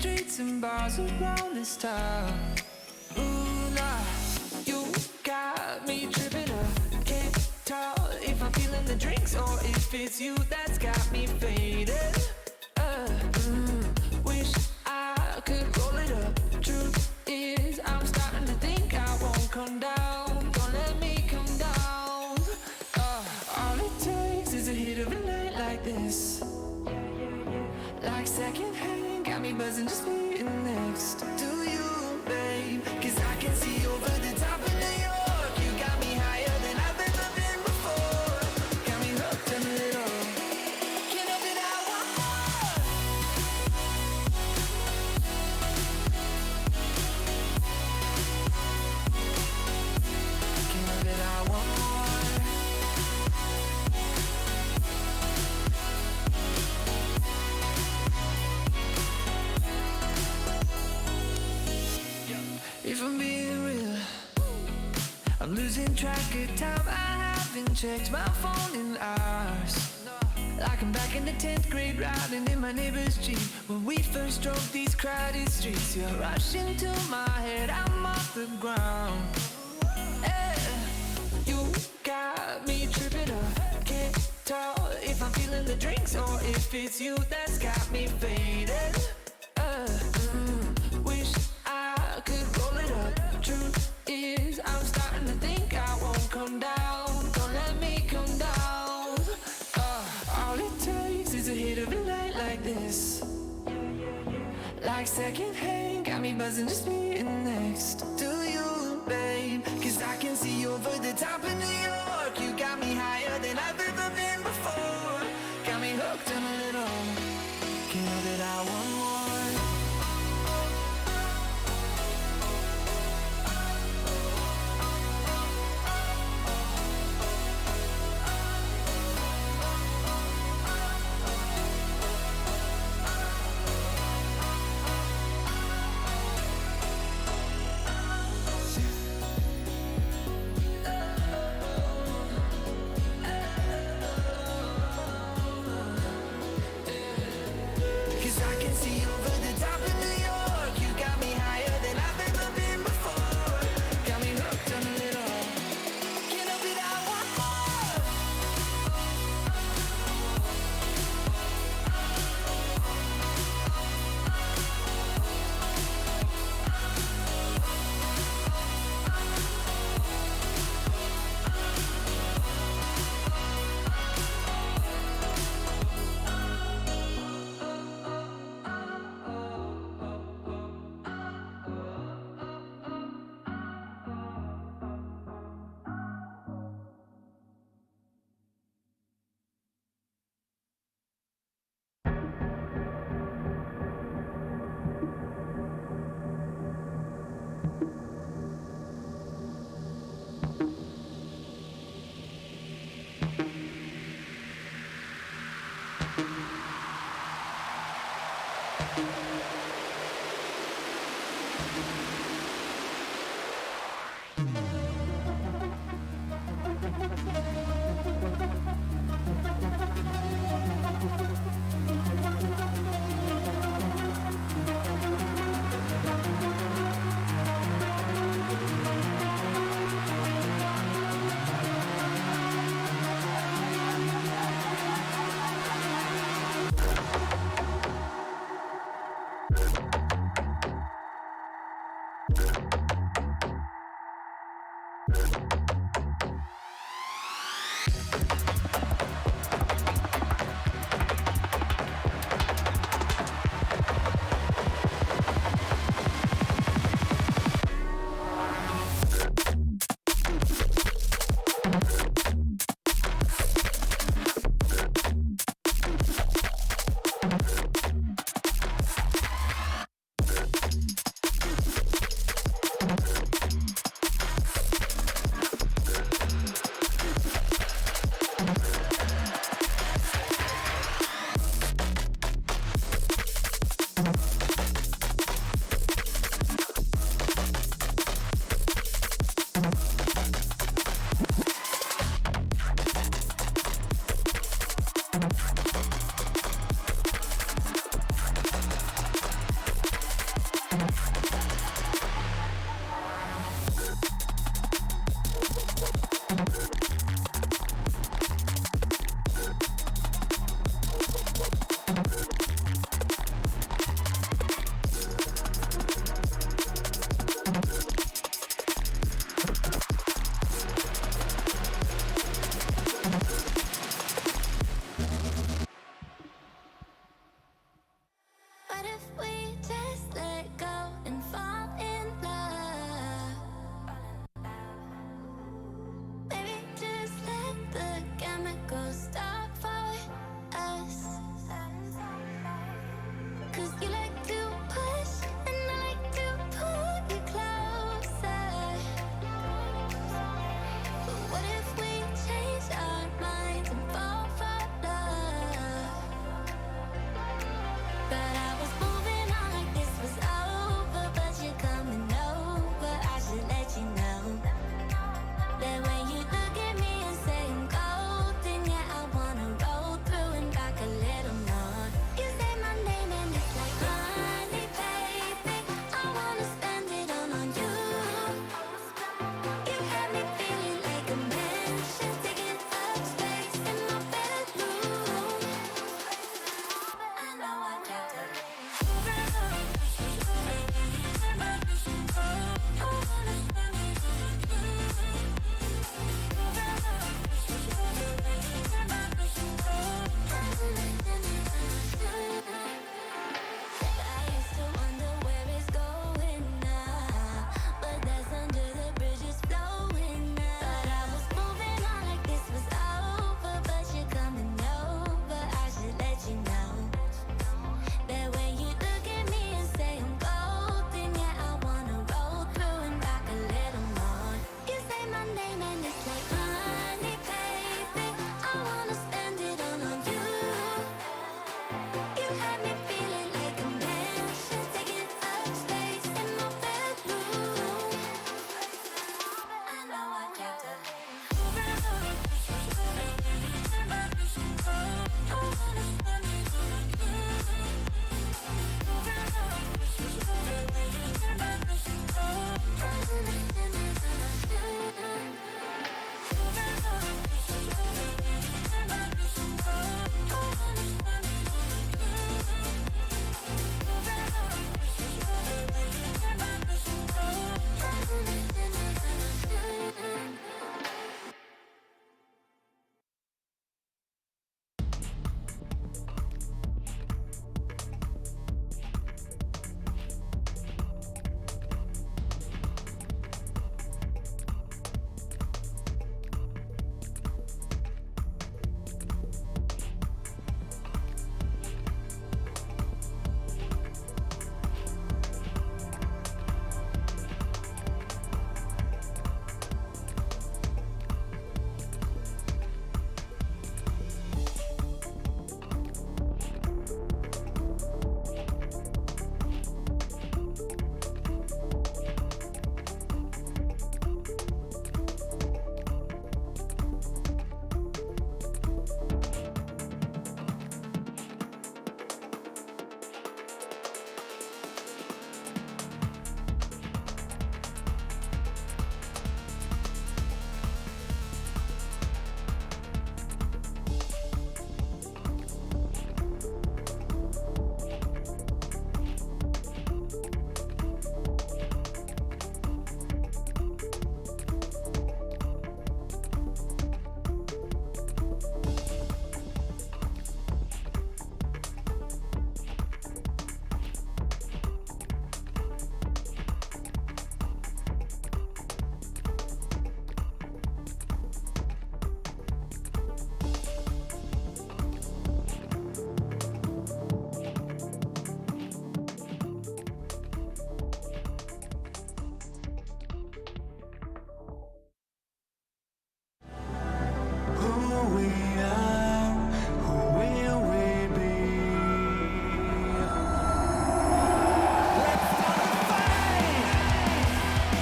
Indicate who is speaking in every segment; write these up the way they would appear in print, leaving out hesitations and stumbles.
Speaker 1: streets and bars around this town. Ooh, nah, you got me tripping up. Can't tell if I'm feeling the drinks or if it's you that's got me faded. Wish I could roll it up. Truth is, I'm starting to think I won't come down. Don't let me come down. All it takes is a hit of a night like this. Like secondhand, got me buzzing just being next to you, babe. Cause I can see over the top of New York. You got me higher than I've ever been before. Got me hooked on a little. Can't help it, I want more. Can't help it, I want more. If I'm being real, I'm losing track of time. I haven't checked my phone in hours. Like I'm back in the 10th grade, riding in my neighbor's Jeep. When we first drove these crowded streets, you're rushing to my head, I'm off the ground. Yeah, you got me tripping up. Can't tell if I'm feeling the drinks or if it's you that's got me faded. Wish I could roll it up. Truth is, I'm starting to think I won't come down. Don't let me come down. All it takes is a hit of a night like this. Like secondhand, got me buzzing just being next to you, babe. Cause I can see over the top of New York. You got me higher than I've ever been before. Got me hooked on a little. Can't help it, I want more.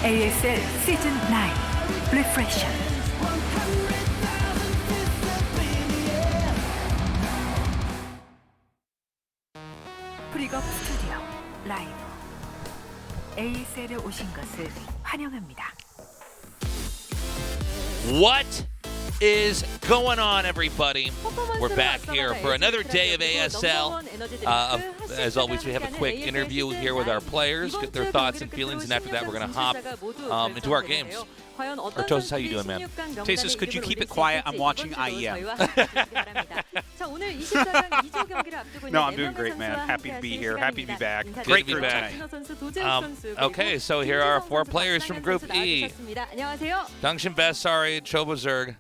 Speaker 2: ASL 시즌 9 리프레션. 프리거 스튜디오 라이브 ASL에 오신 것을 환영합니다.
Speaker 3: What is going on, everybody? We're back here for another day of ASL. As always, we have a quick interview here with our players, get their thoughts and feelings, and after that, we're going to hop into our games. Artosis, how you doing, man?
Speaker 4: Tasis, could you keep it quiet? I'm watching IEM. No, I'm doing great, man. Happy to be here. Happy to be back. Great
Speaker 3: to be
Speaker 4: group
Speaker 3: back.
Speaker 4: tonight.
Speaker 3: Okay, so here are 4 players from Group E. Dangshin Besari, Chobo Zerg.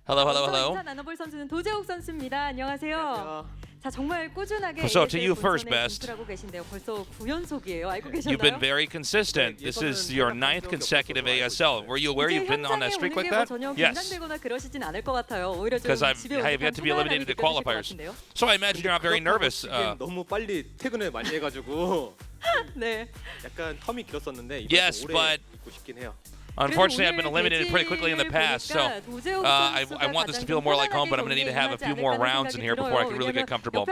Speaker 3: Hello, hello, hello.
Speaker 5: 나눠볼 선수는 도재욱 선수입니다. 안녕하세요. 자, 정말 꾸준하게
Speaker 3: So to you first, Best.
Speaker 5: 진출하고 계신데요. 벌써 9연속이에요. 알고 계셨나요?
Speaker 3: You've been very consistent. This is your 9th consecutive ASL. Were you aware you've been on that streak like that? Yes.
Speaker 5: 긴장되거나 그러시진 않을 것 같아요. 오히려 좀
Speaker 3: Because I
Speaker 5: 집에
Speaker 3: have yet to be eliminated at qualifiers. So I imagine you're not very nervous.
Speaker 6: 너무 빨리 퇴근을 많이 해가지고
Speaker 5: 네.
Speaker 6: 약간 텀이 길었었는데
Speaker 3: Yes,
Speaker 6: 이번에
Speaker 3: but
Speaker 6: 오래 있고 싶긴 해요.
Speaker 3: unfortunately, I've been eliminated pretty quickly in the past, so I want this to feel more like home, but I'm going to need to have a few more rounds in here before I can really get comfortable.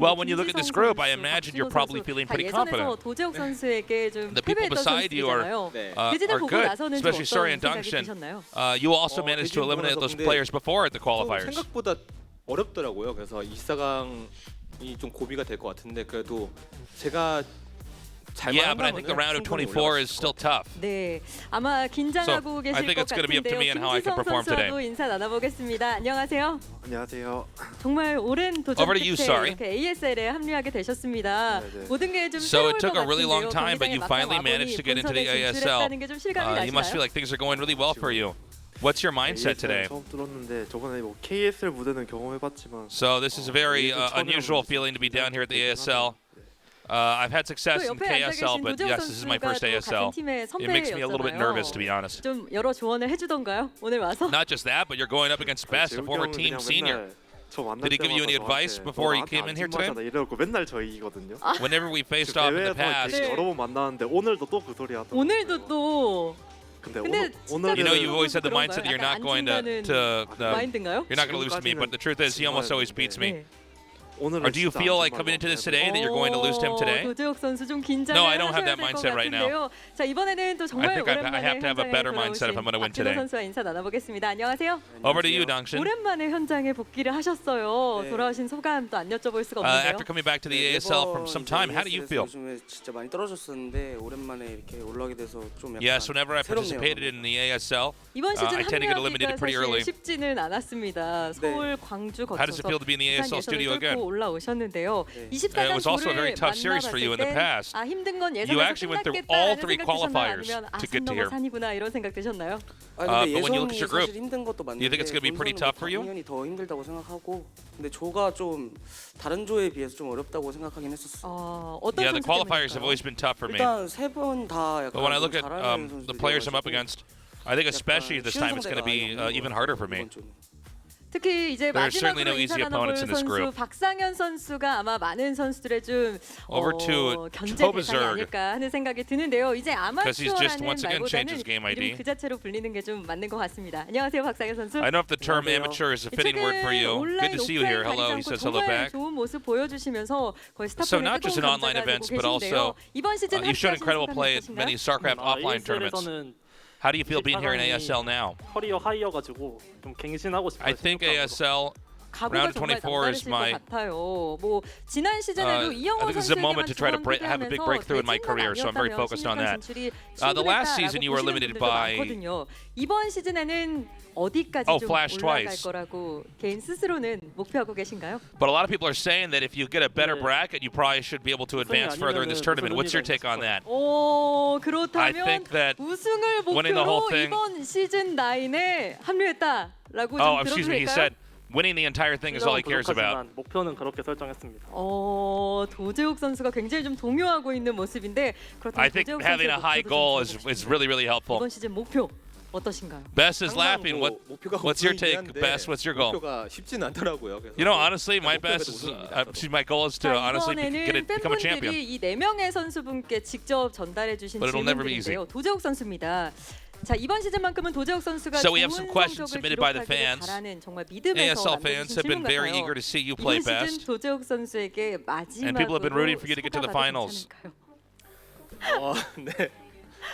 Speaker 3: Well, when you look at this group, I imagine you're probably feeling pretty confident. The people beside you are good, especially Suri and Dangshin. You also managed to eliminate those players before at the qualifiers.
Speaker 6: 생각보다 어렵더라고요. 그래서 2,4강이 좀 고비가 될 것 같은데 그래도 제가
Speaker 3: Yeah, but I think the round of 24 is still tough.
Speaker 5: 네, 아마 긴장하고 계실
Speaker 3: I think
Speaker 5: 것
Speaker 3: it's going to be up to me and how I can
Speaker 5: 같은데요.
Speaker 3: perform today.
Speaker 5: 김지성 선수와도 인사 나눠보겠습니다. 안녕하세요.
Speaker 7: 안녕하세요.
Speaker 5: 정말 오랜 도전
Speaker 3: Over to you,
Speaker 5: 끝에
Speaker 3: Sari.
Speaker 5: 이렇게 ASL에 합류하게 되셨습니다.
Speaker 7: 네.
Speaker 5: 모든 게 좀
Speaker 3: So
Speaker 5: 새로울
Speaker 3: it took
Speaker 5: 것
Speaker 3: a really long
Speaker 5: 같은데요.
Speaker 3: time, but you
Speaker 5: 경기장에
Speaker 3: finally
Speaker 5: 막상
Speaker 3: managed to get into the
Speaker 5: 와보니
Speaker 3: ASL.
Speaker 5: 본선에 진출했다는 게좀 실감이
Speaker 3: You must feel
Speaker 5: 나시나요?
Speaker 3: like things are going really well for you. What's your mindset today?
Speaker 7: 처음 들었는데 저번에 뭐 KSL 무대는 경험해봤지만
Speaker 3: So this is a very unusual feeling to be down here at the ASL. I've had success in KSL, but yes, this is my first ASL. It makes me a little bit nervous, to be honest.
Speaker 5: 좀 여러 조언을 해주던가요? 오늘 와서?
Speaker 3: Not just that, but you're going up against Best, a former team senior. Did he give you any advice before he came in here today?
Speaker 7: 이러고 맨날 저 이기거든요.
Speaker 3: Whenever we faced off in the
Speaker 7: 대회에서
Speaker 3: past,
Speaker 7: 여러 번 만나는데 오늘도 또 그 소리 하더라고요.
Speaker 5: 오늘도 또
Speaker 7: 근데
Speaker 5: 근데
Speaker 7: 오늘은
Speaker 3: you know, you've always had the mindset that you're not going to
Speaker 5: 마인드인가요?
Speaker 3: you're not going to lose to me, but the truth is, he almost always beats me.
Speaker 5: 네.
Speaker 7: 오늘은
Speaker 3: Or do you
Speaker 7: 진짜
Speaker 3: feel
Speaker 7: 안
Speaker 3: like
Speaker 7: 좋은
Speaker 3: coming into
Speaker 7: 말로
Speaker 3: this today that you're going to lose to him today?
Speaker 5: 도재욱 선수 좀 긴장을
Speaker 3: No, I don't have
Speaker 5: 하셔야
Speaker 3: that
Speaker 5: 될것
Speaker 3: mindset right now.
Speaker 5: 같은데요. 자, 이번에는 또 정말
Speaker 3: I think I
Speaker 5: 오랜만에
Speaker 3: have to have a better
Speaker 5: 현장에
Speaker 3: mindset if I'm going to win
Speaker 5: 돌아오신
Speaker 3: today.
Speaker 5: 박진호 선수와 인사 나눠보겠습니다. 안녕하세요.
Speaker 3: Over to you, Dangshin.
Speaker 5: 오랜만에 현장에 복귀를 하셨어요.
Speaker 6: 네.
Speaker 5: 돌아오신 소감 또 안 여쭤볼 수가 없는데요.
Speaker 3: After coming back to the ASL from some time, how do you feel?
Speaker 8: 요즘에 진짜 많이 떨어졌었는데 오랜만에 이렇게 올라오게 돼서 좀 약간
Speaker 3: Yes, whenever I
Speaker 8: 새롭네요.
Speaker 3: participated in the ASL,
Speaker 5: 이번 시즌
Speaker 3: I tend to get
Speaker 5: 합류하기가
Speaker 3: eliminated pretty early.
Speaker 5: 사실 쉽지는 않았습니다. 서울, 광주
Speaker 3: How does it
Speaker 5: 거쳐서
Speaker 3: feel to be in the
Speaker 5: 부산
Speaker 3: ASL studio
Speaker 5: 예선을
Speaker 3: again?
Speaker 5: 뚫고 올라오셨는데요.
Speaker 8: 네.
Speaker 5: 24강
Speaker 3: It was also a very
Speaker 5: 조를
Speaker 3: tough series for you in the past.
Speaker 5: 아, 힘든 건
Speaker 3: You
Speaker 5: 예선에서
Speaker 3: actually went through all
Speaker 5: 끝났겠다라는
Speaker 3: 3
Speaker 5: 생각 드셨나요?
Speaker 3: qualifiers
Speaker 5: 아니면 아,
Speaker 3: to
Speaker 5: 산
Speaker 3: get to
Speaker 5: 넘어
Speaker 3: here.
Speaker 5: 산이구나 이런 생각 드셨나요?
Speaker 8: 아, 근데
Speaker 3: but when you look at
Speaker 8: 예선이
Speaker 3: your group,
Speaker 8: 사실 힘든 것도 맞는데
Speaker 3: you think it's going to be pretty tough for you?
Speaker 8: 당연히 더 힘들다고 생각하고 근데 조가 좀 다른 조에 비해서 좀 어렵다고 생각하긴 했었어.
Speaker 5: 어떤
Speaker 3: Yeah, the
Speaker 5: 선수
Speaker 3: qualifiers have
Speaker 5: 때문일까요?
Speaker 3: always been tough for me.
Speaker 8: 일단 세 번 다 약간
Speaker 3: But when I look at
Speaker 8: 잘하는
Speaker 3: the players I'm up
Speaker 8: 선수들이어가지고
Speaker 3: against, I think especially this time it's going to be even harder for me.
Speaker 8: 이번 조는.
Speaker 5: 특히 이제
Speaker 3: There are certainly
Speaker 5: 마지막으로
Speaker 3: no easy
Speaker 5: 인사 나눠볼
Speaker 3: opponents in this
Speaker 5: 선수
Speaker 3: group.
Speaker 5: 박상현 선수가 아마 많은 선수들의 좀
Speaker 3: Over to
Speaker 5: 견제
Speaker 3: Chobo
Speaker 5: 대상이
Speaker 3: Zerg.
Speaker 5: 아닐까 하는 생각이 드는데요. 이제
Speaker 3: Because he's just
Speaker 5: 아마추어라는
Speaker 3: once again changed his
Speaker 5: 말보다는
Speaker 3: game ID.
Speaker 5: 이름 그 자체로 불리는 게 좀 맞는 것 같습니다. 안녕하세요, 박상현 선수.
Speaker 3: I know if the term
Speaker 8: 안녕하세요.
Speaker 3: amateur is a fitting word for you. Good to see you here. Hello, he says hello back.
Speaker 5: 좋은 모습 보여주시면서 거의
Speaker 3: So
Speaker 5: 스타폰의
Speaker 3: not just in
Speaker 5: 뜨거운
Speaker 3: online
Speaker 5: 감자가
Speaker 3: events,
Speaker 5: 되고
Speaker 3: but also
Speaker 5: 계신데요. 이번 시즌
Speaker 3: you've shown
Speaker 5: 합격하신
Speaker 3: incredible
Speaker 5: 소감이
Speaker 3: play at
Speaker 5: 어떠신가요?
Speaker 3: many StarCraft offline tournaments.
Speaker 9: ASL에서는
Speaker 3: How do you feel being here in ASL now?
Speaker 9: 커리어 하이여가지고 좀 갱신하고 싶어요.
Speaker 3: I think ASL
Speaker 5: 각오가
Speaker 3: round
Speaker 5: 정말
Speaker 3: 24 is
Speaker 5: 남다르실
Speaker 3: my.
Speaker 5: 것 같아요. 뭐 지난 시즌에도
Speaker 3: I
Speaker 5: 이영호
Speaker 3: think this is a moment to try to
Speaker 5: 선수에게만
Speaker 3: have a big breakthrough in my career, so I'm very focused on that. The last season you were eliminated by.
Speaker 5: 이번 시즌에는 어디까지 좀
Speaker 3: Flash
Speaker 5: 올라갈
Speaker 3: twice.
Speaker 5: 거라고 개인 스스로는 목표하고 계신가요?
Speaker 3: But a lot of people are saying that if you get a better bracket, you probably should be able to advance further in this tournament. What's your take on that?
Speaker 5: 오,
Speaker 3: I
Speaker 5: 그렇다면
Speaker 3: think that
Speaker 5: 우승을
Speaker 3: winning the whole
Speaker 5: 목표로
Speaker 3: thing-
Speaker 5: 이번 시즌 9에 합류했다라고 좀
Speaker 3: Oh,
Speaker 5: 들어도
Speaker 3: excuse me. He
Speaker 5: 될까요?
Speaker 3: said winning the entire thing is all he cares about.
Speaker 9: 노력하지만 목표는 그렇게 설정했습니다.
Speaker 5: 도재욱 선수가 굉장히 좀 동요하고 있는 모습인데 그렇다면
Speaker 3: I think
Speaker 5: 도재욱
Speaker 3: having
Speaker 5: 선수의
Speaker 3: a high
Speaker 5: 목표도 좀
Speaker 3: goal
Speaker 5: 들어보고
Speaker 3: is
Speaker 5: 싶네요.
Speaker 3: really, really helpful.
Speaker 5: 이번 시즌 목표 어떠신가요?
Speaker 3: Best is laughing.
Speaker 6: 뭐 목표가
Speaker 3: What's your
Speaker 6: 우승이긴
Speaker 3: take?
Speaker 6: 한데
Speaker 3: Best, what's your goal?
Speaker 6: 목표가 쉽진 않더라고요. 그래서
Speaker 3: You know, honestly, my
Speaker 6: 목표가
Speaker 3: best is,
Speaker 6: 우승입니다.
Speaker 3: my goal is to
Speaker 5: 자,
Speaker 3: honestly
Speaker 5: 이번에는
Speaker 3: become a champion.
Speaker 5: 팬분들이 이 4명의 선수분께 직접 전달해 주신
Speaker 3: But it'll never be easy.
Speaker 5: 질문들인데요. 도재욱 선수입니다. 자, 이번 시즌만큼은 도재욱 선수가
Speaker 3: So we
Speaker 5: 좋은
Speaker 3: have some questions
Speaker 5: 성적을
Speaker 3: submitted by the
Speaker 5: 기록하기를
Speaker 3: fans.
Speaker 5: 바라는 정말 믿음에서
Speaker 3: ASL fans
Speaker 5: 남겨주신
Speaker 3: have been
Speaker 5: 질문
Speaker 3: very
Speaker 5: 같아요.
Speaker 3: eager to see you play
Speaker 5: 이번 시즌
Speaker 3: best.
Speaker 5: 도재욱 선수에게
Speaker 3: And people have been
Speaker 5: 마지막으로
Speaker 3: rooting for you to get to the
Speaker 5: 소감하도
Speaker 3: finals.
Speaker 5: 괜찮을까요?
Speaker 6: 네.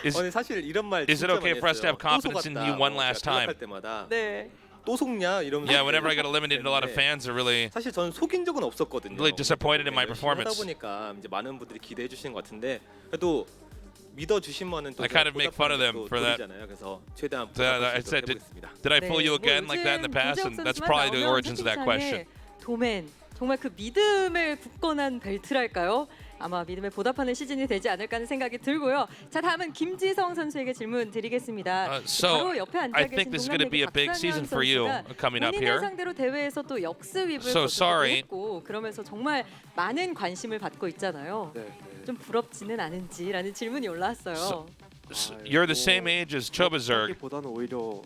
Speaker 3: Is,
Speaker 6: 사실 이런 말
Speaker 3: is it
Speaker 6: 진짜
Speaker 3: okay
Speaker 6: 많이
Speaker 3: for us to have
Speaker 6: 했어요.
Speaker 3: confidence in you one last time?
Speaker 6: 할 때마다
Speaker 5: 네.
Speaker 6: 또 속냐 이러면서.
Speaker 3: Yeah, whenever I got eliminated, a lot of fans are really
Speaker 6: 사실 저는 속인 적은 없었거든요.
Speaker 3: really disappointed in my
Speaker 6: 열심히
Speaker 3: performance.
Speaker 6: 하다 보니까 이제 많은 분들이 기대해 주시는 것 같은데 그래도 믿어 주시면은 또
Speaker 3: I kind of make fun of them for that.
Speaker 6: 그래서 최대한
Speaker 3: I
Speaker 6: 보답할 수
Speaker 3: said,
Speaker 6: 있도록 해보겠습니다.
Speaker 3: did I fool
Speaker 5: 네,
Speaker 3: you
Speaker 5: 뭐
Speaker 3: again like that in the
Speaker 5: 요즘
Speaker 3: past?
Speaker 5: 도재욱
Speaker 3: And that's
Speaker 5: 선수만
Speaker 3: probably the
Speaker 5: 나오면
Speaker 3: origins of that question.
Speaker 5: 채팅창에 도맨 정말 그 믿음을 굳건한 벨트랄까요? 아마 믿음에 보답하는 시즌이 되지 않을까 하는 생각이 들고요. 자, 다음은 김지성 선수에게 질문 드리겠습니다.
Speaker 3: So
Speaker 5: 바로 옆에 앉아
Speaker 3: I
Speaker 5: 계신
Speaker 3: think this is going to be a big season for you coming up
Speaker 5: 본인을
Speaker 3: here.
Speaker 5: 상대로 대회에서 또 역습입을
Speaker 3: So sorry.
Speaker 5: 했고 그러면서 정말 많은 관심을 받고 있잖아요.
Speaker 7: 네.
Speaker 5: 좀 부럽지는 않은지라는 질문이 올라왔어요.
Speaker 3: You're the same age as Chobazerg,
Speaker 7: 보다는 오히려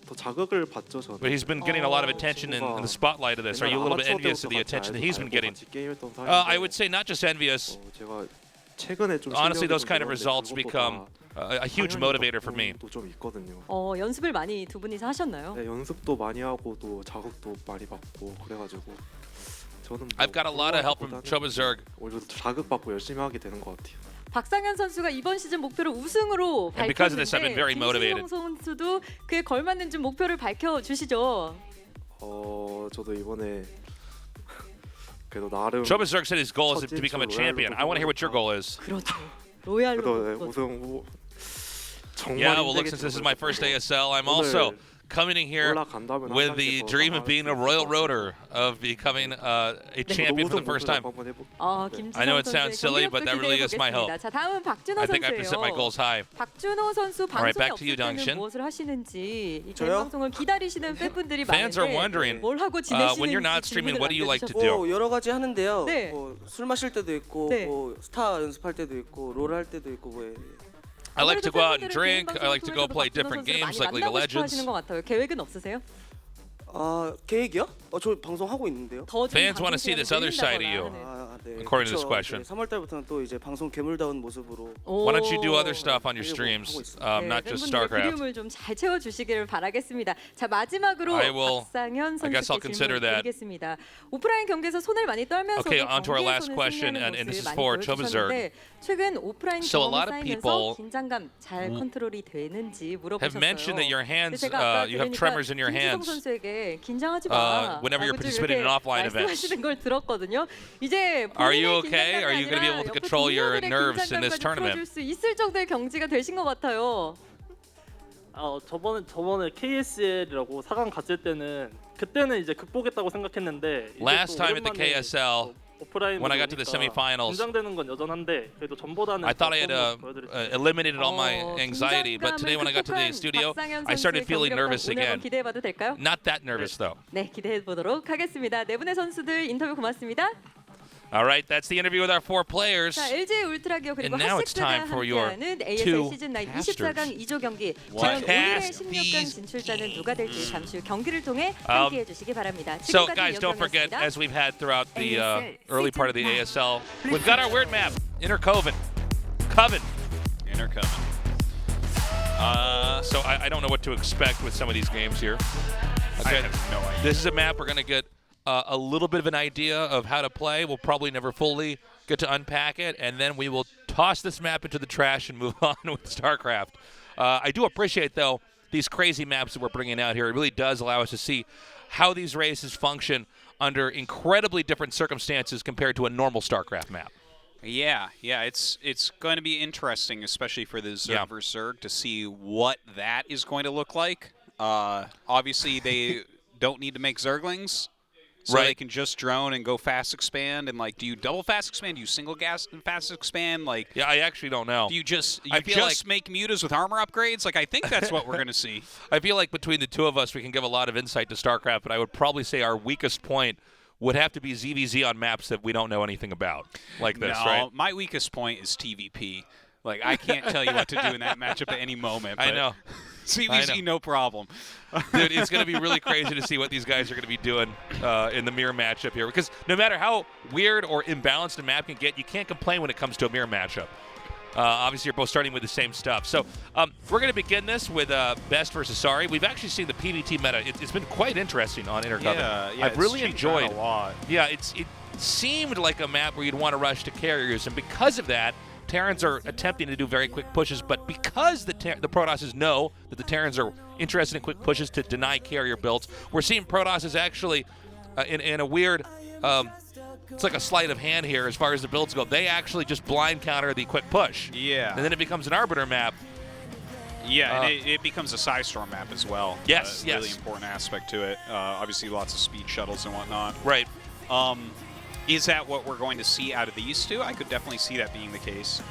Speaker 7: 더 자극을 받죠 저는.
Speaker 3: but he's been getting a lot of attention in the spotlight of this. Are you a little bit envious of the attention that he's been getting? I would say not just envious.
Speaker 7: 제가 최근에 좀
Speaker 3: Honestly, those
Speaker 7: 실력이 좀
Speaker 3: kind of
Speaker 7: 늘었는데
Speaker 3: results
Speaker 7: 그것보다
Speaker 3: become a huge motivator for me.
Speaker 7: 또 좀 있거든요.
Speaker 5: 연습을 많이 두 분이서 하셨나요?
Speaker 7: 네, 연습도 많이 하고 또 자극도 많이 받고 그래가지고 저는
Speaker 3: I've got a lot of help from Chobazerg.
Speaker 7: 오히려 자극받고 열심히 하게 되는 것 같아요.
Speaker 5: 박상현 선수가 이번 시즌 목표를 우승으로
Speaker 3: And because of this, I've been
Speaker 5: 밝혔는데
Speaker 3: very motivated.
Speaker 5: 김지성 선수도 그에 걸맞는 좀 목표를 밝혀주시죠.
Speaker 7: 저도 이번에 그래도 나름
Speaker 3: Chobazerg said his goal is to become a champion. I want to hear what your goal is.
Speaker 5: 그렇죠. 로얄로.
Speaker 7: 그래도 우승 후보 정말
Speaker 3: Yeah, well, look, since this is my first ASL, I'm also coming in here
Speaker 7: 올라간다면
Speaker 3: with the dream of being a royal roader, of becoming a champion for the first time.
Speaker 5: 김지성
Speaker 3: I know it sounds silly, but that really is my hope.
Speaker 5: 자, 다음은 박준호
Speaker 3: I think I have to set my
Speaker 5: 선수예요.
Speaker 3: goals high.
Speaker 5: 박준호 선수
Speaker 3: All right,
Speaker 5: 방송에
Speaker 3: back to you,
Speaker 5: 없을 때는
Speaker 3: Dangshin.
Speaker 5: 무엇을 하시는지 이
Speaker 8: 저요?
Speaker 5: 방송을 기다리시는 팬분들이
Speaker 3: Fans are
Speaker 5: 많은데
Speaker 3: wondering,
Speaker 5: 뭘 하고 지내시는지
Speaker 3: when you're not streaming, what do you like to
Speaker 8: 뭐
Speaker 3: do?
Speaker 8: 여러 가지 하는데요.
Speaker 5: 네.
Speaker 8: 술 마실 때도 있고
Speaker 5: 네.
Speaker 8: 뭐 스타 연습할 때도 있고 롤 할 때도 있고 뭐
Speaker 3: I like to go out and
Speaker 5: 팬분들은
Speaker 3: drink.
Speaker 5: 개인
Speaker 3: I like to go
Speaker 5: 방송을
Speaker 3: play
Speaker 5: 통해서도
Speaker 3: different
Speaker 5: 박준호
Speaker 3: games
Speaker 5: 선수를
Speaker 3: like League of
Speaker 5: 많이 만나고 싶어
Speaker 3: Legends.
Speaker 5: 하시는 것 같아요. 계획은 없으세요?
Speaker 8: 계획이요? 저 방송 하고 있는데요.
Speaker 5: 더 좀
Speaker 3: Fans wanna
Speaker 5: 방송
Speaker 3: see this
Speaker 5: 기회를
Speaker 3: other side of you.
Speaker 5: 늘린다거나 하는.
Speaker 8: 네.
Speaker 3: According to this
Speaker 8: 그쵸.
Speaker 3: question.
Speaker 8: 이제 3월 달부터는 또 이제 방송 괴물다운 모습으로
Speaker 3: Why don't you do
Speaker 5: 오.
Speaker 3: other stuff on your streams, not just StarCraft?
Speaker 5: 그림을 좀 잘 채워주시기를 바라겠습니다. 자, 마지막으로
Speaker 3: I will-
Speaker 5: 박상현
Speaker 3: I guess I'll
Speaker 5: 선수께
Speaker 3: consider
Speaker 5: 질문
Speaker 3: that.
Speaker 5: 드리겠습니다. 오프라인 경기에서 손을 많이 떨면서도
Speaker 3: Okay, on to our last
Speaker 5: 경기에서는
Speaker 3: question,
Speaker 5: 승리하는
Speaker 3: and this is
Speaker 5: 모습을 많이
Speaker 3: for
Speaker 5: 보여주셨는데 최근 오프라인
Speaker 3: So a
Speaker 5: 경험이
Speaker 3: lot of
Speaker 5: 쌓이면서
Speaker 3: people
Speaker 5: 긴장감 잘 컨트롤이 되는지 물어보셨어요.
Speaker 3: have mentioned that your hands,
Speaker 5: 근데 제가 아까
Speaker 3: you have
Speaker 5: 들으니까
Speaker 3: tremors in your
Speaker 5: 김지성
Speaker 3: hands
Speaker 5: 선수에게 긴장하지 마.
Speaker 3: whenever you're
Speaker 5: 라고 좀
Speaker 3: participating in
Speaker 5: 이렇게
Speaker 3: offline events.
Speaker 5: 말씀하시는 걸 들었거든요. 이제
Speaker 3: Are you
Speaker 5: 본인의
Speaker 3: okay?
Speaker 5: 긴장감이
Speaker 3: Are you gonna be
Speaker 5: 아니라
Speaker 3: able to
Speaker 5: 옆에
Speaker 3: control your
Speaker 5: 동료들의
Speaker 3: nerves in this
Speaker 5: 긴장감까지
Speaker 3: tournament?
Speaker 5: 풀어줄 수 있을 정도의 경지가 되신 것 같아요.
Speaker 9: 저번에 KSL이라고 4강 갔을 때는 그때는 이제 극복했다고 생각했는데 이제
Speaker 3: Last
Speaker 9: 또
Speaker 3: time at the
Speaker 9: 오랜만에
Speaker 3: KSL,
Speaker 9: 오프라인으로
Speaker 3: when I got to the
Speaker 9: 오니까
Speaker 3: semifinals,
Speaker 9: 긴장되는 건 여전한데 그래도 전보다는
Speaker 3: I thought I had
Speaker 9: 더 보여드릴 수 있어요.
Speaker 3: eliminated all my anxiety, but today when I got to the studio, I started feeling nervous again.
Speaker 5: 기대해봐도 될까요?
Speaker 3: Not that nervous though.
Speaker 5: 네, 기대해 보도록 하겠습니다. 네 분의 선수들 인터뷰 고맙습니다.
Speaker 3: All right, that's the interview with our 4 players.
Speaker 5: 자, LG 울트라 기어 그리고
Speaker 3: And now it's
Speaker 5: 핫식스가
Speaker 3: time for your
Speaker 5: 함께하는 ASL
Speaker 3: two
Speaker 5: 시즌 9
Speaker 3: casters.
Speaker 5: 24강 2조 경기.
Speaker 3: Wow.
Speaker 5: 과연 오늘의
Speaker 3: Cast
Speaker 5: 16강
Speaker 3: these
Speaker 5: 진출자는 누가 될지 잠시 후 경기를 통해 함께해 주시기 바랍니다.
Speaker 3: So
Speaker 5: 지금까지
Speaker 3: guys, don't forget,
Speaker 5: 이영경이었습니다.
Speaker 3: as we've had throughout the
Speaker 2: ASL
Speaker 3: early part of the
Speaker 2: season
Speaker 3: ASL, we've got our weird map, Inner Coven. Inner Coven. So I don't know what to expect with some of these games here. Okay. I have no idea. This is a map we're going to get a little bit of an idea of how to play. We'll probably never fully get to unpack it, and then we will toss this map into the trash and move on with StarCraft. I do appreciate, though, these crazy maps that we're bringing out here. It really does allow us to see how these races function under incredibly different circumstances compared to a normal StarCraft map.
Speaker 10: Yeah, it's going to be interesting, especially for the Zerg versus Zerg, to see what that is going to look like. Obviously, they don't need to make Zerglings, so they can just drone and go fast expand. And like, do you double fast expand? Do you single gas and fast expand? Like,
Speaker 3: yeah, I actually don't know.
Speaker 10: Do you just
Speaker 3: like
Speaker 10: make mutas with armor upgrades? Like, I think that's what we're going to see.
Speaker 3: I feel like between the two of us, we can give a lot of insight to StarCraft, but I would probably say our weakest point would have to be ZVZ on maps that we don't know anything about, like this, right?
Speaker 10: No, my weakest point is TVP. Like, I can't tell you what to do in that matchup at any moment.
Speaker 3: I know.
Speaker 10: CBZ, no problem.
Speaker 3: Dude, it's going to be really crazy to see what these guys are going to be doing in the mirror matchup here. Because no matter how weird or imbalanced a map can get, you can't complain when it comes to a mirror matchup. Obviously, you're both starting with the same stuff. So we're going to begin this with Best versus Sorry. We've actually seen the PvT meta. It's been quite interesting on Intercoven.
Speaker 10: Yeah,
Speaker 3: I've really enjoyed
Speaker 10: a lot.
Speaker 3: Yeah, it seemed like a map where you'd want to rush to carriers, and because of that, Terrans are attempting to do very quick pushes, but because the Protosses know that the Terrans are interested in quick pushes to deny carrier builds, we're seeing Protosses actually in a weird, it's like a sleight of hand here as far as the builds go. They actually just blind counter the quick push.
Speaker 10: Yeah.
Speaker 3: And then it becomes an Arbiter map.
Speaker 10: Yeah, and it becomes a Psystorm map as well.
Speaker 3: Yes, yes.
Speaker 10: Really important aspect to it. Obviously, lots of speed shuttles and whatnot.
Speaker 3: Right.
Speaker 10: Is that what we're going to see out of these two? I could definitely see that being the case.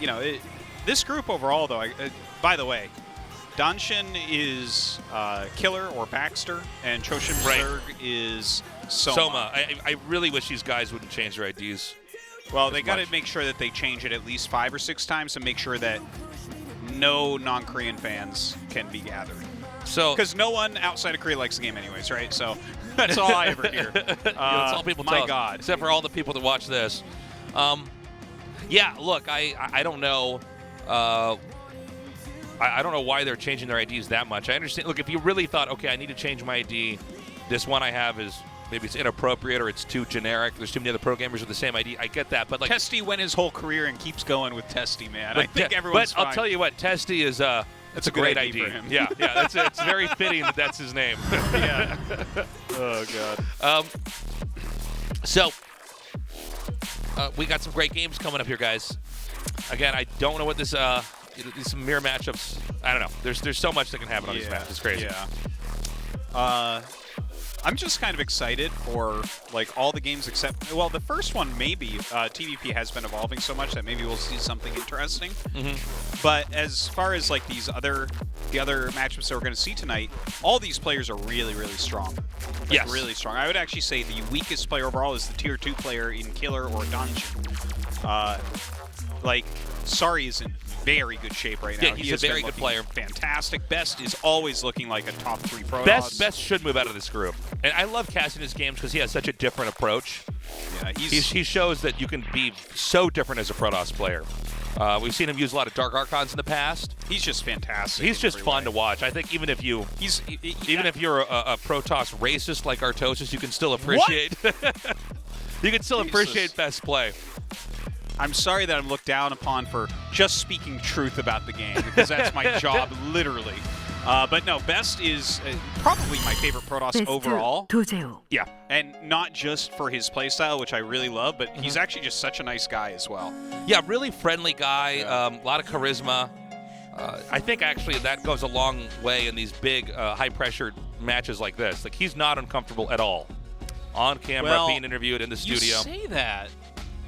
Speaker 10: You know, this group overall, though, by the way, Danshin is Killer or Baxter, and Choshin Berg is Soma.
Speaker 3: I really wish these guys wouldn't change their IDs.
Speaker 10: Well, they got to make sure that they change it at least 5 or 6 times to make sure that no non-Korean fans can be gathered.
Speaker 3: So,
Speaker 10: because no one outside of Korea likes the game anyways, right? So that's all I ever hear.
Speaker 3: That's all people tell us,
Speaker 10: God.
Speaker 3: except for all the people that watch this. Yeah, look, I don't know. I don't know why they're changing their IDs that much. I understand. Look, if you really thought, okay, I need to change my ID, this one I have is maybe it's inappropriate or it's too generic. There's too many other pro gamers with the same ID. I get that, but like
Speaker 10: Testy went his whole career and keeps going with Testy, man. I think everyone's
Speaker 3: fine. I'll tell you what, Testy is it's a great ID
Speaker 10: for him.
Speaker 3: Yeah, it's very fitting that that's his name.
Speaker 10: Yeah. Oh god.
Speaker 3: So we got some great games coming up here, guys. Again, I don't know what this these mirror matchups. I don't know. There's so much that can happen on these maps. It's crazy.
Speaker 10: Yeah. I'm just kind of excited for like all the games except, well, the first one maybe. TVP has been evolving so much that maybe we'll see something interesting. But as far as like the other matchups that we're going to see tonight, all these players are really, really strong. Like,
Speaker 3: yes.
Speaker 10: Really strong. I would actually say the weakest player overall is the Tier 2 player in Killer or Dungeon. Like, Sorry is in very good shape right now.
Speaker 3: Yeah, he's a very good player.
Speaker 10: Fantastic. Best is always looking like a top 3 pro.
Speaker 3: Best should move out of this group. And I love casting his games because he has such a different approach.
Speaker 10: Yeah,
Speaker 3: he shows that you can be so different as a Protoss player. We've seen him use a lot of Dark Archons in the past.
Speaker 10: He's just fantastic.
Speaker 3: He's just fun to watch. I think even if you if you're a Protoss racist like Artosis, you can still appreciate you can still appreciate best play.
Speaker 10: I'm sorry that I'm looked down upon for just speaking truth about the game, because that's my job, literally. But no, Best is probably my favorite Protoss overall.
Speaker 3: Yeah.
Speaker 10: And not just for his playstyle, which I really love, but he's actually just such a nice guy as well.
Speaker 3: Yeah, really friendly guy, a lot of charisma. I think actually that goes a long way in these big, high-pressure matches like this. Like, he's not uncomfortable at all. On camera, being interviewed in the studio.
Speaker 10: You say that.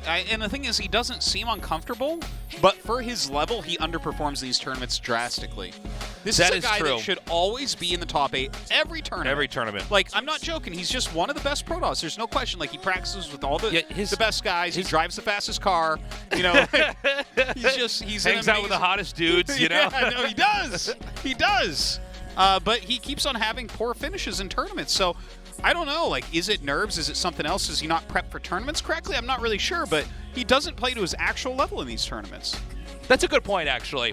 Speaker 10: And the thing is, he doesn't seem uncomfortable, but for his level, he underperforms these tournaments drastically. This is a guy that should always be in the top 8 every tournament.
Speaker 3: Every tournament.
Speaker 10: Like, I'm not joking. He's just one of the best Protoss. There's no question. Like, he practices with all the best guys. He drives the fastest car. You know, he's
Speaker 3: hangs out with the hottest dudes. You know,
Speaker 10: yeah, no, he does. He does. But he keeps on having poor finishes in tournaments. So I don't know, like, is it nerves? Is it something else? Is he not prepped for tournaments correctly? I'm not really sure, but he doesn't play to his actual level in these tournaments.
Speaker 3: That's a good point, actually.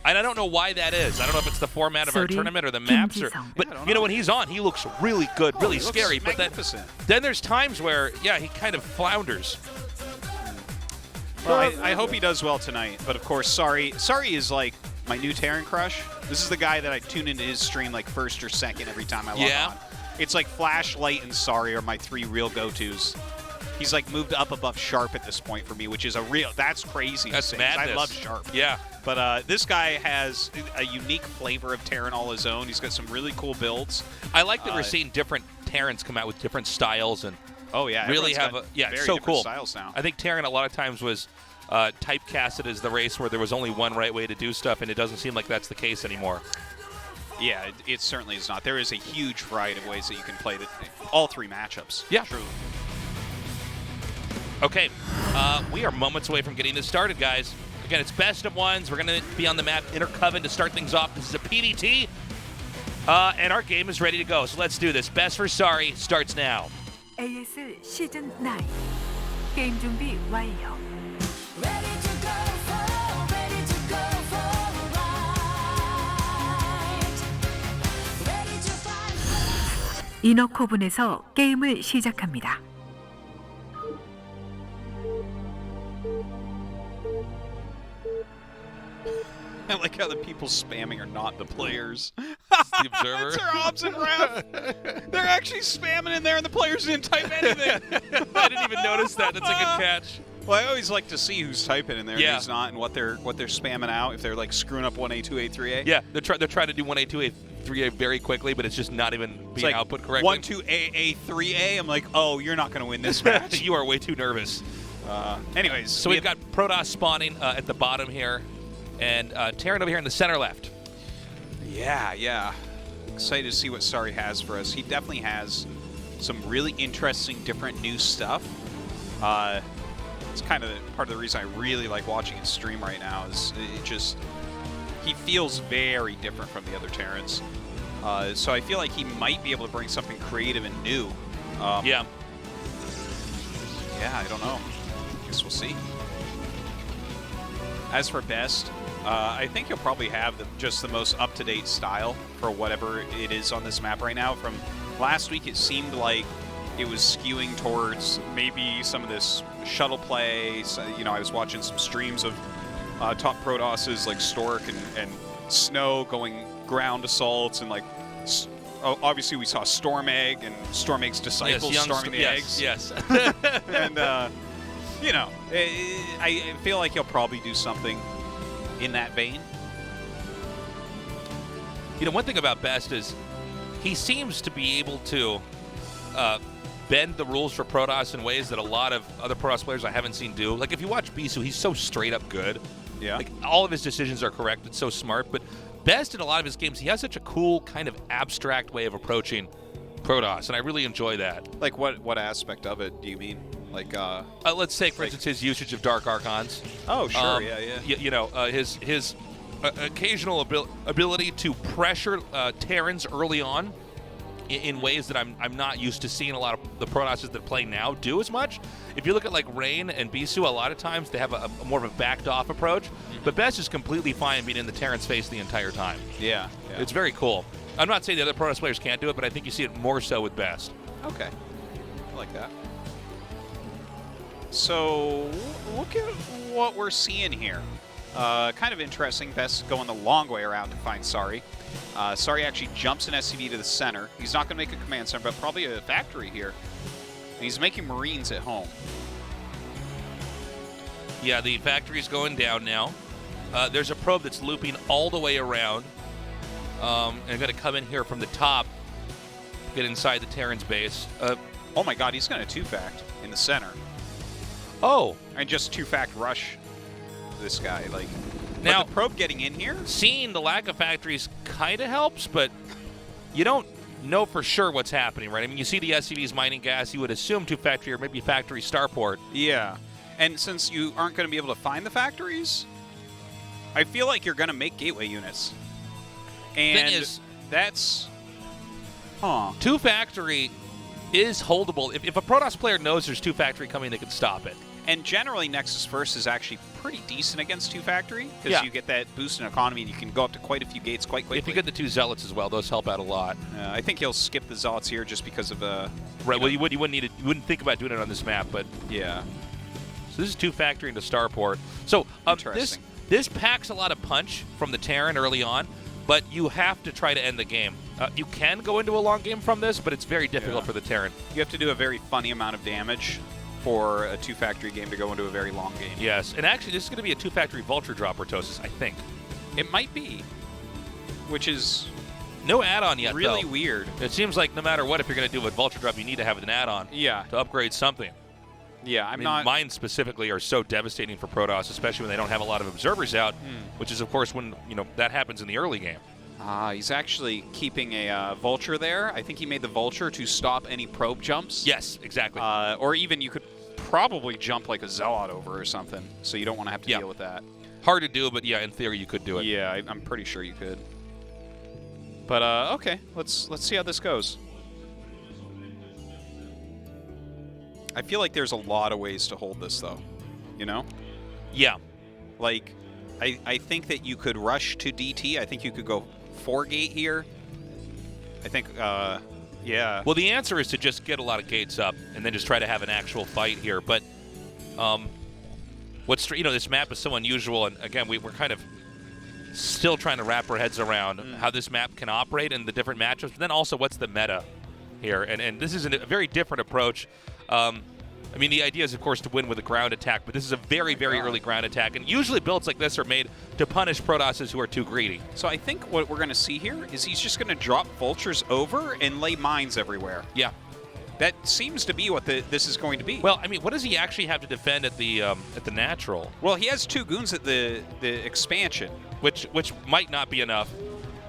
Speaker 3: And I don't know why that is. I don't know if it's the format of our tournament or the maps. But, you know, when he's on, he looks really good, really scary. But then there's times where, yeah, he kind of flounders.
Speaker 10: Well, I hope he does well tonight. But, of course, Sorry is, like, my new Terran crush. This is the guy that I tune into his stream, like, first or second every time I log on. It's like Flash, Light, and Sorry are my 3 real go-tos. He's like moved up above Sharp at this point for me, which is that's crazy.
Speaker 3: That's madness.
Speaker 10: I love Sharp.
Speaker 3: Yeah.
Speaker 10: But this guy has a unique flavor of Terran all his own. He's got some really cool builds.
Speaker 3: I like that we're seeing different Terrans come out with different styles and really have
Speaker 10: very
Speaker 3: so cool
Speaker 10: styles now.
Speaker 3: I think Terran a lot of times was typecasted as the race where there was only one right way to do stuff, and it doesn't seem like that's the case anymore.
Speaker 10: Yeah, it certainly is not. There is a huge variety of ways that you can play all 3 matchups.
Speaker 3: Yeah.
Speaker 10: Truly.
Speaker 3: Okay, we are moments away from getting this started, guys. Again, it's best of ones. We're going to be on the map Intercoven to start things off. This is a PDT, and our game is ready to go. So let's do this. Best for Sorry starts now.
Speaker 2: ASL 시즌 9 게임 준비 완료.
Speaker 1: Ready to go for a ride. Ready to fight.
Speaker 2: 이너코븐에서 게임을 시작합니다.
Speaker 10: I like how the people spamming are not the players.
Speaker 3: The observer.
Speaker 10: It's our obs and ref. They're actually spamming in there, and the players didn't type anything.
Speaker 3: I didn't even notice that. That's a good catch.
Speaker 10: Well, I always like to see who's typing in there
Speaker 3: Yeah.
Speaker 10: and who's not, and what they're spamming out. If they're like screwing up 1A, 2A, 3A.
Speaker 3: Yeah, they're trying to do 1A, 2A, 3A very quickly, but it's just not even being
Speaker 10: Like
Speaker 3: output correctly.
Speaker 10: 1, 2, A, 3A. I'm like, oh, you're not going to win this match.
Speaker 3: You are way too nervous.
Speaker 10: Anyways,
Speaker 3: So we've got Protoss spawning at the bottom here, and Terran over here in the center left.
Speaker 10: Yeah. Excited to see what Sari has for us. He definitely has some really interesting, different new stuff. It's kind of part of the reason I really like watching his stream right now. Is he feels very different from the other Terrans. So I feel like he might be able to bring something creative and new.
Speaker 3: Yeah,
Speaker 10: I don't know. Guess we'll see. As for best, I think he'll probably have just the most up-to-date style for whatever it is on this map right now. From last week, it seemed like it was skewing towards maybe some of this shuttle play. So, I was watching some streams of top Protosses like Stork and Snow going ground assaults, and obviously we saw Storm Egg and Storm Egg's disciples storming the eggs.
Speaker 3: Yes.
Speaker 10: And I feel like he'll probably do something in that vein.
Speaker 3: One thing about Best is he seems to be able to bend the rules for Protoss in ways that a lot of other Protoss players I haven't seen do. Like, if you watch Bisu, he's so straight up good.
Speaker 10: Yeah.
Speaker 3: Like, all of his decisions are correct. It's so smart. But Best in a lot of his games, he has such a cool kind of abstract way of approaching Protoss, and I really enjoy that.
Speaker 10: Like, what aspect of it do you mean? Like,
Speaker 3: let's take, for instance, his usage of Dark Archons.
Speaker 10: Oh, sure, yeah.
Speaker 3: His occasional ability to pressure Terrans early on in ways that I'm not used to seeing a lot of the Protosses that play now do as much. If you look at like Rain and Bisu, a lot of times they have a more of a backed off approach, but Best is completely fine being in the Terran's face the entire time.
Speaker 10: Yeah.
Speaker 3: It's very cool. I'm not saying the other Protoss players can't do it, but I think you see it more so with Best.
Speaker 10: Okay. I like that. So, look at what we're seeing here. Kind of interesting. Best going the long way around to find Sari. Sari actually jumps an SCV to the center. He's not going to make a command center, but probably a factory here. And he's making Marines at home.
Speaker 3: Yeah, the factory's going down now. There's a probe that's looping all the way around. And going to come in here from the top, get inside the Terran's base.
Speaker 10: Oh my god, he's going to 2-fact in the center.
Speaker 3: Oh.
Speaker 10: And just 2-fact rush this guy.
Speaker 3: Now,
Speaker 10: the probe getting in here?
Speaker 3: Seeing the lack of factories kind of helps, but you don't know for sure what's happening, right? I mean, you see the SCVs mining gas, you would assume 2-factory or maybe factory starport.
Speaker 10: Yeah. And since you aren't going to be able to find the factories, I feel like you're going to make gateway units. And
Speaker 3: thing is,
Speaker 10: that's...
Speaker 3: 2-factory is holdable. If a Protoss player knows there's 2-factory coming, they can stop it.
Speaker 10: And generally, Nexus First is actually pretty decent against 2-factory, because you get that boost in economy, and you can go up to quite a few gates quite quickly.
Speaker 3: If you get the 2 Zealots as well, those help out a lot.
Speaker 10: I think he'll skip the Zealots here just because of...
Speaker 3: right, well, you wouldn't need it. You wouldn't think about doing it on this map, but...
Speaker 10: Yeah.
Speaker 3: So this is 2-factory into starport. So this packs a lot of punch from the Terran early on, but you have to try to end the game. You can go into a long game from this, but it's very difficult for the Terran.
Speaker 10: You have to do a very funny amount of damage for a 2-factory game to go into a very long game.
Speaker 3: Yes, and actually this is going to be a 2-factory Vulture drop Rtosis, I think.
Speaker 10: It might be, which is
Speaker 3: no add-on yet,
Speaker 10: really
Speaker 3: though.
Speaker 10: Weird.
Speaker 3: It seems like no matter what, if you're going to do a Vulture drop, you need to have an add-on to upgrade something.
Speaker 10: Yeah, I mean,
Speaker 3: mine specifically are so devastating for Protoss, especially when they don't have a lot of observers out, which is, of course, when that happens in the early game.
Speaker 10: He's actually keeping a Vulture there. I think he made the Vulture to stop any probe jumps.
Speaker 3: Yes, exactly.
Speaker 10: Or even you could probably jump like a Zealot over or something, so you don't want to have to deal with that.
Speaker 3: Hard to do, but yeah, in theory you could do it.
Speaker 10: Yeah, I'm pretty sure you could. But okay, let's see how this goes. I feel like there's a lot of ways to hold this, though. You know?
Speaker 3: Yeah.
Speaker 10: Like, I think that you could rush to DT. I think you could go 4-gate here. I think, yeah.
Speaker 3: Well, the answer is to just get a lot of gates up and then just try to have an actual fight here. But this map is so unusual, and again, we're kind of still trying to wrap our heads around how this map can operate and the different matchups. But then also, what's the meta here? And this is a very different approach. I mean, the idea is, of course, to win with a ground attack, but this is a very, very early ground attack. And usually builds like this are made to punish Protosses who are too greedy.
Speaker 10: So I think what we're going to see here is he's just going to drop vultures over and lay mines everywhere.
Speaker 3: Yeah.
Speaker 10: That seems to be what this is going to be.
Speaker 3: Well, I mean, what does he actually have to defend at the natural?
Speaker 10: Well, he has 2 goons at the expansion.
Speaker 3: Which might not be enough.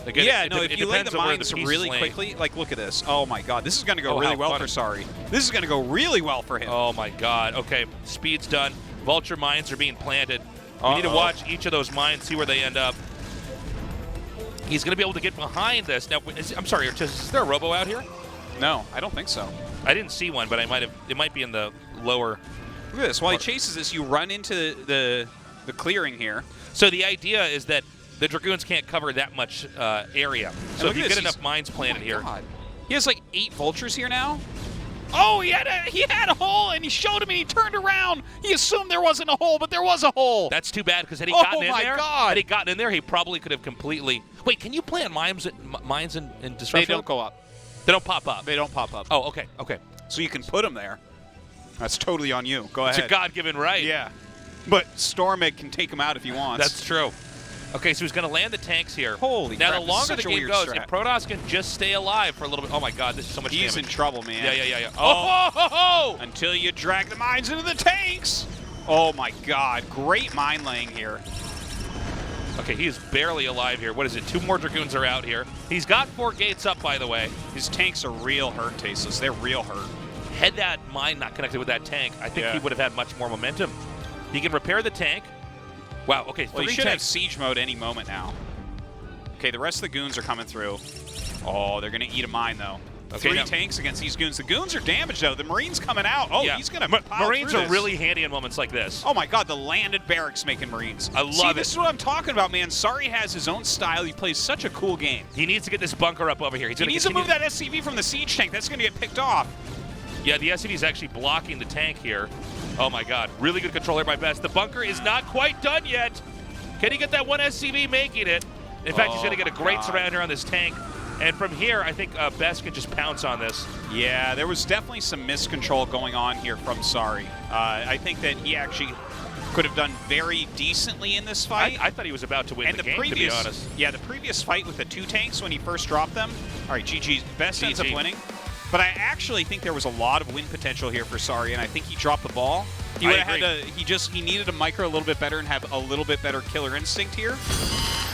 Speaker 3: Again,
Speaker 10: yeah, if you lay the mines really quickly, like, look at this. Oh, my God. This is going to go really well for Sari. This is going to go really well for him.
Speaker 3: Oh, my God. Okay, speed's done. Vulture mines are being planted. We need to watch each of those mines, see where they end up. He's going to be able to get behind this. Now, I'm sorry, is there a robo out here?
Speaker 10: No, I don't think so.
Speaker 3: I didn't see one, but it might be in the lower.
Speaker 10: Look at this. While he chases this, you run into the clearing here.
Speaker 3: So the idea is that the Dragoons can't cover that much area. So if you get enough mines planted here.
Speaker 10: He has like 8 vultures here now. Oh, he had a hole, and he showed him, and he turned around. He assumed there wasn't a hole, but there was a hole.
Speaker 3: That's too bad, because had he gotten in there, he probably could have completely. Wait, can you plant mines in Disruption?
Speaker 10: They don't go up.
Speaker 3: They don't pop up.
Speaker 10: They don't pop up.
Speaker 3: Oh, okay, okay.
Speaker 10: So you can put them there. That's totally on you. Go ahead.
Speaker 3: It's a God-given right.
Speaker 10: Yeah. But Stormegg can take him out if he wants.
Speaker 3: That's true. Okay, so he's going to land the tanks here.
Speaker 10: Holy crap,
Speaker 3: now, the longer the game goes,
Speaker 10: strat.
Speaker 3: if Protoss can just stay alive for a little bit. Oh, my God, this is so much damage.
Speaker 10: He's in trouble, man.
Speaker 3: Yeah.
Speaker 10: Oh! Until you drag the mines into the tanks. Oh, my God. Great mine laying here.
Speaker 3: Okay, he is barely alive here. What is it? 2 more Dragoons are out here. He's got 4 gates up, by the way.
Speaker 10: His tanks are real hurt, Tasteless. They're real hurt.
Speaker 3: Had that mine not connected with that tank, I think he would have had much more momentum. He can repair the tank. Wow, okay.
Speaker 10: Well, he should have siege mode any moment now. Okay, the rest of the goons are coming through. Oh, they're going to eat a mine, though. Okay, 3 tanks against these goons. The goons are damaged, though. The Marine's coming out. Oh, he's going to
Speaker 3: Marines are really handy in moments like this.
Speaker 10: Oh, my God, the landed barracks making Marines.
Speaker 3: I love it.
Speaker 10: This is what I'm talking about, man. Sari has his own style. He plays such a cool game.
Speaker 3: He needs to get this bunker up over here.
Speaker 10: He needs to move that SCV from the siege tank. That's going to get picked off.
Speaker 3: Yeah, the SCV is actually blocking the tank here. Oh, my God. Really good control here by Best. The bunker is not quite done yet. Can he get that one SCV making it? In fact, he's going to get a great surround here on this tank. And from here, I think Best can just pounce on this.
Speaker 10: Yeah, there was definitely some miscontrol going on here from Sari. I think that he actually could have done very decently in this fight.
Speaker 3: I thought he was about to win the game, to be honest.
Speaker 10: Yeah, the previous fight with the 2 tanks when he first dropped them. All right, GG. Best ends up winning. But I actually think there was a lot of win potential here for Sari, and I think he dropped the ball. He would have had to. He needed to micro a little bit better and have a little bit better killer instinct here.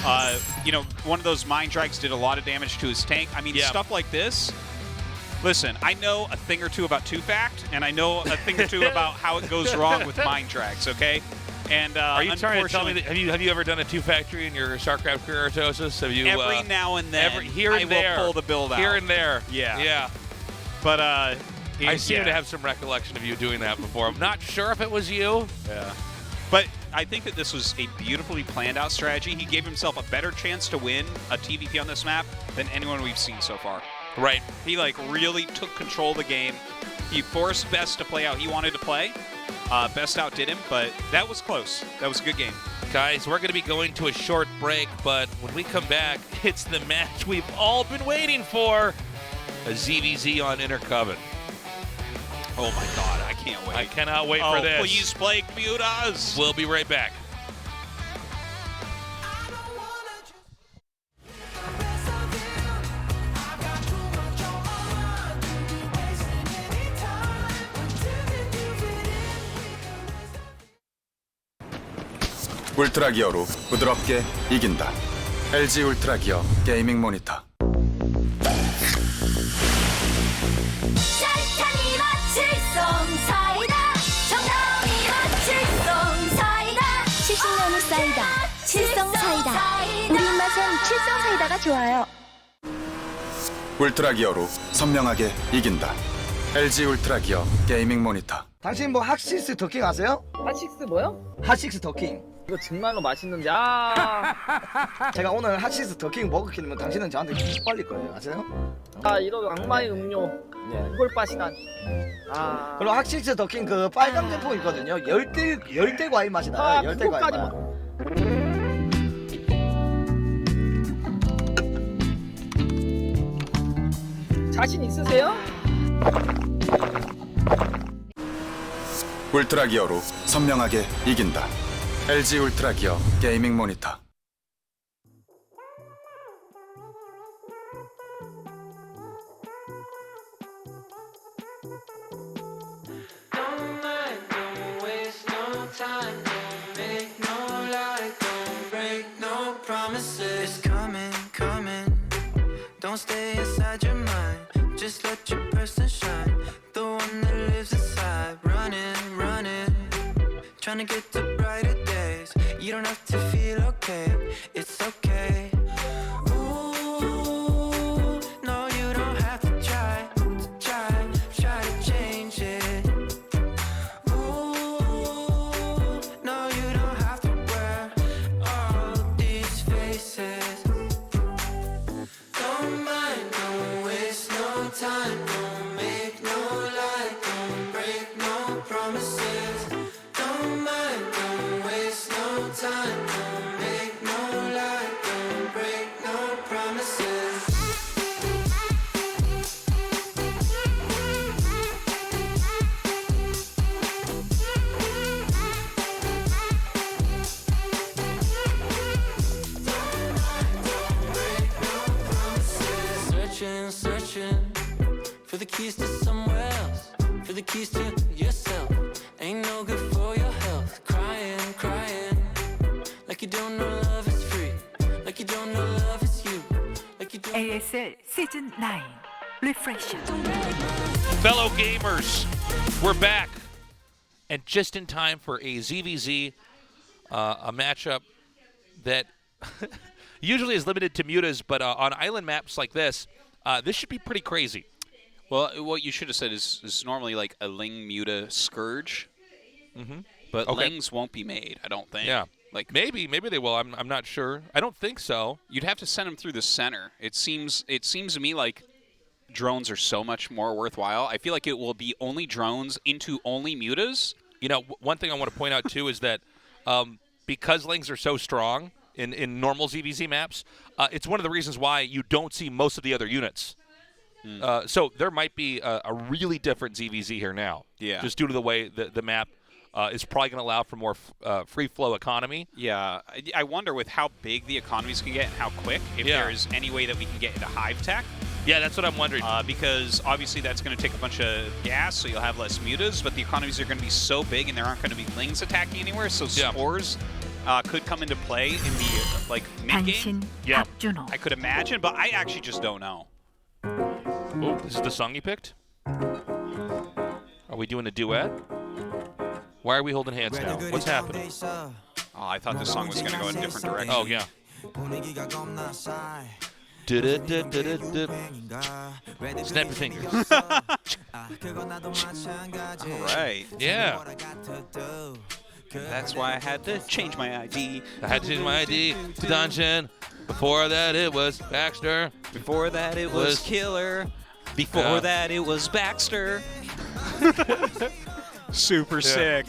Speaker 10: One of those mine drags did a lot of damage to his tank. I mean, stuff like this. Listen, I know a thing or two about 2-fact, and I know a thing or two about how it goes wrong with mine drags. Okay. And
Speaker 3: are you trying to tell me that, have you ever done a 2-factory in your StarCraft career, Tosis? Have you?
Speaker 10: Every now and then,
Speaker 3: here and there,
Speaker 10: will pull the build out.
Speaker 3: Here and there.
Speaker 10: Yeah. But
Speaker 3: I seem to have some recollection of you doing that before. I'm not sure if it was you.
Speaker 10: Yeah. But I think that this was a beautifully planned out strategy. He gave himself a better chance to win a TVP on this map than anyone we've seen so far.
Speaker 3: Right.
Speaker 10: He really took control of the game. He forced Best to play how he wanted to play. Best outdid him, but that was close. That was a good game.
Speaker 3: Guys, we're going to be going to a short break, but when we come back, it's the match we've all been waiting for. A ZVZ on Intercoven.
Speaker 10: Oh my God, I can't wait.
Speaker 3: I cannot wait for this.
Speaker 10: Please play mute us.
Speaker 3: We'll be right back.
Speaker 11: 울트라 기어로 부드럽게 이긴다. LG 울트라 기어 게이밍 모니터.
Speaker 12: 짠짠이 맞칠송 사이다 정다운이 맞칠송 사이다 70년을 사이다, 칠성 사이다. 우리 입맛엔 칠성 사이다가 좋아요.
Speaker 11: 울트라 기어로 선명하게 이긴다. LG 울트라 기어 게이밍 모니터.
Speaker 13: 당신 뭐 핫식스 더킹 아세요?
Speaker 14: 핫식스 뭐요?
Speaker 13: 핫식스 더킹.
Speaker 14: 이거 정말로 맛있는데
Speaker 13: 제가 오늘 핫식스 더킹 먹었기면 당신은 저한테 빨릴 거예요. 아세요?
Speaker 14: 이런 악마의 음료. 이걸 빠시다니.
Speaker 13: 그리고 핫식스 더킹 그 빨간 제품 있거든요. 열대 과일 맛이 나요. 열대 과일 맛.
Speaker 14: 자신 있으세요?
Speaker 11: 울트라 기어로 선명하게 이긴다. LG 울트라 기어 게이밍 모니터.
Speaker 1: Don't stay inside your mind. Just let your person shine. The one that lives inside. Running, running. Trying to get to brighter days. You don't have to feel okay. It's okay. Ooh, no, you don't have to try to change it. Ooh, no, you don't have to wear all these faces. Don't mind, don't waste no time, don't make no lie, don't break no promises. Don't mind, don't waste no time, don't make no lie, don't break no promises. Searching for the keys to somewhere else, for the keys to yourself. Ain't no good for your health. Crying, like you don't know love is free, like you don't know love is you, like you don't.
Speaker 2: ASL 시즌 9 Refresh.
Speaker 3: Fellow gamers, we're back, and just in time for a ZVZ, a matchup that usually is limited to mutas, but on island maps like this, this should be pretty crazy.
Speaker 10: Well, what you should have said is normally like a Ling Muta Scourge, but Lings won't be made, I don't think.
Speaker 3: Yeah,
Speaker 10: like
Speaker 3: maybe they will. I'm not sure. I don't think so.
Speaker 10: You'd have to send them through the center. It seems to me like drones are so much more worthwhile. I feel like it will be only drones into only mutas.
Speaker 3: You know, one thing I want to point out too is that because Lings are so strong in normal ZVZ maps, it's one of the reasons why you don't see most of the other units. So there might be a really different ZVZ here now.
Speaker 10: Yeah.
Speaker 3: Just due to the way the map is probably going to allow for more free flow economy.
Speaker 10: Yeah. I wonder with how big the economies can get and how quick, if there is any way that we can get into hive tech.
Speaker 3: Yeah, that's what I'm wondering.
Speaker 10: Because obviously that's going to take a bunch of gas, so you'll have less mutas, but the economies are going to be so big and there aren't going to be Lings attacking anywhere, so spores could come into play in the mid-game.
Speaker 3: Yeah.
Speaker 10: I could imagine, but I actually just don't know.
Speaker 3: Oh, this is the song you picked? Are we doing a duet? Why are we holding hands now? What's happening?
Speaker 10: Oh, I thought this song was going to go in a different direction.
Speaker 3: Oh, yeah. Snap your fingers.
Speaker 10: All right.
Speaker 3: Yeah.
Speaker 10: That's why I had to change my ID.
Speaker 3: I had to change my ID to Dungeon. Before that, it was Baxter.
Speaker 10: Before that, it was Killer. Before that, it was Baxter. Super sick.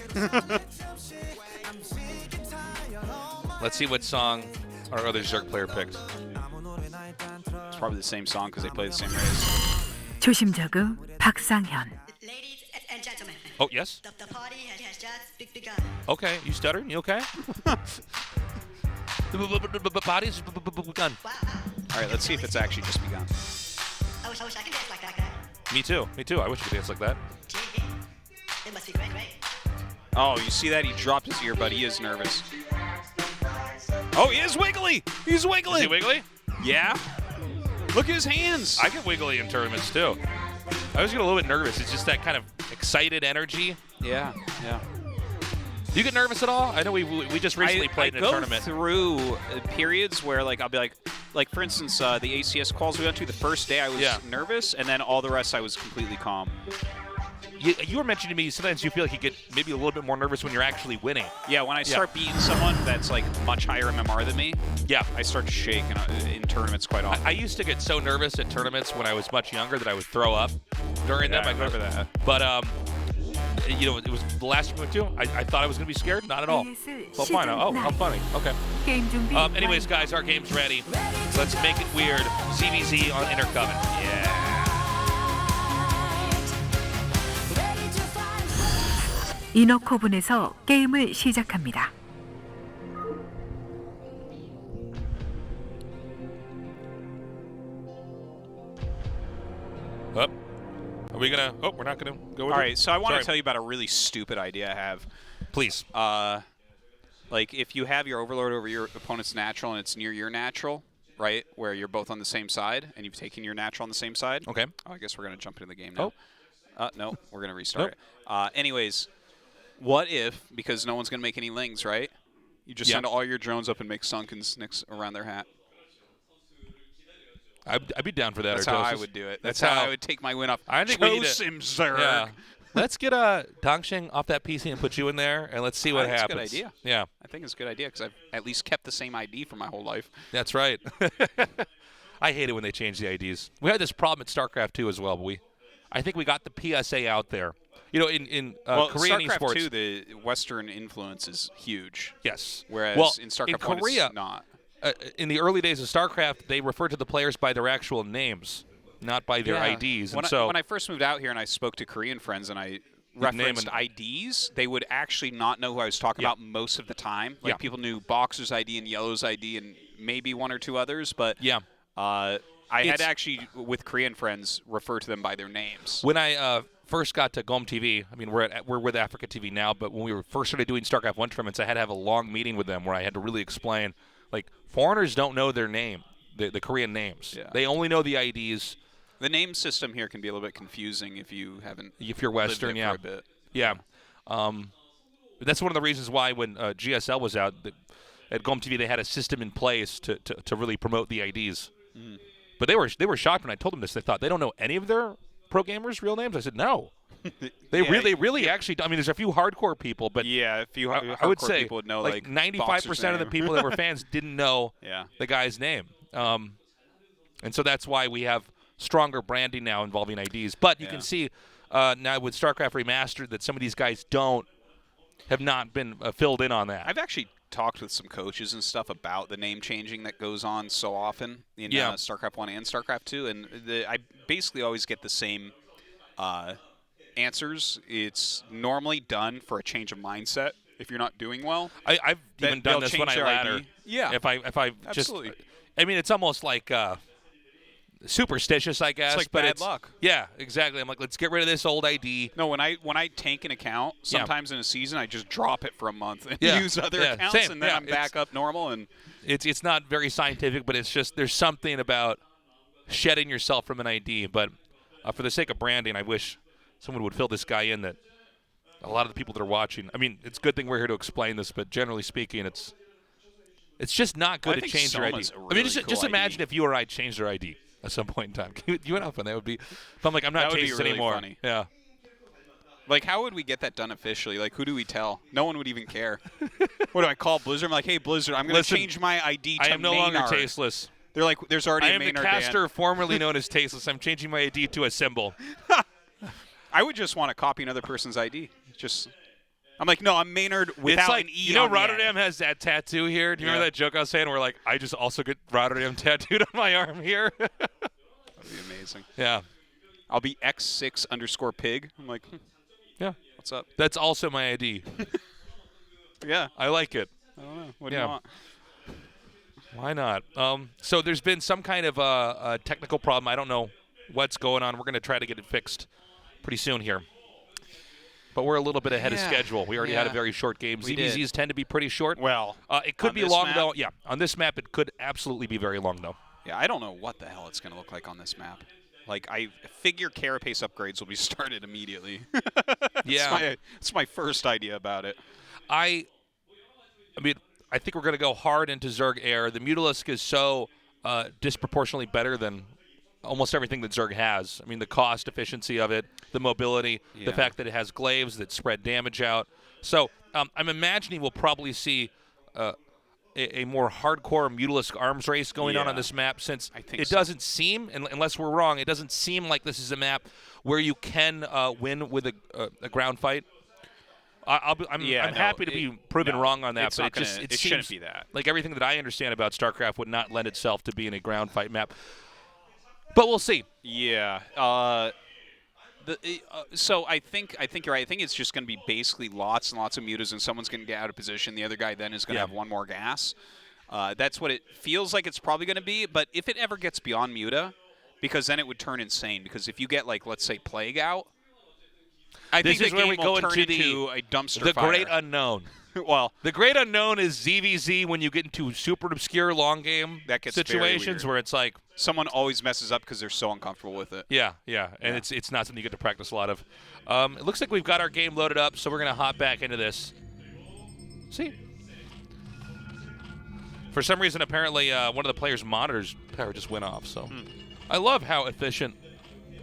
Speaker 3: Let's see what song our other Zerg player picked.
Speaker 10: It's probably the same song because they play the same race.
Speaker 2: 조심저그 박상현.
Speaker 3: Oh, yes?
Speaker 15: The party has just begun.
Speaker 3: Okay, you stuttering? You okay? The body's begun.
Speaker 10: All right, let's see if it's actually just begun.
Speaker 15: I wish I could dance like that guy.
Speaker 3: Me too. I wish I could dance like that.
Speaker 15: It must be great.
Speaker 10: Oh, you see that? He dropped his earbud. He is nervous. Oh, he is wiggly. He's wiggly.
Speaker 3: Is he wiggly?
Speaker 10: Yeah. Look at his hands.
Speaker 3: I get wiggly in tournaments too. I always get a little bit nervous. It's just that kind of excited energy.
Speaker 10: Yeah.
Speaker 3: Do you get nervous at all? I know we just recently played in a tournament.
Speaker 10: I go through periods where like I'll be like for instance the ACS calls we went to the first day I was nervous, and then all the rest I was completely calm.
Speaker 3: You were mentioning to me sometimes you feel like you get maybe a little bit more nervous when you're actually winning.
Speaker 10: Yeah, when I start beating someone that's like much higher MMR than me, I start to shake in tournaments quite often.
Speaker 3: I used to get so nervous at tournaments when I was much younger that I would throw up during them.
Speaker 10: I remember that.
Speaker 3: But you know, it was the last we went to. I thought I was going to be scared. Not at all. Well, fine. Oh, how funny. Okay. Anyways, guys, our game's ready. Let's make it weird. CBZ on Intercoven. Yeah.
Speaker 2: 이너코분에서 게임을 시작합니다.
Speaker 3: Are we gonna? Oh, we're not gonna go with
Speaker 10: All right, so I want to tell you about a really stupid idea I have.
Speaker 3: Please.
Speaker 10: Like if you have your overlord over your opponent's natural and it's near your natural, right, where you're both on the same side and you've taken your natural on the same side.
Speaker 3: Okay.
Speaker 10: Oh, I guess we're gonna jump into the game now. No, we're gonna restart
Speaker 3: Nope.
Speaker 10: it. Anyways, what if, because no one's gonna make any lings, right? You just send all your drones up and make sunkens next around their hat.
Speaker 3: I'd be down for that.
Speaker 10: That's how I would do it. That's how I would take my win off.
Speaker 3: I think we need to,
Speaker 10: Zerg.
Speaker 3: Yeah. Let's get Dongsheng off that PC and put you in there, and let's see what happens.
Speaker 10: That's a good idea.
Speaker 3: Yeah.
Speaker 10: I think it's a good idea because I've at least kept the same ID for my whole life.
Speaker 3: That's right. I hate it when they change the IDs. We had this problem at StarCraft 2 as well, but I think we got the PSA out there. You know, in Korean
Speaker 10: StarCraft
Speaker 3: esports,
Speaker 10: 2, the Western influence is huge.
Speaker 3: Yes.
Speaker 10: Whereas in StarCraft 1,
Speaker 3: Korea,
Speaker 10: it's not.
Speaker 3: In the early days of StarCraft, they referred to the players by their actual names, not by their IDs. And
Speaker 10: When I first moved out here and I spoke to Korean friends and I referenced IDs, they would actually not know who I was talking about most of the time. Like people knew Boxer's ID and Yellow's ID and maybe one or two others, but I had to actually, with Korean friends, refer to them by their names.
Speaker 3: When I first got to GOM TV, I mean, we're with AfreecaTV now, but when we were first started doing StarCraft 1 tournaments, I had to have a long meeting with them where I had to really explain, like, foreigners don't know their name, the Korean names.
Speaker 10: Yeah.
Speaker 3: They only know the IDs.
Speaker 10: The name system here can be a little bit confusing if you haven't
Speaker 3: if you're Western,
Speaker 10: lived there for a bit.
Speaker 3: Yeah. That's one of the reasons why when GSL was out, at GOM TV, they had a system in place to really promote the IDs.
Speaker 10: Mm.
Speaker 3: But they were shocked when I told them this. They thought, they don't know any of their pro gamers' real names? I said, no. They really actually, I mean, there's a few hardcore people, but
Speaker 10: a few
Speaker 3: I would say
Speaker 10: people would know,
Speaker 3: like 95% of the people that were fans didn't know the guy's name. And so that's why we have stronger branding now involving IDs. But you can see now with StarCraft Remastered that some of these guys have not been filled in on that.
Speaker 10: I've actually talked with some coaches and stuff about the name changing that goes on so often in StarCraft 1 and StarCraft 2, and I basically always get the same answers. It's normally done for a change of mindset if you're not doing well.
Speaker 3: I've even done this when I ladder.
Speaker 10: Yeah.
Speaker 3: If I just, I mean, it's almost like superstitious, I guess.
Speaker 10: It's like
Speaker 3: but
Speaker 10: bad luck.
Speaker 3: Yeah, exactly. I'm like, let's get rid of this old ID.
Speaker 10: No, when I tank an account, sometimes in a season I just drop it for a month and use other accounts, and then I'm back up normal. And
Speaker 3: it's not very scientific, but it's just there's something about shedding yourself from an ID. But for the sake of branding, I wish someone would fill this guy in. That a lot of the people that are watching. I mean, it's a good thing we're here to explain this, but generally speaking, it's just not good to change your ID. I mean, just imagine if you or I changed our ID at some point in time. You and how fun that would be. If I'm like, I'm not chasing
Speaker 10: really
Speaker 3: anymore.
Speaker 10: Funny.
Speaker 3: Yeah.
Speaker 10: Like, how would we get that done officially? Like, who do we tell? No one would even care. What do I call Blizzard? I'm like, hey, Blizzard, I'm going to change my ID to
Speaker 3: I am no
Speaker 10: Maynard.
Speaker 3: longer tasteless.
Speaker 10: They're like, there's already a Maynard.
Speaker 3: I am the caster formerly known as tasteless. I'm changing my ID to a symbol.
Speaker 10: I would just want to copy another person's ID. I'm like, no, I'm Maynard without an E.
Speaker 3: You know, Rotterdam has that tattoo here. Do you remember that joke I was saying where, like, I just also get Rotterdam tattooed on my arm here?
Speaker 10: That'd be amazing.
Speaker 3: Yeah.
Speaker 10: I'll be X6_pig. I'm like,
Speaker 3: yeah.
Speaker 10: What's up?
Speaker 3: That's also my ID.
Speaker 10: Yeah.
Speaker 3: I like it.
Speaker 10: I don't know. What do you want?
Speaker 3: Why not? So there's been some kind of a technical problem. I don't know what's going on. We're going to try to get it fixed pretty soon here. But we're a little bit ahead of schedule. We already had a very short game. ZBZs tend to be pretty short.
Speaker 10: Well,
Speaker 3: it could be long, though. Yeah, on this map, it could absolutely be very long, though.
Speaker 10: Yeah, I don't know what the hell it's going to look like on this map. Like, I figure carapace upgrades will be started immediately. That's my first idea about it.
Speaker 3: I mean, I think we're going to go hard into Zerg Air. The Mutalisk is so disproportionately better than almost everything that Zerg has. I mean, the cost efficiency of it, the mobility, the fact that it has glaives that spread damage out. So I'm imagining we'll probably see a more hardcore Mutalisk arms race going on this map, since it doesn't seem, unless we're wrong, it doesn't seem like this is a map where you can win with a ground fight. I'm happy to be proven wrong on that, but it
Speaker 10: shouldn't be that.
Speaker 3: Like everything that I understand about StarCraft would not lend itself to being a ground fight map. But we'll see.
Speaker 10: Yeah. So I think you're right. I think it's just going to be basically lots and lots of mutas, and someone's going to get out of position. The other guy then is going to have one more gas. That's what it feels like it's probably going to be. But if it ever gets beyond muta, because then it would turn insane. Because if you get, like, let's say, Plague out, I think the game will turn into a dumpster fire.
Speaker 3: The great unknown.
Speaker 10: Well,
Speaker 3: the great unknown is ZVZ when you get into super obscure long game situations where it's like
Speaker 10: someone always messes up because they're so uncomfortable with it.
Speaker 3: Yeah, and it's not something you get to practice a lot of. It looks like we've got our game loaded up, so we're going to hop back into this. See? For some reason, apparently, one of the players' monitors power just went off. So I love how efficient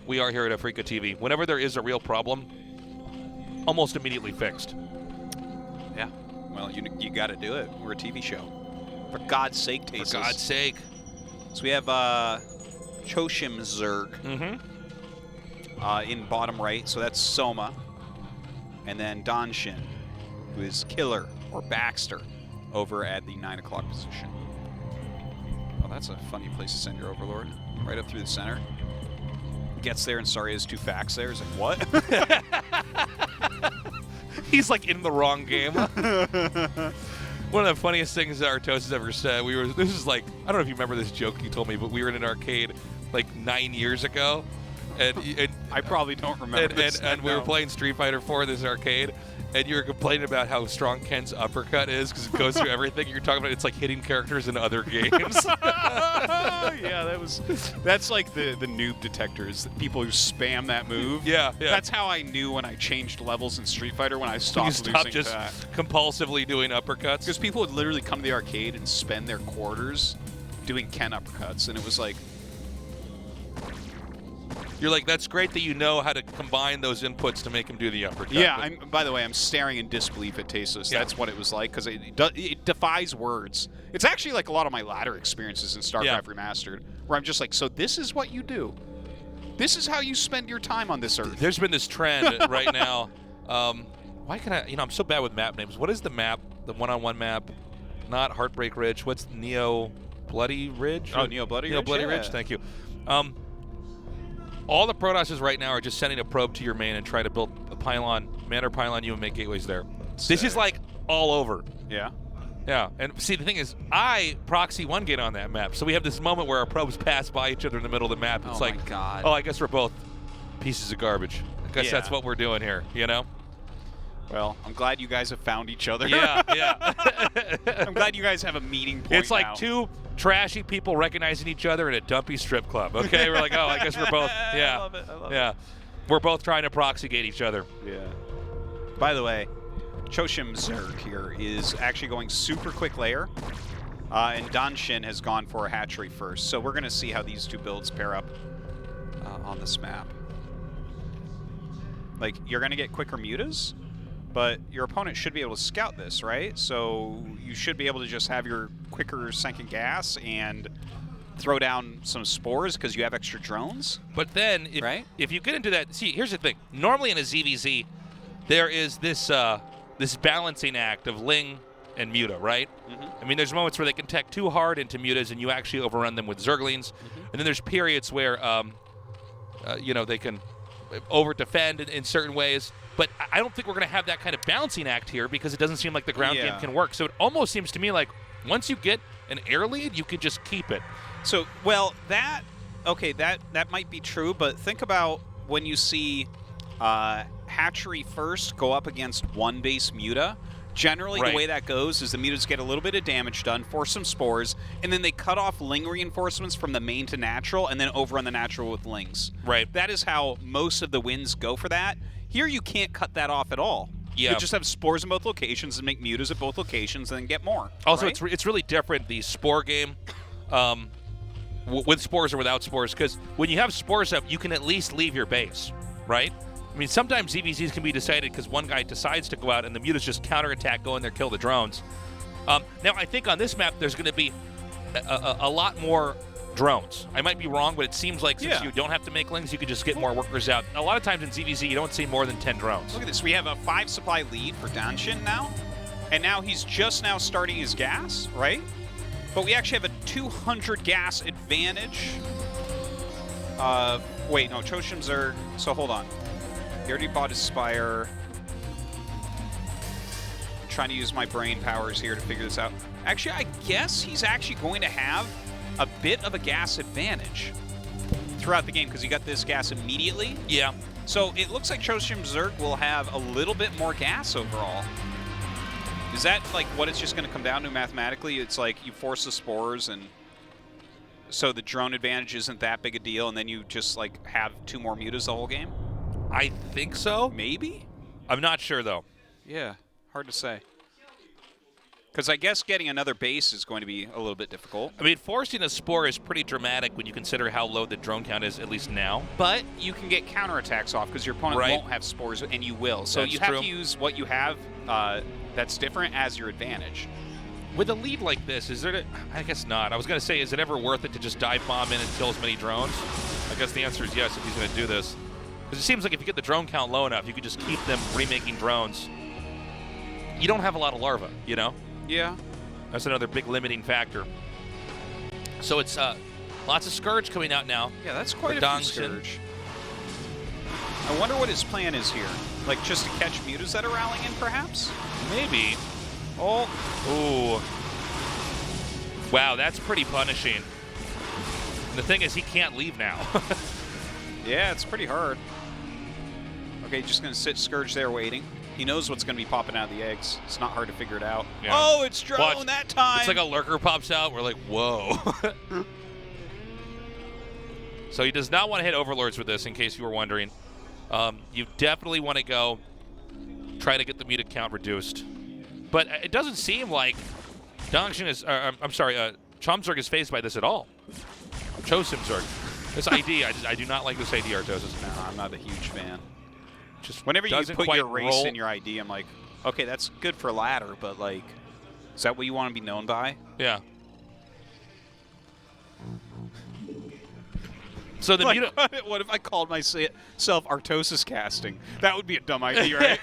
Speaker 3: we are here at AfreecaTV. Whenever there is a real problem, almost immediately fixed.
Speaker 10: Yeah. Well, you got to do it. We're a TV show. For God's sake, Tasis.
Speaker 3: For God's sake.
Speaker 10: So we have Choshim Zerg in bottom right. So that's Soma. And then Danshin, who is Killer or Baxter, over at the 9 o'clock position. Oh, that's a funny place to send your Overlord. Right up through the center. Gets there and sorry has 2 facts there. He's like, what?
Speaker 3: He's like in the wrong game. One of the funniest things that Artos has ever said, this is like, I don't know if you remember this joke you told me, but we were in an arcade like 9 years ago. And
Speaker 10: I probably don't remember this.
Speaker 3: And we were playing Street Fighter 4 in this arcade, and you were complaining about how strong Ken's uppercut is because it goes through everything. You're talking about it's like hitting characters in other games.
Speaker 10: Yeah, that's like the noob detectors, people who spam that move.
Speaker 3: Yeah.
Speaker 10: That's how I knew when I changed levels in Street Fighter, when I stopped losing
Speaker 3: just
Speaker 10: that.
Speaker 3: Compulsively doing uppercuts.
Speaker 10: Because people would literally come to the arcade and spend their quarters doing Ken uppercuts, and it was like,
Speaker 3: you're like, that's great that you know how to combine those inputs to make him do the uppercut.
Speaker 10: Yeah, by the way, I'm staring in disbelief at Tasis. Yeah. That's what it was like, because it defies words. It's actually like a lot of my ladder experiences in StarCraft Remastered, where I'm just like, so this is what you do. This is how you spend your time on this Earth.
Speaker 3: There's been this trend right now. Why can I, I'm so bad with map names. What is the map, the one-on-one map? Not Heartbreak Ridge. What's Neo Bloody Ridge?
Speaker 10: Oh, Neo Bloody Ridge?
Speaker 3: Neo Bloody Ridge, thank you. All the Protosses right now are just sending a probe to your main and try to build a pylon, manor pylon you and make gateways there. This is like all over.
Speaker 10: Yeah.
Speaker 3: Yeah, and see, the thing is, I proxy one gate on that map, so we have this moment where our probes pass by each other in the middle of the map. It's like,
Speaker 10: God.
Speaker 3: Oh, I guess we're both pieces of garbage. I guess that's what we're doing here, you know?
Speaker 10: Well, I'm glad you guys have found each other.
Speaker 3: Yeah.
Speaker 10: I'm glad you guys have a meeting point.
Speaker 3: It's like two trashy people recognizing each other in a dumpy strip club. Okay, we're like, oh, I guess we're both. Yeah,
Speaker 10: I love
Speaker 3: it. We're both trying to proxy gate each other.
Speaker 10: Yeah. By the way, Choshim Zerg here is actually going super quick layer, and Danshin has gone for a hatchery first. So we're going to see how these two builds pair up on this map. Like, you're going to get quicker mutas, but your opponent should be able to scout this, right? So you should be able to just have your quicker second gas and throw down some spores because you have extra drones.
Speaker 3: But then, if you get into that, see, here's the thing. Normally in a ZVZ, there is this this balancing act of Ling and Muta, right? I mean, there's moments where they can tech too hard into Mutas and you actually overrun them with Zerglings. And then there's periods where, you know, they can over-defend in certain ways. But I don't think we're going to have that kind of balancing act here because it doesn't seem like the ground game can work. So it almost seems to me like once you get an air lead, you can just keep it.
Speaker 10: So, well, that might be true, but think about when you see hatchery first go up against one base Muta. Generally, the way that goes is the Mutas get a little bit of damage done, force some spores, and then they cut off Ling reinforcements from the main to natural, and then overrun the natural with Lings.
Speaker 3: Right.
Speaker 10: That is how most of the wins go for that. Here, you can't cut that off at all. You could just have spores in both locations and make mutas at both locations and then get more.
Speaker 3: Also,
Speaker 10: right?
Speaker 3: it's really different, the spore game, with spores or without spores, because when you have spores up, you can at least leave your base, right? I mean, sometimes ZVZs can be decided because one guy decides to go out and the mutas just counterattack, go in there, kill the drones. Now, I think on this map, there's going to be a lot more drones. I might be wrong, but it seems like since you don't have to make lings, you can just get more workers out. A lot of times in ZVZ, you don't see more than 10 drones.
Speaker 10: Look at this. We have a 5 supply lead for Danshin now. And now he's just now starting his gas, right? But we actually have a 200 gas advantage. Wait, no, Choshim's are... So hold on. He already bought his Spire. I'm trying to use my brain powers here to figure this out. Actually, I guess he's actually going to have a bit of a gas advantage throughout the game because he got this gas immediately.
Speaker 3: Yeah.
Speaker 10: So it looks like Choshim Zerg will have a little bit more gas overall. Is that like what it's just going to come down to mathematically? It's like you force the spores and so the drone advantage isn't that big a deal and then you just like have 2 more mutas the whole game?
Speaker 3: I think so.
Speaker 10: Maybe?
Speaker 3: I'm not sure though.
Speaker 10: Yeah, hard to say. Because I guess getting another base is going to be a little bit difficult.
Speaker 3: I mean, forcing a spore is pretty dramatic when you consider how low the drone count is, at least now.
Speaker 10: But you can get counterattacks off because your opponent won't have spores, and you will. So you have to use what you have that's different as your advantage.
Speaker 3: With a lead like this, is there... I guess not. I was going to say, is it ever worth it to just dive bomb in and kill as many drones? I guess the answer is yes if he's going to do this. Because it seems like if you get the drone count low enough, you could just keep them remaking drones. You don't have a lot of larvae, you know?
Speaker 10: Yeah.
Speaker 3: That's another big limiting factor. So it's lots of Scourge coming out now.
Speaker 10: Yeah, that's quite a few Scourge. I wonder what his plan is here. Like, just to catch mutas that are rallying in, perhaps?
Speaker 3: Maybe. Oh. Ooh. Wow, that's pretty punishing. And the thing is, he can't leave now.
Speaker 10: Yeah, it's pretty hard. Okay, just going to sit Scourge there waiting. He knows what's going to be popping out of the eggs. It's not hard to figure it out. Yeah. Oh, it's drone that time.
Speaker 3: It's like a lurker pops out. We're like, whoa. So he does not want to hit Overlords with this, in case you were wondering. You definitely want to go try to get the muted count reduced. But it doesn't seem like Dangshin is, I'm sorry, Chomzerg is phased by this at all. Chosimzerg. This ID, I do not like this ID, Artosis.
Speaker 10: No, I'm not a huge fan. Just whenever you put your race in your ID, I'm like, okay, that's good for ladder, but like, is that what you want to be known by?
Speaker 3: Yeah. So the
Speaker 10: like, what if I called myself Artosis casting? That would be a dumb idea, right?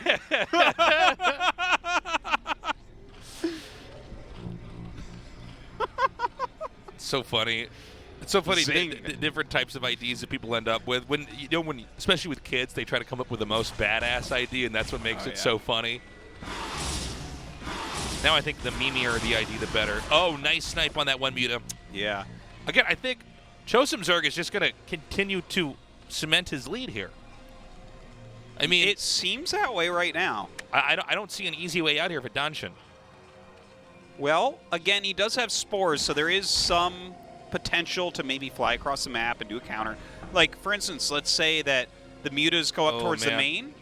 Speaker 3: So funny. It's so funny, the different types of IDs that people end up with. When especially with kids, they try to come up with the most badass ID, and that's what makes it so funny. Now I think the memeier the ID, the better. Oh, nice snipe on that one muta.
Speaker 10: Yeah.
Speaker 3: Again, I think Chosimzerg is just going to continue to cement his lead here. I mean,
Speaker 10: it seems that way right now.
Speaker 3: I don't see an easy way out here for Danshin.
Speaker 10: Well, again, he does have spores, so there is some potential to maybe fly across the map and do a counter. Like, for instance, let's say that the mutas go up towards the main,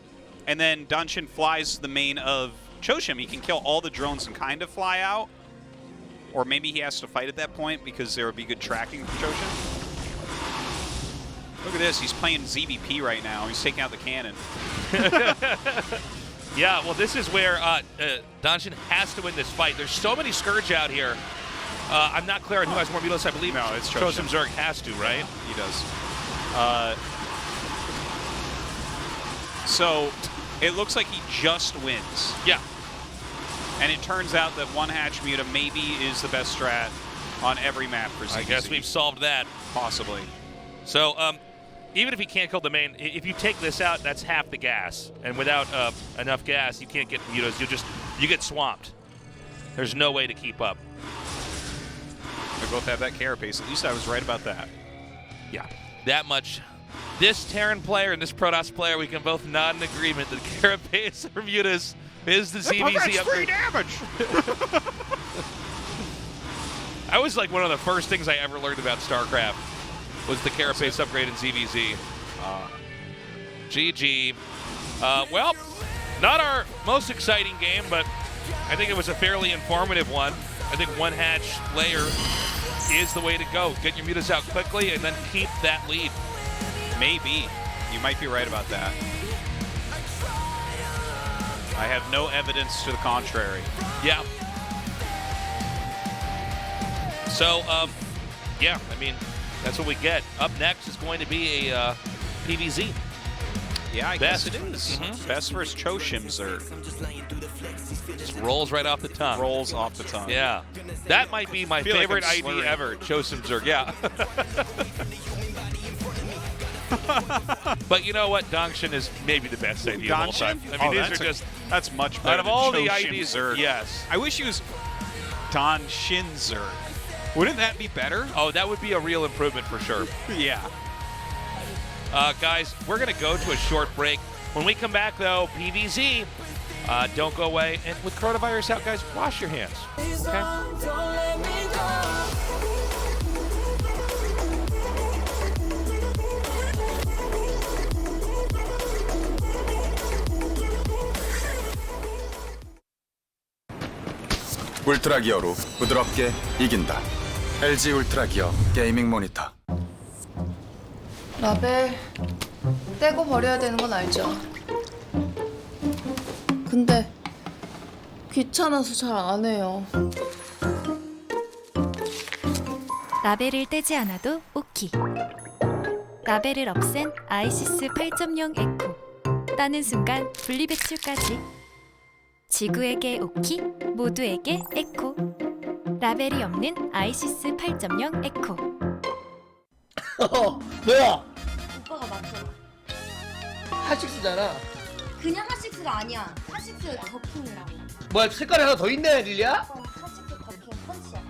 Speaker 10: and then Danshin flies the main of Choshim. He can kill all the drones and kind of fly out. Or maybe he has to fight at that point because there would be good tracking for Choshim. Look at this. He's playing ZVP right now. He's taking out the cannon.
Speaker 3: Yeah, well, this is where Danshin has to win this fight. There's so many Scourge out here. I'm not clear on who has more mutas. I believe
Speaker 10: it's
Speaker 3: Chosimzerg has to, right?
Speaker 10: He does. So it looks like he just wins.
Speaker 3: Yeah.
Speaker 10: And it turns out that one hatch muta maybe is the best strat on every map for ZVZ.
Speaker 3: I guess we've solved that.
Speaker 10: Possibly.
Speaker 3: So even if he can't kill the main, if you take this out, that's half the gas. And without enough gas, you can't get mutas. You get swamped. There's no way to keep up.
Speaker 10: We both have that carapace. At least I was right about that.
Speaker 3: Yeah, that much. This Terran player and this Protoss player, we can both nod in agreement that carapace or mutas is the ZVZ
Speaker 10: free
Speaker 3: upgrade.
Speaker 10: damage!
Speaker 3: That was like one of the first things I ever learned about StarCraft was the carapace upgrade in ZVZ. GG. Well, Not our most exciting game, but I think it was a fairly informative one. I think one hatch layer is the way to go. Get your mutas out quickly and then keep that lead.
Speaker 10: Maybe. You might be right about that. I have no evidence to the contrary.
Speaker 3: Yeah. So, yeah, I mean, that's what we get. Up next is going to be a PVZ.
Speaker 10: Yeah, I guess it is. Best versus Choshimzer.
Speaker 3: Just rolls right off the tongue.
Speaker 10: Rolls off the tongue.
Speaker 3: Yeah. That might be my favorite
Speaker 10: like
Speaker 3: ID ever, Choshimzer. Yeah. But you know what? Dongshin is maybe the best ID of all time. I mean, these are just...
Speaker 10: That's much better
Speaker 3: out of all the
Speaker 10: Choshimzer.
Speaker 3: IDs, yes.
Speaker 10: I wish he was Donshinzer. Wouldn't that be better?
Speaker 3: Oh, that would be a real improvement for sure.
Speaker 10: Yeah.
Speaker 3: Guys, we're going to go to a short break. When we come back, though, PVZ, don't go away. And with coronavirus out, guys, wash your hands. Okay?
Speaker 11: 울트라 기어로 부드럽게 이긴다. LG 울트라 기어 게이밍 모니터.
Speaker 16: 라벨 떼고 버려야 되는 건 알죠? 근데 귀찮아서 잘 안 해요.
Speaker 17: 라벨을 떼지 않아도 오키. 라벨을 없앤 아이시스 8.0 에코. 따는 순간 분리배출까지. 지구에게 오키, 모두에게 에코. 라벨이 없는 아이시스 8.0 에코.
Speaker 13: 뭐야?
Speaker 18: 오빠가 맞춰.
Speaker 13: 핫식스잖아.
Speaker 18: 그냥 핫식스가 아니야. 핫식스 더킹이라고.
Speaker 13: 뭐야, 색깔이 하나 더 있네, 릴리야?
Speaker 18: 핫식스 더킹 펀치야.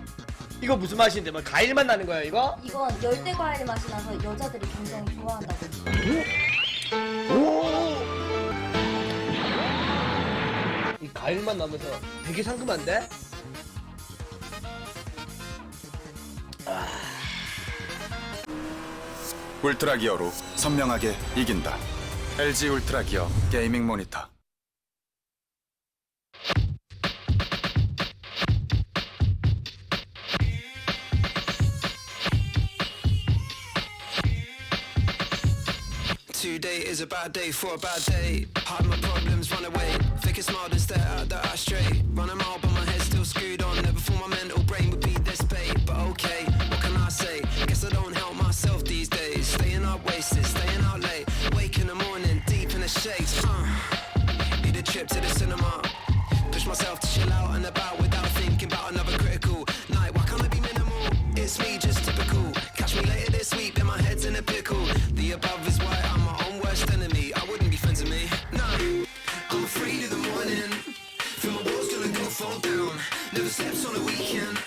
Speaker 13: 이거 무슨 맛인데? 뭐 과일 맛 나는 거야, 이거?
Speaker 18: 이건 열대 과일 맛이 나서 여자들이 굉장히 좋아한다고.
Speaker 13: 이 과일 맛 나면서 되게 상큼한데?
Speaker 11: 울트라 기어로 선명하게 이긴다. LG 울트라 기어 게이밍 모니터.
Speaker 19: Today is a bad day for a bad day. Hide my problems, run away. Fake a smile and stare out the eye straight. Run a mile, but my head's still screwed on. Never thought my mental brain would be this bait. But okay, what can I say? Guess I don't help myself these days. Staying up wasted, staying out late. Wake in the morning, deep in the shades. Need a trip to the cinema. Push myself to chill out and about without thinking about another critical night. Why can't I be minimal? It's me, just typical. Catch me later this week, then my head's in a pickle. The above is why I'm my own worst enemy. I wouldn't be friends with me. Nah, I'm afraid of the morning. Feel my walls gonna go fall down. Never slept on a weekend.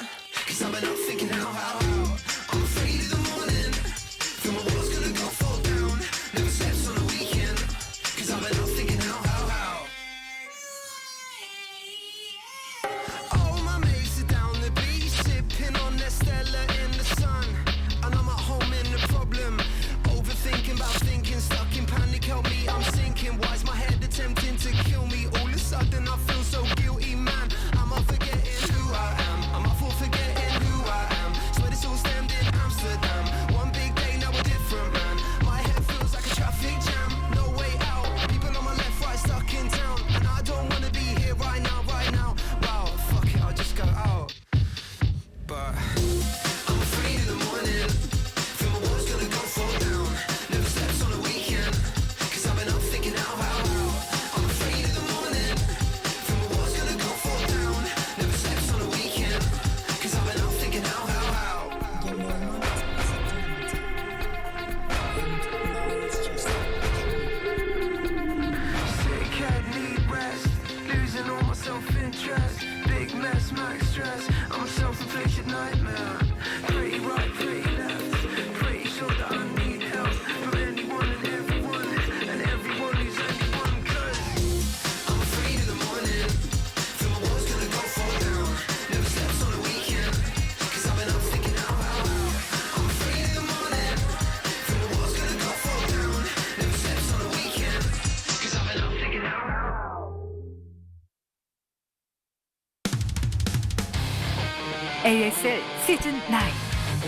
Speaker 2: ASL 시즌 9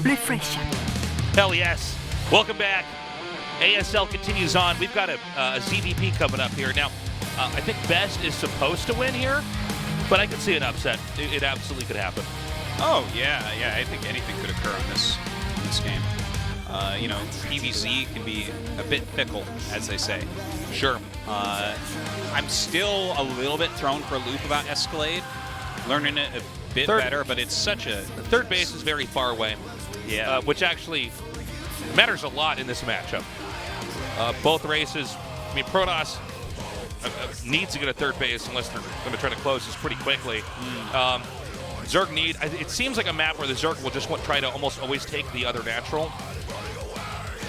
Speaker 2: Refresher.
Speaker 3: Hell yes. Welcome back. ASL continues on. We've got a ZVP coming up here. Now, I think Best is supposed to win here, but I could see an upset. It absolutely could happen.
Speaker 10: Oh, yeah. I think anything could occur in this game. You know, PVZ can be a bit fickle, as they say.
Speaker 3: Sure.
Speaker 10: I'm still a little bit thrown for a loop about Escalade. Learning it a bit better, but it's such a...
Speaker 3: Third base is very far away.
Speaker 10: Yeah.
Speaker 3: Which actually matters a lot in this matchup. Both races, I mean, Protoss needs to get a third base unless they're going to try to close this pretty quickly. Zerg it seems like a map where the Zerg will just try to almost always take the other natural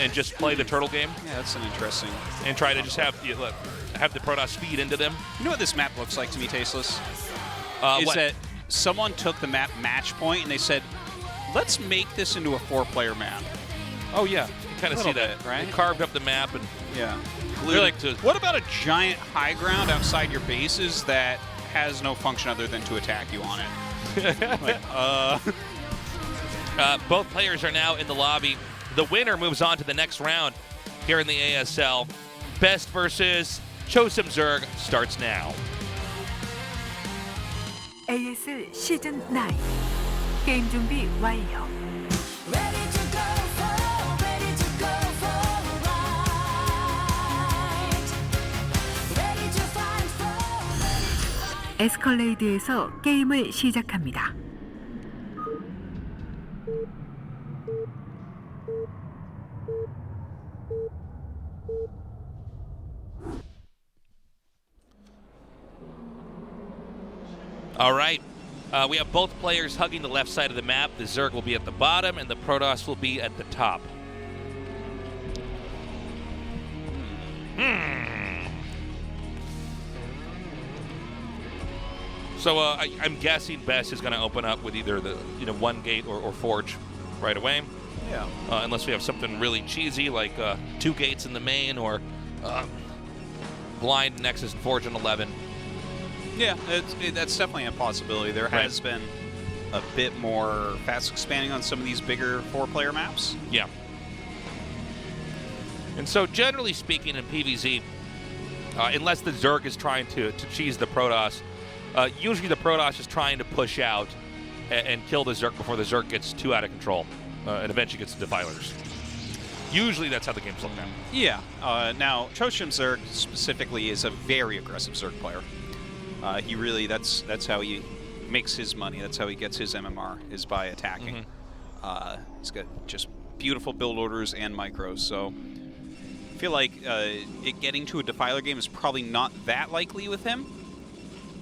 Speaker 3: and just play the turtle game.
Speaker 10: Yeah, that's an interesting...
Speaker 3: And try to just have the Protoss feed into them.
Speaker 10: You know what this map looks like to me, Tasteless?
Speaker 3: What?
Speaker 10: That someone took the map match point and they said, let's make this into a 4-player map.
Speaker 3: Oh, yeah. You kind of see that,
Speaker 10: right?
Speaker 3: They carved up the map and
Speaker 10: They're like, what about a giant high ground outside your bases that has no function other than to attack you on it?
Speaker 3: Both players are now in the lobby. The winner moves on to the next round here in the ASL. Best versus Chosim Zerg starts now.
Speaker 2: ASL 시즌 9 게임 준비 완료. 에스컬레이드에서 게임을 시작합니다.
Speaker 3: All right. We have both players hugging the left side of the map. The Zerg will be at the bottom, and the Protoss will be at the top. So I'm guessing Best is going to open up with either the one gate or Forge right away.
Speaker 10: Yeah.
Speaker 3: Unless we have something really cheesy like 2 gates in the main or Blind, Nexus, and Forge in 11.
Speaker 10: Yeah, that's definitely a possibility. There has been a bit more fast expanding on some of these bigger 4-player maps.
Speaker 3: Yeah. And so generally speaking in PvZ, unless the Zerg is trying to cheese the Protoss, usually the Protoss is trying to push out and kill the Zerg before the Zerg gets too out of control and eventually gets the Defilers. Usually that's how the game's looked at.
Speaker 10: Yeah. Now, Chosim Zerg specifically is a very aggressive Zerg player. He really, that's how he makes his money. That's how he gets his MMR, is by attacking. He's got just beautiful build orders and micros, so I feel like it getting to a Defiler game is probably not that likely with him.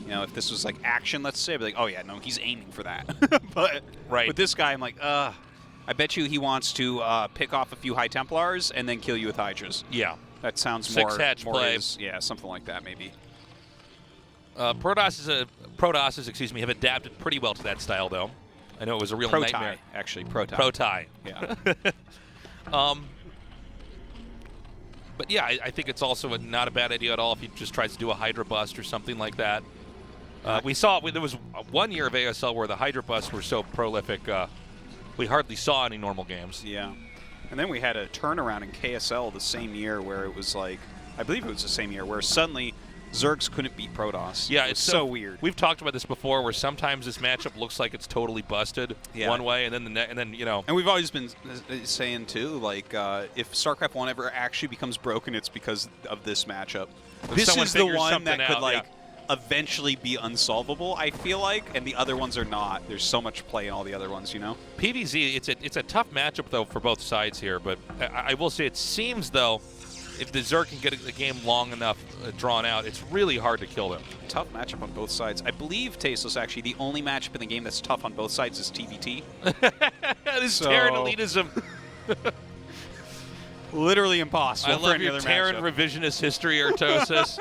Speaker 10: You know, if this was like action, let's say, I'd be like, oh yeah, no, he's aiming for that. But with this guy, I'm like, I bet you he wants to pick off a few High Templars and then kill you with Hydras.
Speaker 3: Yeah.
Speaker 10: That sounds
Speaker 3: Six hatch play.
Speaker 10: Yeah, something like that maybe.
Speaker 3: Protosses, excuse me, have adapted pretty well to that style, though. I know it was a real nightmare.
Speaker 10: Actually, Pro-Tie.
Speaker 3: Pro-Tie.
Speaker 10: Yeah.
Speaker 3: But yeah, I think it's also not a bad idea at all if he just tries to do a Hydra Bust or something like that. We saw there was one year of ASL where the Hydra Busts were so prolific, we hardly saw any normal games.
Speaker 10: Yeah. And then we had a turnaround in KSL the same year where it was like, I believe it was the same year, where suddenly Zergs couldn't beat Protoss.
Speaker 3: Yeah,
Speaker 10: it's so weird.
Speaker 3: We've talked about this before, where sometimes this matchup looks like it's totally busted one way, and then you know.
Speaker 10: And we've always been saying too, like if StarCraft 1 ever actually becomes broken, it's because of this matchup. This is the one that could eventually be unsolvable, I feel like, and the other ones are not. There's so much play in all the other ones, you know.
Speaker 3: PvZ, it's a tough matchup though for both sides here, but I will say it seems though, if the Zerg can get the game long enough drawn out, it's really hard to kill them.
Speaker 10: Tough matchup on both sides. I believe, Tasteless, actually, the only matchup in the game that's tough on both sides is TVT.
Speaker 3: This Terran elitism.
Speaker 10: Literally impossible.
Speaker 3: I love your Terran revisionist history, Artosis.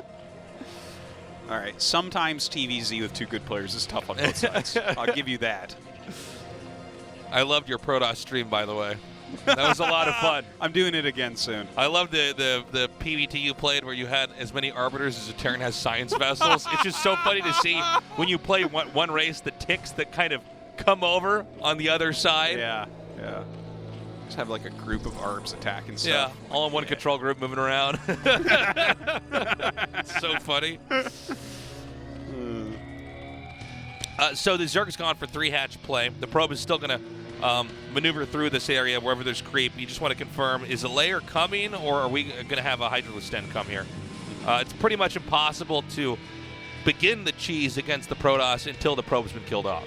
Speaker 10: All right, sometimes TVZ with 2 good players is tough on both sides. I'll give you that.
Speaker 3: I loved your Protoss stream, by the way. That was a lot of fun.
Speaker 10: I'm doing it again soon.
Speaker 3: I love the PvT you played where you had as many Arbiters as a Terran has science vessels. It's just so funny to see when you play one race, the ticks that kind of come over on the other side.
Speaker 10: Yeah, yeah. Just have like a group of ARBs attacking stuff.
Speaker 3: Yeah, all in one control group moving around. So funny. So the Zerg's gone for 3-hatch play. The probe is still going to maneuver through this area wherever there's creep. You just want to confirm, is a layer coming, or are we going to have a Hydrolustent come here? It's pretty much impossible to begin the cheese against the Protoss until the probe's been killed off.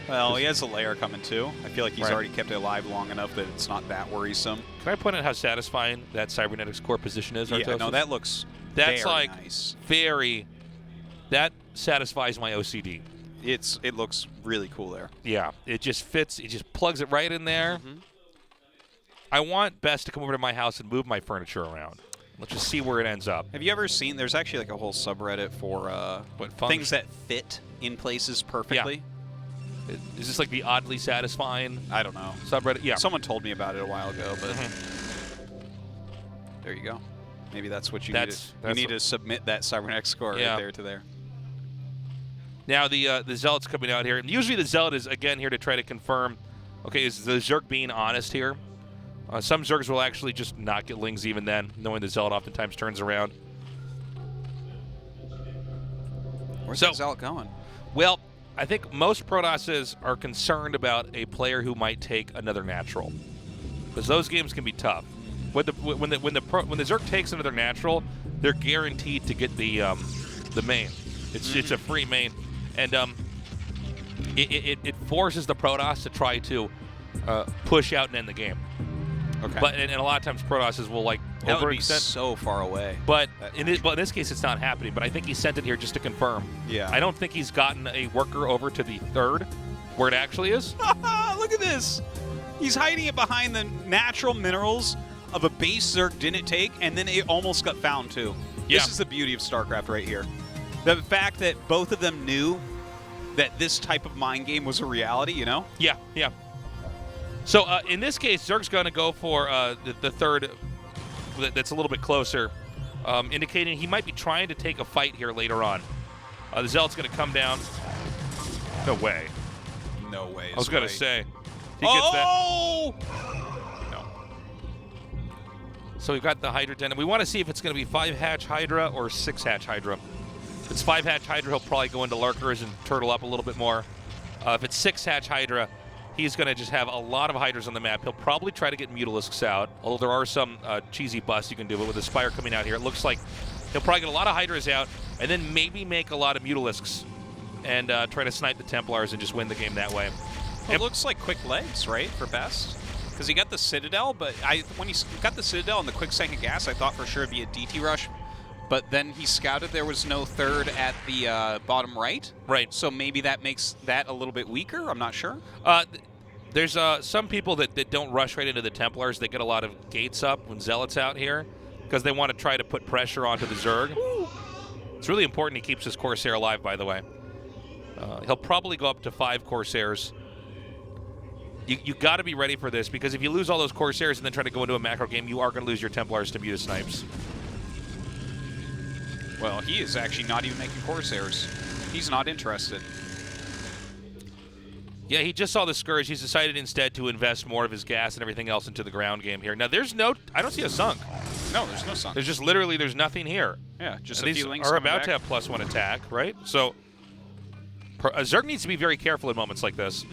Speaker 10: Well, he has a layer coming too. I feel like he's already kept it alive long enough that it's not that worrisome.
Speaker 3: Can I point out how satisfying that Cybernetics core position is?
Speaker 10: Yeah, no, that looks
Speaker 3: That's
Speaker 10: very
Speaker 3: like
Speaker 10: nice.
Speaker 3: That satisfies my OCD.
Speaker 10: It looks really cool there.
Speaker 3: Yeah, it just fits. It just plugs it right in there. I want Best to come over to my house and move my furniture around. Let's just see where it ends up.
Speaker 10: Have you ever seen? There's actually like a whole subreddit for things that fit in places perfectly.
Speaker 3: Yeah. Is this like the oddly satisfying?
Speaker 10: I don't know.
Speaker 3: Subreddit? Yeah.
Speaker 10: Someone told me about it a while ago, but there you go. Maybe that's what you need. You need to submit that Cybernetics score right there to there.
Speaker 3: Now the Zealot's coming out here. And usually the Zealot is, again, here to try to confirm, okay, is the Zerg being honest here? Some Zergs will actually just not get Lings even then, knowing the Zealot oftentimes turns around.
Speaker 10: Where's the Zealot going?
Speaker 3: Well, I think most Protosses are concerned about a player who might take another natural, because those games can be tough. When the Zerg takes another natural, they're guaranteed to get the main. It's a free main, and it forces the Protoss to try to push out and end the game.
Speaker 10: Okay.
Speaker 3: But and a lot of times Protosses will like
Speaker 10: that would be
Speaker 3: overextend.
Speaker 10: so far away.
Speaker 3: But in this case, it's not happening. But I think he sent it here just to confirm.
Speaker 10: Yeah.
Speaker 3: I don't think he's gotten a worker over to the third, where it actually is.
Speaker 10: Look at this. He's hiding it behind the natural minerals of a base Zerg didn't take, and then it almost got found too.
Speaker 3: Yeah.
Speaker 10: This is the beauty of StarCraft right here. The fact that both of them knew that this type of mind game was a reality, you know?
Speaker 3: Yeah, yeah. So in this case, Zerg's going to go for the third that's a little bit closer, indicating he might be trying to take a fight here later on. The Zealot's going to come down. No way.
Speaker 10: No way.
Speaker 3: I was going to say. He gets that. No. So we've got the Hydra Den, and we want to see if it's going to be 5-hatch Hydra or 6-hatch Hydra. If it's 5-hatch Hydra, he'll probably go into Lurkers and turtle up a little bit more. If it's 6-hatch Hydra, he's going to just have a lot of Hydras on the map. He'll probably try to get Mutalisks out, although there are some cheesy busts you can do. But with the Spire coming out here, it looks like he'll probably get a lot of Hydras out and then maybe make a lot of Mutalisks and try to snipe the Templars and just win the game that way.
Speaker 10: Well, it looks like quick legs, right, for Best? Because he got the Citadel, but when he got the Citadel and the quick second gas, I thought for sure it'd be a DT rush. But then he scouted there was no third at the bottom right.
Speaker 3: Right.
Speaker 10: So maybe that makes that a little bit weaker. I'm not sure.
Speaker 3: There's some people that don't rush right into the Templars. They get a lot of gates up when Zealot's out here because they want to try to put pressure onto the Zerg. It's really important he keeps his Corsair alive, by the way. He'll probably go up to 5 Corsairs. You got to be ready for this, because if you lose all those Corsairs and then try to go into a macro game, you are going to lose your Templars to Muta Snipes.
Speaker 10: Well, he is actually not even making Corsairs. He's not interested.
Speaker 3: Yeah, he just saw the Scourge. He's decided instead to invest more of his gas and everything else into the ground game here. Now, there's no... I don't see a Sunk.
Speaker 10: No, there's no Sunk.
Speaker 3: There's just literally, there's nothing here.
Speaker 10: Yeah, just
Speaker 3: and
Speaker 10: a few links
Speaker 3: are
Speaker 10: coming
Speaker 3: about
Speaker 10: back.
Speaker 3: to have +1 attack, right? So, Zerg needs to be very careful in moments like this.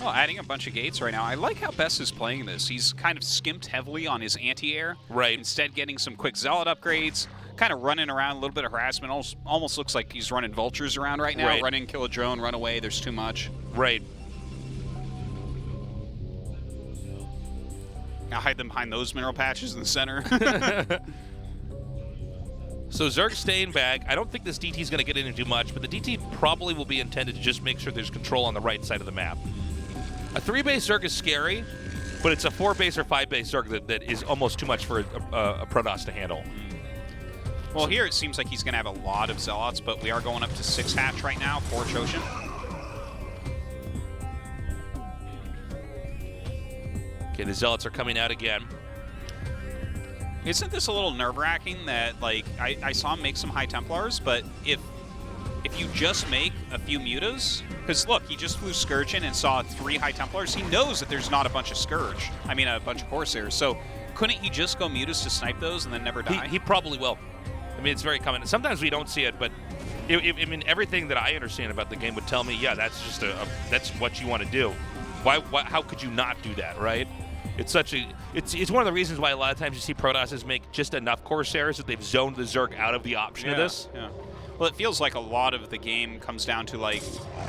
Speaker 10: Well, adding a bunch of gates right now. I like how Best is playing this. He's kind of skimped heavily on his anti-air.
Speaker 3: Right.
Speaker 10: Instead getting some quick Zealot upgrades, kind of running around, a little bit of harassment. Almost looks like he's running vultures around right now.
Speaker 3: Right.
Speaker 10: Run in, kill a drone, run away. There's too much.
Speaker 3: Right.
Speaker 10: I'll hide them behind those mineral patches in the center.
Speaker 3: So Zerg's staying back. I don't think this DT is going to get in and do much, but the DT probably will be intended to just make sure there's control on the right side of the map. A 3-base Zerg is scary, but it's a 4-base or 5-base Zerg that is almost too much for a Protoss to handle.
Speaker 10: Well, here it seems like he's going to have a lot of Zealots, but we are going up to 6-hatch right now for Choshin.
Speaker 3: Okay, the Zealots are coming out again.
Speaker 10: Isn't this a little nerve-wracking that, like, I saw him make some High Templars, but if you just make a few mutas. Because look, he just flew Scourge in and saw 3 High Templars. He knows that there's not a bunch of Scourge. I mean, a bunch of Corsairs. So couldn't he just go mutas to snipe those and then never die?
Speaker 3: He probably will. I mean, it's very common. Sometimes we don't see it, but I mean, everything that I understand about the game would tell me, yeah, that's just that's what you want to do. How could you not do that, right? It's one of the reasons why a lot of times you see Protosses make just enough Corsairs that they've zoned the Zerg out of the option of this.
Speaker 10: Yeah. Well, it feels like a lot of the game comes down to, like,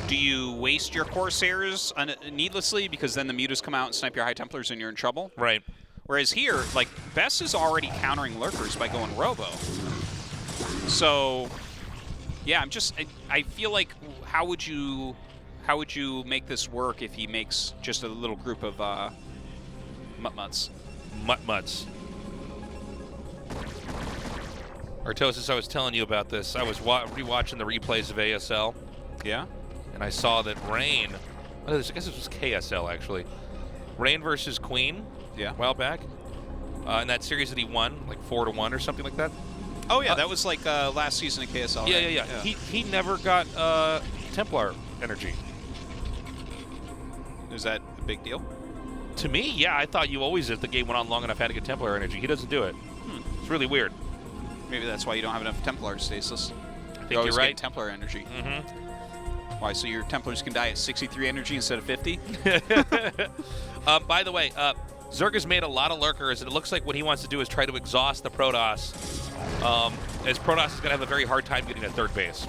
Speaker 10: do you waste your Corsairs needlessly because then the mutas come out and snipe your High Templars and you're in trouble?
Speaker 3: Right.
Speaker 10: Whereas here, like, Best is already countering Lurkers by going Robo. So, yeah, I feel like how would you make this work if he makes just a little group of Mutt-Mutts?
Speaker 3: Mutt-Mutts. Artosis, I was telling you about this. I was rewatching the replays of ASL.
Speaker 10: Yeah?
Speaker 3: And I saw that Rain, I guess this was KSL actually. Rain versus Queen a while back. In that series that he won, like 4-1 or something like that.
Speaker 10: Oh yeah, that was like last season of KSL.
Speaker 3: Yeah,
Speaker 10: right?
Speaker 3: yeah. He never got Templar energy.
Speaker 10: Is that a big deal?
Speaker 3: To me, yeah. I thought you always, if the game went on long enough, had to get Templar energy. He doesn't do it. It's really weird.
Speaker 10: Maybe that's why you don't have enough Templar stasis.
Speaker 3: I think you're right.
Speaker 10: Templar energy. Why? So your Templars can die at 63 energy instead of 50?
Speaker 3: By the way, Zerg has made a lot of Lurkers, and it looks like what he wants to do is try to exhaust the Protoss, as Protoss is going to have a very hard time getting to third base.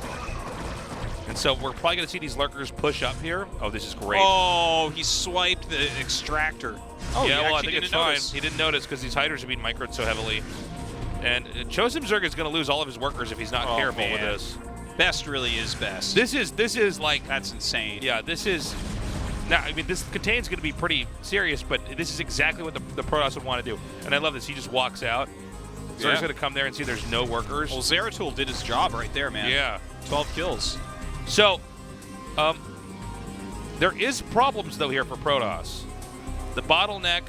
Speaker 3: And so we're probably going to see these Lurkers push up here. Oh, this is great.
Speaker 10: Oh, he swiped the Extractor. Oh,
Speaker 3: yeah, well, I think it's fine. He didn't notice because these Hydras are being microed so heavily. And Chosen Zerg is going to lose all of his workers if he's not careful with this.
Speaker 10: Best really is best.
Speaker 3: This is like...
Speaker 10: That's insane.
Speaker 3: Yeah, this is... Now, I mean, this Contain's going to be pretty serious, but this is exactly what the Protoss would want to do. And I love this. He just walks out. Zerg's going to come there and see there's no workers.
Speaker 10: Well, Zeratul did his job right there, man.
Speaker 3: Yeah.
Speaker 10: 12 kills.
Speaker 3: So, there is problems, though, here for Protoss. The bottleneck,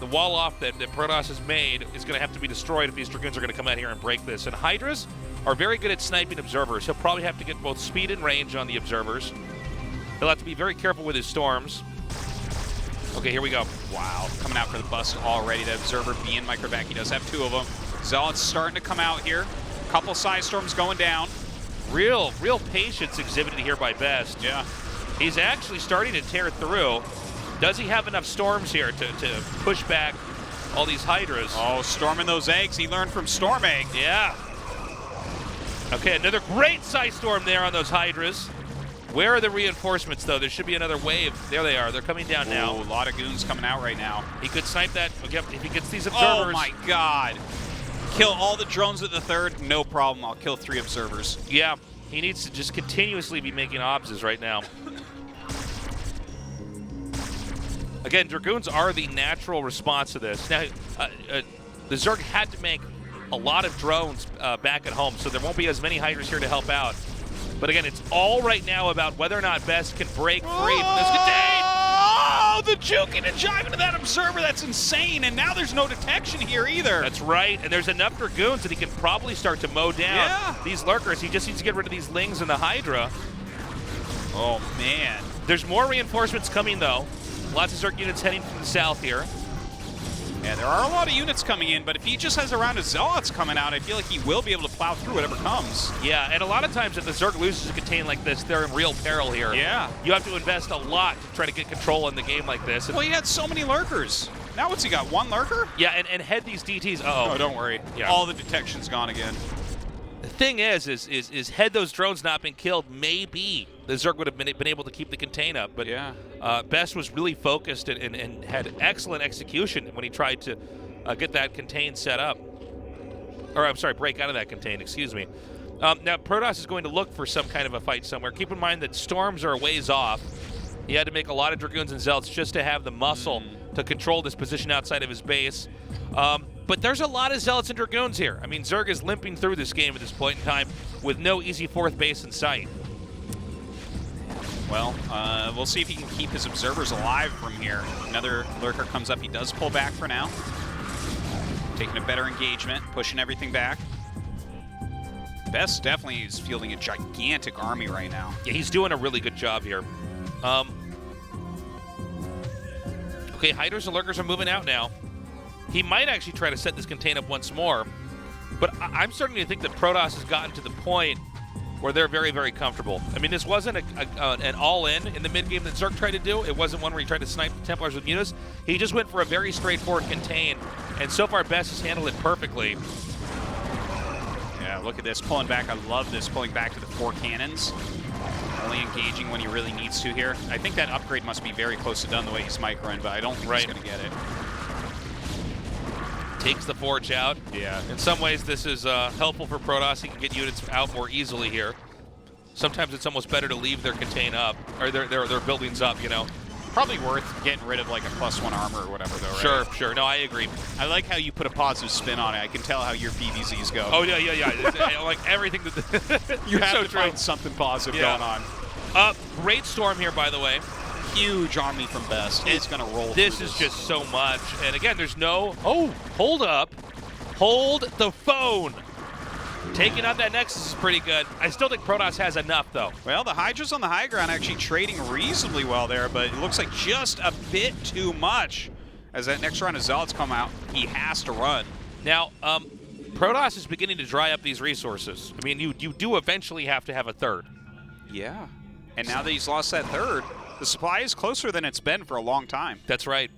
Speaker 3: the wall-off that Protoss has made is going to have to be destroyed if these Dragoons are going to come out here and break this. And Hydras are very good at sniping observers. He'll probably have to get both speed and range on the observers. He'll have to be very careful with his storms. Okay, here we go.
Speaker 10: Wow, coming out for the bust already. The observer being microback. He does have 2 of them. Zealot's starting to come out here. Couple side storms going down.
Speaker 3: Real patience exhibited here by Best.
Speaker 10: Yeah.
Speaker 3: He's actually starting to tear through. Does he have enough storms here to push back all these Hydras?
Speaker 10: Oh, storming those eggs. He learned from Storm Egg.
Speaker 3: Yeah. Okay, another great side storm there on those Hydras. Where are the reinforcements, though? There should be another wave. There they are. They're coming down now.
Speaker 10: A lot of goons coming out right now.
Speaker 3: He could snipe that if he gets these observers.
Speaker 10: Oh, my God. Kill all the drones at the third. No problem. I'll kill 3 observers.
Speaker 3: Yeah. He needs to just continuously be making obses right now. Again, Dragoons are the natural response to this. Now, the Zerg had to make a lot of drones back at home, so there won't be as many Hydras here to help out. But again, it's all right now about whether or not Best can break free from this contain.
Speaker 10: Oh, the juking and jiving to that observer. That's insane. And now there's no detection here either.
Speaker 3: That's right. And there's enough Dragoons that he can probably start to mow down these Lurkers. He just needs to get rid of these Lings and the Hydra.
Speaker 10: Oh, man.
Speaker 3: There's more reinforcements coming, though. Lots of Zerg units heading from the south here.
Speaker 10: Yeah, there are a lot of units coming in, but if he just has a round of Zealots coming out, I feel like he will be able to plow through whatever comes.
Speaker 3: Yeah, and a lot of times if the Zerg loses a contain like this, they're in real peril here.
Speaker 10: Yeah.
Speaker 3: You have to invest a lot to try to get control in the game like this.
Speaker 10: Well, he had so many Lurkers. Now what's he got, 1 Lurker?
Speaker 3: Yeah, and head these DTs.
Speaker 10: Oh, don't worry.
Speaker 3: Yeah.
Speaker 10: All the detection's gone again.
Speaker 3: The thing is had those drones not been killed, maybe the Zerg would have been able to keep the contain up. But
Speaker 10: yeah.
Speaker 3: Best was really focused and had excellent execution when he tried to get that contain set up. Or, I'm sorry, break out of that contain, excuse me. Now, Protoss is going to look for some kind of a fight somewhere. Keep in mind that storms are a ways off. He had to make a lot of Dragoons and Zealots just to have the muscle to control this position outside of his base. But there's a lot of Zealots and Dragoons here. I mean, Zerg is limping through this game at this point in time with no easy 4th base in sight.
Speaker 10: Well, we'll see if he can keep his observers alive from here. Another Lurker comes up. He does pull back for now. Taking a better engagement, pushing everything back. Best definitely is fielding a gigantic army right now.
Speaker 3: Yeah, he's doing a really good job here. Okay, Hydras and Lurkers are moving out now. He might actually try to set this contain up once more, but I'm starting to think that Protoss has gotten to the point where they're very, very comfortable. I mean, this wasn't an all-in the mid-game that Zerg tried to do. It wasn't one where he tried to snipe the Templars with Mutas. He just went for a very straightforward contain, and so far Best has handled it perfectly.
Speaker 10: Yeah, look at this, pulling back. I love this, pulling back to the 4 cannons. Only engaging when he really needs to here. I think that upgrade must be very close to done the way he's microing, but I don't think he's going to get it.
Speaker 3: Takes the Forge out.
Speaker 10: Yeah.
Speaker 3: In some ways, this is helpful for Protoss. He can get units out more easily here. Sometimes it's almost better to leave their contain up, or their buildings up, you know.
Speaker 10: Probably worth getting rid of like a +1 armor or whatever, though, right?
Speaker 3: Sure, sure. No, I agree.
Speaker 10: I like how you put a positive spin on it. I can tell how your PVZs go.
Speaker 3: Oh, yeah. It's, like everything that
Speaker 10: you have to find something positive going on.
Speaker 3: Great storm here, by the way.
Speaker 10: Huge army from Best. It's going to roll.
Speaker 3: This is just so much. And again, there's no... Oh, hold up. Hold the phone. Taking out that Nexus is pretty good. I still think Protoss has enough, though.
Speaker 10: Well, the Hydras on the high ground actually trading reasonably well there, but it looks like just a bit too much. As that next round of Zealots come out, he has to run.
Speaker 3: Now, Protoss is beginning to dry up these resources. I mean, you do eventually have to have a third.
Speaker 10: Yeah. And now that he's lost that third, the supply is closer than it's been for a long time.
Speaker 3: That's right.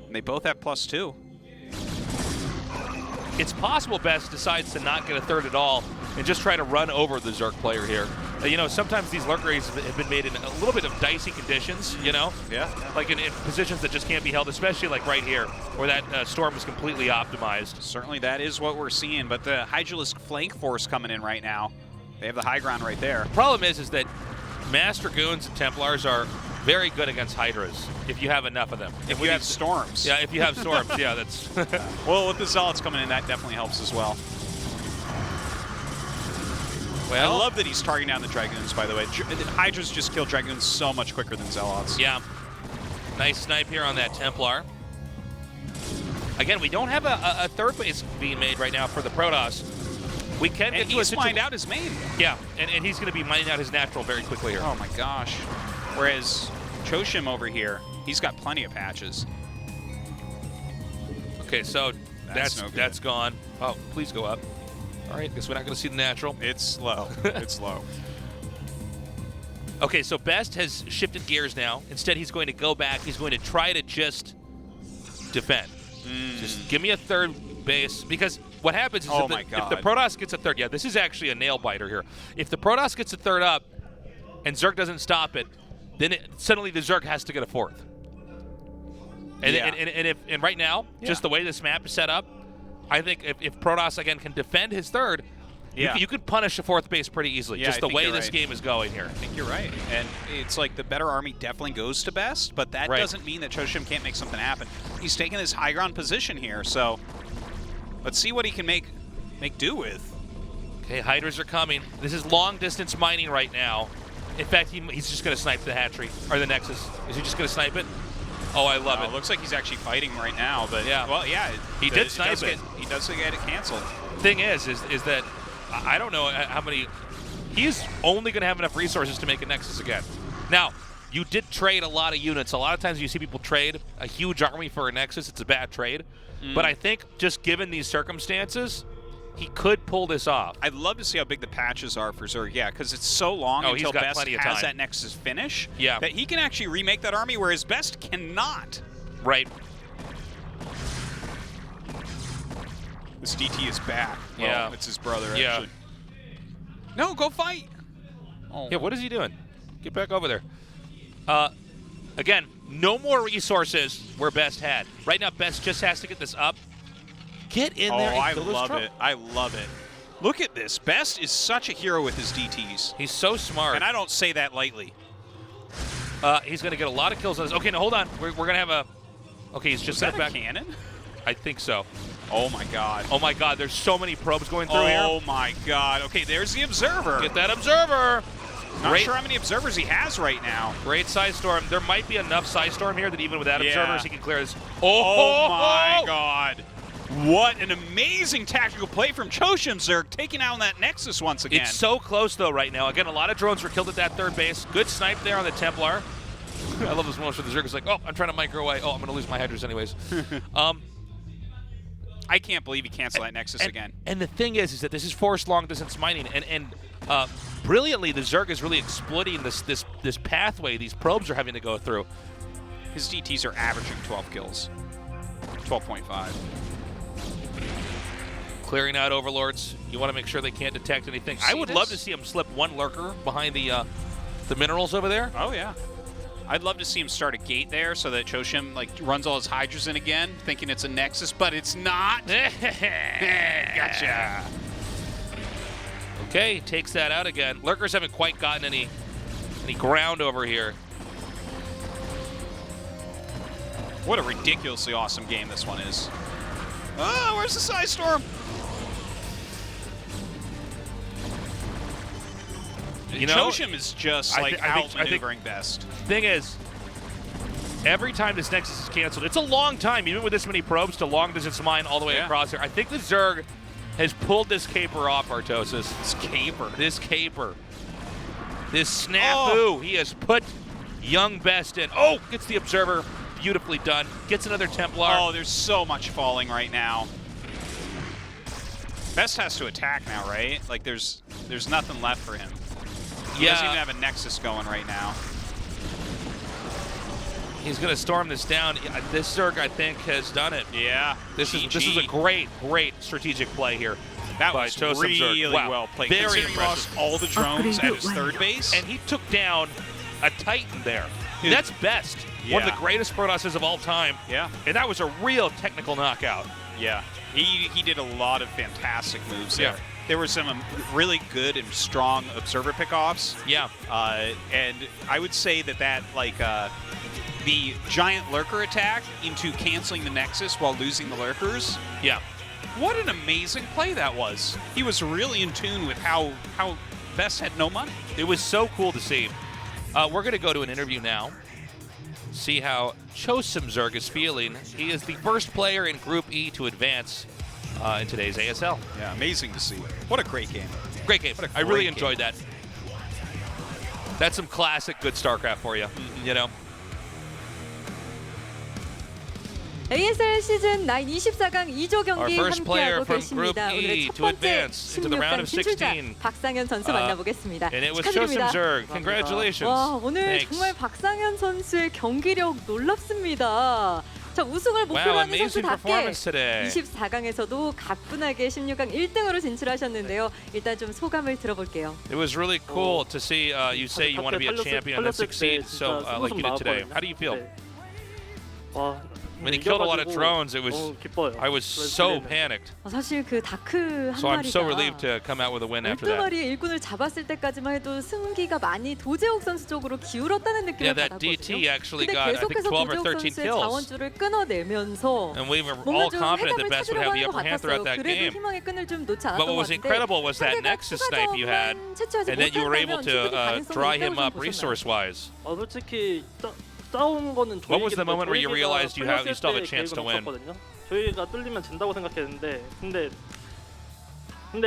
Speaker 10: And they both have +2.
Speaker 3: It's possible Best decides to not get a third at all and just try to run over the Zerg player here. You know, sometimes these Lurk raids have been made in a little bit of dicey conditions, you know?
Speaker 10: Yeah.
Speaker 3: Like in positions that just can't be held, especially like right here, where that storm is completely optimized.
Speaker 10: Certainly that is what we're seeing, but the Hydralisk flank force coming in right now. They have the high ground right there.
Speaker 3: Problem is that Master Goons and Templars are very good against Hydras if you have enough of them.
Speaker 10: If you have storms.
Speaker 3: Yeah, if you have storms, yeah, that's...
Speaker 10: Well, with the Zealots coming in, that definitely helps as well.
Speaker 3: Well,
Speaker 10: I love that he's targeting down the Dragoons, by the way. Hydras just kill Dragoons so much quicker than Zealots.
Speaker 3: Yeah. Nice snipe here on that Templar. Again, we don't have a third base being made right now for the Protoss. We can get
Speaker 10: to he's mined out his main.
Speaker 3: Yeah, and he's going to be mining out his natural very quickly here.
Speaker 10: Oh my gosh. Whereas Choshim over here, he's got plenty of patches.
Speaker 3: Okay, so that's gone. Oh, please go up. All right, guess we're not going to see the natural.
Speaker 10: It's slow. It's slow.
Speaker 3: Okay, so Best has shifted gears now. Instead, he's going to go back. He's going to try to just defend. Just give me a third base, because what happens is if the Protoss gets a third, yeah, this is actually a nail biter here. If the Protoss gets a third up and Zerg doesn't stop it, then suddenly the Zerg has to get a fourth. And, and right now, just the way this map is set up, I think if Protoss again can defend his third, you could punish a fourth base pretty easily.
Speaker 10: Yeah,
Speaker 3: just the way this game is going here.
Speaker 10: I think you're right. And it's like the better army definitely goes to Best, but that doesn't mean that Choshim can't make something happen. He's taking this high ground position here, so let's see what he can make do with.
Speaker 3: Okay, Hydras are coming. This is long distance mining right now. In fact, he's just going to snipe the hatchery, or the Nexus. Is he just going to snipe it? Oh, I love it.
Speaker 10: Looks like he's actually fighting right now, but well, yeah.
Speaker 3: He did snipe it.
Speaker 10: He does get it canceled.
Speaker 3: Thing is that I don't know how many... He's only going to have enough resources to make a Nexus again. Now, you did trade a lot of units. A lot of times you see people trade a huge army for a Nexus. It's a bad trade. But I think just given these circumstances, he could pull this off.
Speaker 10: I'd love to see how big the patches are for Zerg, because it's so long until Best has that Nexus finish that he can actually remake that army, whereas Best cannot.
Speaker 3: Right.
Speaker 10: This DT is back. Well, it's his brother, actually. No, go fight!
Speaker 3: Oh. Yeah, what is he doing? Get back over there. Again, no more resources where Best had. Right now, Best just has to get this up. Get in there and kill this truck.
Speaker 10: I love it. Look at this. Best is such a hero with his DTs.
Speaker 3: He's so smart.
Speaker 10: And I don't say that lightly.
Speaker 3: He's going to get a lot of kills on this. Okay, now hold on. We're going to have a... Okay, he's just
Speaker 10: set
Speaker 3: back.
Speaker 10: Is that a cannon?
Speaker 3: I think so.
Speaker 10: Oh my god.
Speaker 3: Oh my god, there's so many probes going through here.
Speaker 10: Oh my god. Okay, there's the Observer.
Speaker 3: Get that Observer.
Speaker 10: Not sure how many Observers he has right now.
Speaker 3: Great Side Storm. There might be enough Side Storm here that even without Observers he can clear this.
Speaker 10: Oh my god. What an amazing tactical play from Choshim Zerg, taking out that Nexus once again.
Speaker 3: It's so close, though, right now. Again, a lot of drones were killed at that third base. Good snipe there on the Templar. I love this moment where the Zerg is like, oh, I'm trying to micro away. Oh, I'm going to lose my Hydras anyways.
Speaker 10: I can't believe he canceled that Nexus again.
Speaker 3: And the thing is that this is forced long distance mining, and brilliantly, the Zerg is really exploiting this pathway these probes are having to go through.
Speaker 10: His DTs are averaging 12 kills, 12.5.
Speaker 3: Clearing out Overlords. You want to make sure they can't detect anything. I would love to see him slip one lurker behind the minerals over there.
Speaker 10: Oh yeah. I'd love to see him start a gate there so that Choshim runs all his Hydras in again, thinking it's a Nexus, but it's not.
Speaker 3: Gotcha. Okay, takes that out again. Lurkers haven't quite gotten any ground over here.
Speaker 10: What a ridiculously awesome game this one is. Oh, where's the Side Storm?
Speaker 3: You know,
Speaker 10: Choshim is just outmaneuvering best.
Speaker 3: Thing is, every time this Nexus is canceled, it's a long time, even with this many probes, to long distance mine all the way across here. I think the Zerg has pulled this caper off, Artosis. This caper. This snafu. He has put young Best in. Oh, gets the Observer. Beautifully done. Gets another Templar.
Speaker 10: Oh, there's so much falling right now. Best has to attack now, right? Like, there's nothing left for him. He doesn't even have a Nexus going right now.
Speaker 3: He's going to storm this down. This Zerg, I think, has done it.
Speaker 10: Yeah.
Speaker 3: This is a great strategic play here.
Speaker 10: That was really well played.
Speaker 3: Very
Speaker 10: impressive. He lost all the drones at his third base.
Speaker 3: And he took down a Titan there. That's Best.
Speaker 10: Yeah.
Speaker 3: One of the greatest Protosses of all time.
Speaker 10: Yeah.
Speaker 3: And that was a real technical knockout.
Speaker 10: Yeah. He did a lot of fantastic moves there. There were some really good and strong Observer pickoffs.
Speaker 3: Yeah.
Speaker 10: And I would say that the giant Lurker attack into canceling the Nexus while losing the Lurkers.
Speaker 3: Yeah.
Speaker 10: What an amazing play that was. He was really in tune with how Best had no money.
Speaker 3: It was so cool to see. We're going to go to an interview now. See how Choshim Zerg is feeling. He is the first player in Group E to advance in today's ASL.
Speaker 10: Yeah, amazing to see. What a great game.
Speaker 3: Great game. I really enjoyed that. That's some classic good StarCraft for you, you know.
Speaker 5: ASL 시즌 9 24강 2조 경기 함께하고
Speaker 3: 계십니다. 오늘의 첫 번째 16강 진출자
Speaker 5: 박상현 선수 만나보겠습니다.
Speaker 3: And it was Choshim Zerg. Congratulations.
Speaker 5: 와, 오늘 정말 박상현 선수의 경기력 놀랍습니다. 자, 우승을 목표로 하는 선수답게 24강에서도 가뿐하게 16강 1등으로 진출하셨는데요. 일단 좀 소감을 들어볼게요.
Speaker 3: It was really cool to see you say you want to be a champion and then succeed so like you did today. How do you feel? When he killed a lot of drones, it was I was so panicked.
Speaker 5: 사실 그 다크 한
Speaker 3: So I'm so
Speaker 5: 마리가
Speaker 3: relieved to come out with a win after that.
Speaker 5: 12마리의 일꾼을 잡았을 때까지만 해도 승기가 많이 도재욱 선수 쪽으로 기울었다는 느낌을
Speaker 3: that DT
Speaker 5: 받았거든요.
Speaker 3: actually
Speaker 5: 근데
Speaker 3: got I think
Speaker 5: 계속해서
Speaker 3: 12 or
Speaker 5: 도재욱
Speaker 3: 13
Speaker 5: 선수의
Speaker 3: kills.
Speaker 5: 자원줄을 끊어내면서
Speaker 3: And we were
Speaker 5: 뭔가
Speaker 3: all
Speaker 5: 좀
Speaker 3: confident that
Speaker 5: 해답을
Speaker 3: Best would
Speaker 5: 찾으려고
Speaker 3: have the
Speaker 5: 하는 것
Speaker 3: upper hand throughout
Speaker 5: 같았어요.
Speaker 3: that
Speaker 5: 그래도
Speaker 3: game.
Speaker 5: 희망의 끈을 좀 놓지
Speaker 3: But
Speaker 5: 않았던
Speaker 3: what
Speaker 5: 것
Speaker 3: was
Speaker 5: 같은데
Speaker 3: incredible was that
Speaker 5: 상대가
Speaker 3: Nexus
Speaker 5: 추가
Speaker 3: snipe you had,
Speaker 5: 자원만 채취하지
Speaker 3: and then you were able
Speaker 5: 못한다면
Speaker 3: to
Speaker 5: 충분히
Speaker 3: dry
Speaker 5: 가능성이
Speaker 3: him
Speaker 5: 있다고
Speaker 3: up
Speaker 5: 좀 보셨나요?
Speaker 3: resource-wise.
Speaker 9: 솔직히 싸운 거는
Speaker 3: What was the moment where you
Speaker 9: 조이기가
Speaker 3: realized you still have a chance to win?
Speaker 9: 없었거든요. 조이기가 뚫리면 진다고 생각했는데 근데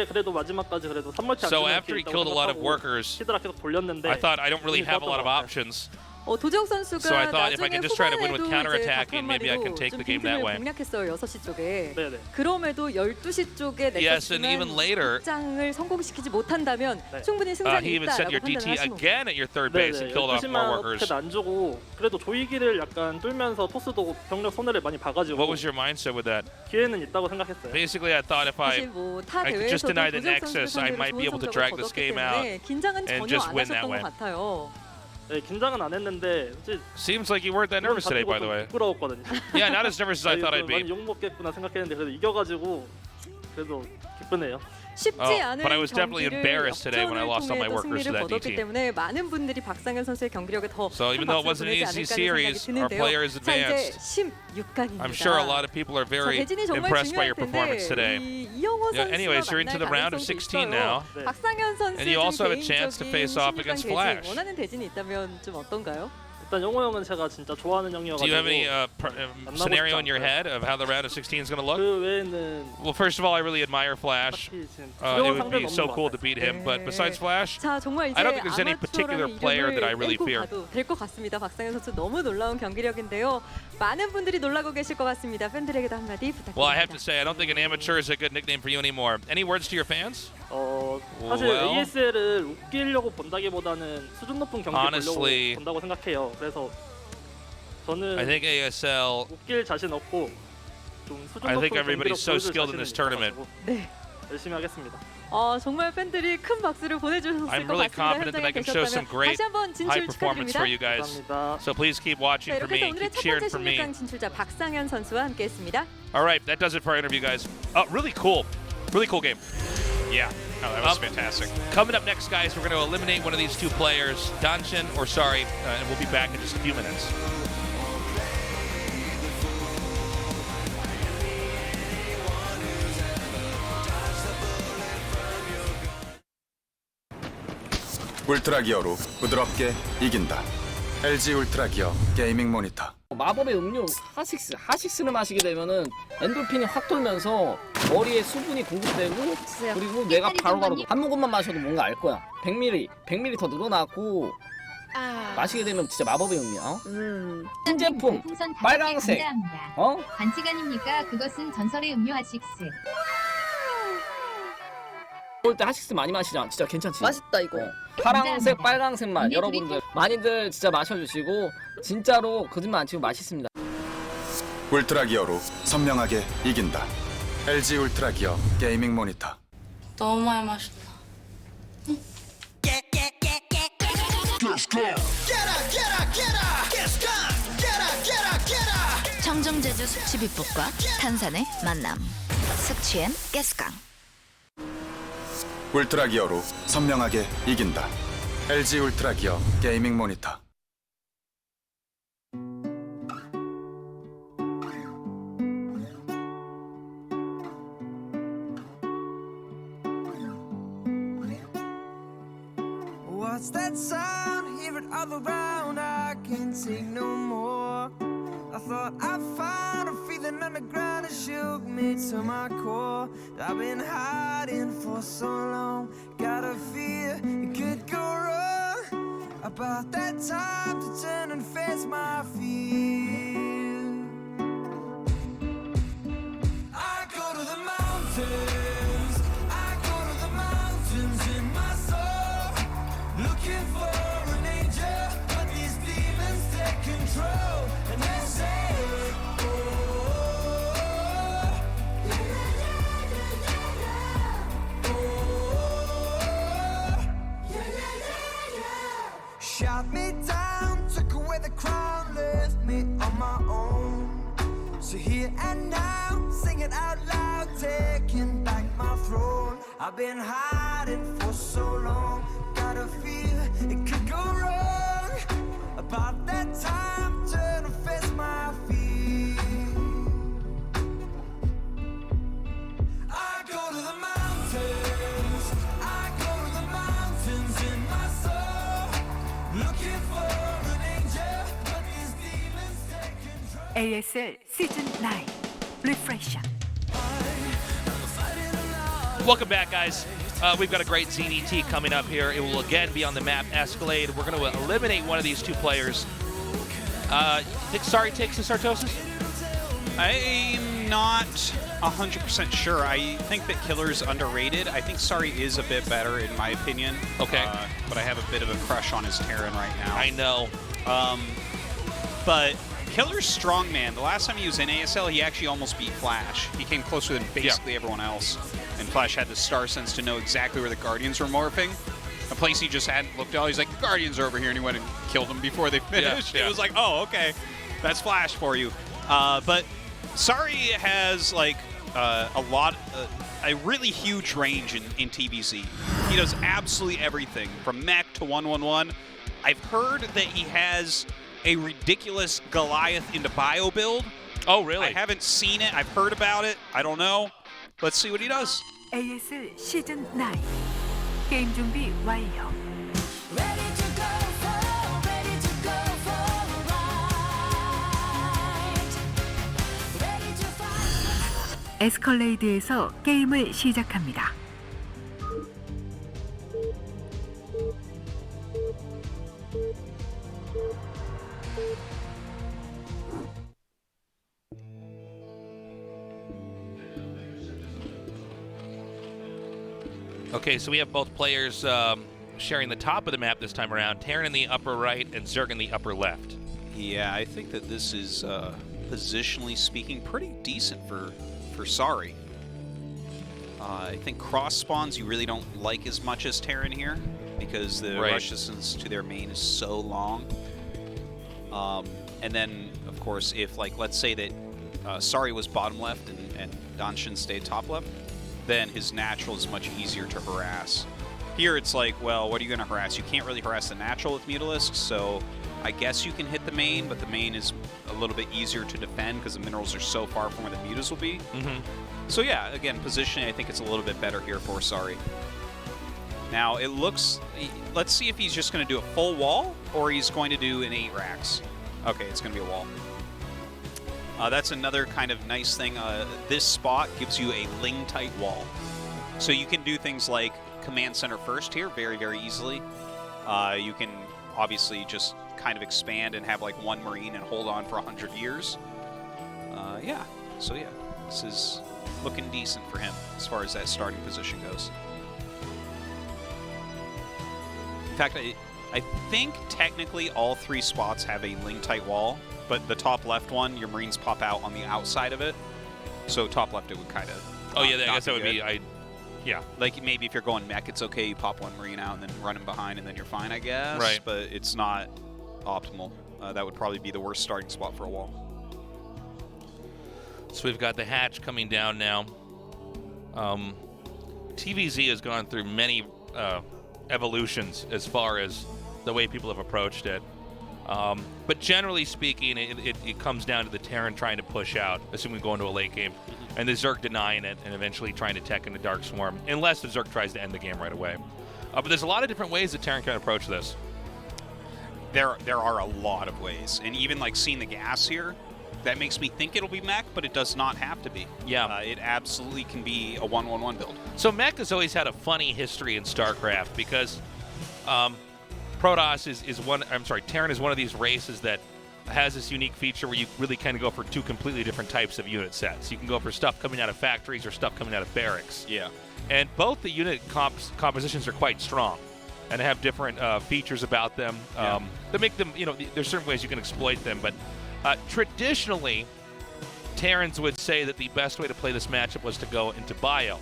Speaker 9: 그래도 마지막까지 그래도 3멀티 안
Speaker 3: So
Speaker 9: 주는
Speaker 3: after he
Speaker 9: 게 있다고
Speaker 3: killed a lot of
Speaker 9: 생각하고
Speaker 3: workers,
Speaker 9: 히드라 계속 돌렸는데
Speaker 3: I thought I don't really have a lot of options.
Speaker 5: 도재욱 선수가
Speaker 3: So I thought if I
Speaker 5: 나중에
Speaker 3: can just try to win with
Speaker 5: 후반에도
Speaker 3: counterattacking,
Speaker 5: 이제
Speaker 3: maybe I can
Speaker 5: 닭
Speaker 3: take
Speaker 5: 한
Speaker 3: the game
Speaker 5: 마리로
Speaker 3: that
Speaker 5: 좀
Speaker 3: way.
Speaker 5: 빈틈을 공략했어요. 6시 쪽에.
Speaker 9: 네네.
Speaker 5: 그럼에도 12시 쪽에
Speaker 3: Yes, and even later,
Speaker 5: 확장을 성공시키지 못한다면 충분히 승산이
Speaker 3: he even sent your
Speaker 5: 있다라고
Speaker 3: DT
Speaker 5: 판단하시는
Speaker 3: again at your third base and killed off more workers.
Speaker 9: 안 주고 그래도 조이기를 약간 뚫면서 토스도 병력 손해를 많이 봐가지고
Speaker 3: What was your mindset with that?
Speaker 9: 기회는 있다고 생각했어요.
Speaker 3: Basically, I thought if I could just deny the Nexus, I might be able to drag this game out
Speaker 5: 긴장은
Speaker 3: and
Speaker 5: 전혀
Speaker 3: just
Speaker 5: 안
Speaker 3: win that
Speaker 5: 하셨던
Speaker 3: way.
Speaker 5: 것 같아요.
Speaker 9: 네, 긴장은 안 했는데
Speaker 3: Seems like you weren't that nervous today, by the way.
Speaker 9: 부끄러웠거든요.
Speaker 3: Yeah, not as nervous as I thought I'd be.
Speaker 9: 많이 욕 먹겠구나 생각했는데 그래도 이겨가지고 그래도 기쁘네요.
Speaker 5: 쉽지 않은
Speaker 3: but I was definitely
Speaker 5: 경기를
Speaker 3: embarrassed today when I lost all my
Speaker 5: 역전을
Speaker 3: workers to
Speaker 5: 통해서
Speaker 3: that
Speaker 5: 승리를
Speaker 3: DT.
Speaker 5: 거뒀기 때문에 많은 분들이 박상현 선수의 경기력에 더
Speaker 3: So even though it wasn't an easy series, our players
Speaker 5: 자, 이제
Speaker 3: advanced.
Speaker 5: 16강입니다.
Speaker 3: I'm sure a lot of people are very impressed by your performance today. Yeah, anyways, you're into the round of 16 now,
Speaker 5: 박상현 선수
Speaker 3: and you also have a chance to face off against Flash.
Speaker 5: 원하는 대진이 있다면 좀 어떤가요?
Speaker 9: 일단 영호 형은 제가 진짜 좋아하는 형이어가지고.
Speaker 3: Do you have any scenario in your head of how the round of 16 is going to look?
Speaker 9: 그 외에는
Speaker 3: Well, first of all, I really admire Flash. It would be so cool to beat him. But besides Flash,
Speaker 5: 자, 정말 이제
Speaker 3: I don't think there's any particular player that I really fear.
Speaker 5: 될 것 같습니다. 박상현 선수 너무 놀라운 경기력인데요. 많은 분들이 놀라고 계실 것 같습니다. 팬들에게도 한마디 부탁드립니다.
Speaker 3: Well, I have to say, I don't think an amateur is a good nickname for you anymore. Any words to your fans?
Speaker 9: 사실 ASL을 웃기려고 본다기보다는 수준 높은 경기
Speaker 3: Honestly,
Speaker 9: 보려고 본다고 생각해요. 그래서 저는
Speaker 3: I think ASL.
Speaker 9: 웃길 자신 없고 좀 수준
Speaker 3: I
Speaker 9: 높은
Speaker 3: think everybody's so
Speaker 9: 경기력
Speaker 3: skilled in this tournament.
Speaker 5: 네.
Speaker 9: 열심히 하겠습니다.
Speaker 5: 정말 팬들이 큰 박수를 보내주셨을
Speaker 3: I'm
Speaker 5: 것
Speaker 3: really
Speaker 5: 같습니다.
Speaker 3: confident that I can show some great
Speaker 5: 다시 한번
Speaker 3: high
Speaker 5: 진출
Speaker 3: performance
Speaker 5: 축하드립니다.
Speaker 3: for you guys. So please keep watching
Speaker 5: 자,
Speaker 3: for
Speaker 5: 이렇게
Speaker 3: me,
Speaker 5: 해서 오늘의
Speaker 3: keep
Speaker 5: 첫
Speaker 3: cheering
Speaker 5: 번째
Speaker 3: for me.
Speaker 5: 16강 진출자 박상현 선수와 함께했습니다.
Speaker 3: All right, that does it for our interview, guys. Really cool game.
Speaker 10: Yeah, that was fantastic.
Speaker 3: Coming up next, guys, we're going to eliminate one of these two players, Danshin, and we'll be back in just a few minutes.
Speaker 11: 울트라 기어로 부드럽게 이긴다. LG 울트라 기어 게이밍 모니터.
Speaker 14: 마법의 음료 하식스를 마시게 되면은 엔돌핀이 확 돌면서 머리에 수분이 공급되고 그리고 뇌가 바로바로 한 모금만 마셔도 뭔가 알 거야. 100ml 더 늘어나고 마시게 되면 진짜 마법의 음료. 신제품 빨강색.
Speaker 20: 반칙 아닙니까? 그것은 전설의 음료 하식스.
Speaker 14: 그럴 때 하식스 많이 마시자. 진짜 괜찮지?
Speaker 21: 맛있다 이거.
Speaker 14: 파랑색, 빨강색 맛 여러분들 많이들 진짜 마셔주시고 진짜로 거짓말 안 치고 맛있습니다.
Speaker 11: 울트라 기어로 선명하게 이긴다. LG 울트라 기어 게이밍 모니터.
Speaker 16: 너무 많이 마셨다.
Speaker 22: 청정제주 숙취비법과 탄산의 만남. 숙취엔 가스강.
Speaker 11: 울트라 기어로 선명하게 이긴다. LG 울트라 기어 게이밍 모니터.
Speaker 1: What's that sound? Hear it all around. I can't take no more. I thought I found a feeling underground. It shook me to my core. I've been hiding for so long. Got a fear it could go wrong. About that time to turn and face my fear. I go to the mountains. I go to the mountains in my soul. Looking for an angel, but these demons take control. And they say, shot me down, took away the crown, left me on my own. So here and now, singing out loud, taking back my throne. I've been hiding for so long, got a fear it could go wrong. About that time, turn to face my fear. I go to the mountains, I go to the mountains in my soul. Looking for an angel, but these demons take control.
Speaker 2: ASL 시즌 9 Refresher.
Speaker 3: Welcome back, guys. We've got a great ZDT coming up here. It will again be on the map Escalade. We're going to eliminate one of these two players. You think Sari takes the Sartosis?
Speaker 10: I'm not 100% sure. I think that Killer's underrated. I think Sari is a bit better, in my opinion.
Speaker 3: Okay.
Speaker 10: But I have a bit of a crush on his Terran right now.
Speaker 3: I know.
Speaker 10: But Killer's strongman. The last time he was in ASL, he actually almost beat Flash. He came closer than basically everyone else. And Flash had the star sense to know exactly where the Guardians were morphing. A place he just hadn't looked at. He's like, the Guardians are over here, and he went and killed them before they finished.
Speaker 3: Yeah.
Speaker 10: It was like, oh, okay. That's Flash for you. But Sari has like a really huge range in TBZ. He does absolutely everything from mech to 1-1-1. I've heard that he has a ridiculous Goliath into bio build.
Speaker 3: Oh, really?
Speaker 10: I haven't seen it. I've heard about it. I don't know. Let's see what he does.
Speaker 2: ASL 시즌 9 게임 준비 완료.
Speaker 1: Ready to go for
Speaker 2: 에스컬레이드에서 게임을 시작합니다.
Speaker 3: Okay, so we have both players sharing the top of the map this time around. Terran in the upper right and Zerg in the upper left.
Speaker 10: Yeah, I think that this is, positionally speaking, pretty decent for Sari. I think cross spawns you really don't like as much as Terran here because the rush distance to their main is so long. And then, of course, if, like, let's say that Sari was bottom left and Danshin stayed top left, then his natural is much easier to harass. Here it's like, well, what are you going to harass? You can't really harass the natural with Mutalisks, so I guess you can hit the main, but the main is a little bit easier to defend because the minerals are so far from where the mutas will be. So yeah, again, positioning, I think it's a little bit better here for Sari. Now, it looks... Let's see if he's just going to do a full wall, or he's going to do an 8 racks. Okay, it's going to be a wall. That's another kind of nice thing. This spot gives you a ling-tight wall. So you can do things like command center first here very, very easily. You can obviously just kind of expand and have like one Marine and hold on for 100 years. Yeah, so yeah, this is looking decent for him as far as that starting position goes. In fact, I think technically all 3 spots have a ling-tight wall, but the top left one, your Marines pop out on the outside of it. So top left, it would kind of...
Speaker 3: Oh, yeah, I guess that would be... Yeah.
Speaker 10: Like, maybe if you're going mech, it's okay. You pop one Marine out and then run him behind, and then you're fine, I guess.
Speaker 3: Right.
Speaker 10: But it's not optimal. That would probably be the worst starting spot for a wall.
Speaker 3: So we've got the hatch coming down now. TVZ has gone through many evolutions as far as the way people have approached it. But generally speaking, it comes down to the Terran trying to push out, assuming we go into a late game, and the Zerg denying it and eventually trying to tech into Dark Swarm, unless the Zerg tries to end the game right away. But there's a lot of different ways that Terran can approach this.
Speaker 10: There are a lot of ways, and even like seeing the gas here, that makes me think it'll be mech, but it does not have to be.
Speaker 3: Yeah.
Speaker 10: It absolutely can be a 1-1-1 build.
Speaker 3: So mech has always had a funny history in StarCraft because Protoss is one. I'm sorry, Terran is one of these races that has this unique feature where you really kind of go for 2 completely different types of unit sets. You can go for stuff coming out of factories or stuff coming out of barracks.
Speaker 10: Yeah.
Speaker 3: And both the unit compositions are quite strong and have different features about them that make them, there's certain ways you can exploit them. But traditionally, Terrans would say that the best way to play this matchup was to go into bio.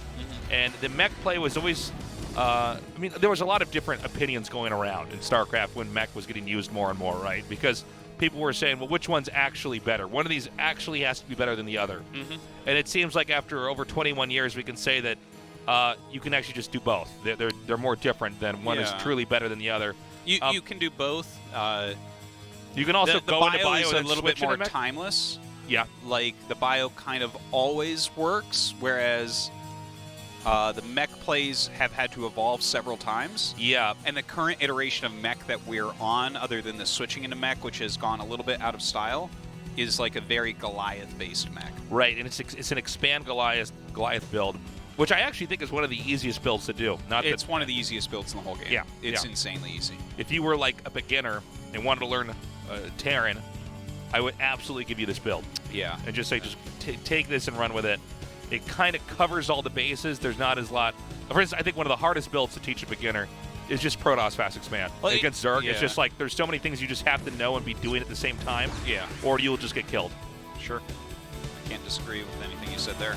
Speaker 3: And the mech play was always... there was a lot of different opinions going around in StarCraft when mech was getting used more and more, right? Because people were saying, well, which one's actually better? One of these actually has to be better than the other. And it seems like after over 21 years, we can say that you can actually just do both. They're more different than one is truly better than the other.
Speaker 10: You can do both.
Speaker 3: You can also go into bio
Speaker 10: is
Speaker 3: and
Speaker 10: a little bit more timeless.
Speaker 3: Yeah.
Speaker 10: Like, the bio kind of always works, whereas... the mech plays have had to evolve several times.
Speaker 3: Yeah.
Speaker 10: And the current iteration of mech that we're on, other than the switching into mech, which has gone a little bit out of style, is like a very Goliath-based mech.
Speaker 3: Right, and it's an expand Goliath build, which I actually think is one of the easiest builds to do.
Speaker 10: It's one of the easiest builds in the whole game.
Speaker 3: Yeah.
Speaker 10: It's insanely easy.
Speaker 3: If you were like a beginner and wanted to learn Terran, I would absolutely give you this build.
Speaker 10: Yeah.
Speaker 3: And just say, take this and run with it. It kind of covers all the bases. There's not as lot. For instance, I think one of the hardest builds to teach a beginner is just Protoss Fast Expand. Against Zerg, it's just like there's so many things you just have to know and be doing at the same time.
Speaker 10: Yeah.
Speaker 3: Or you'll just get killed.
Speaker 10: Sure. Can't disagree with anything you said there.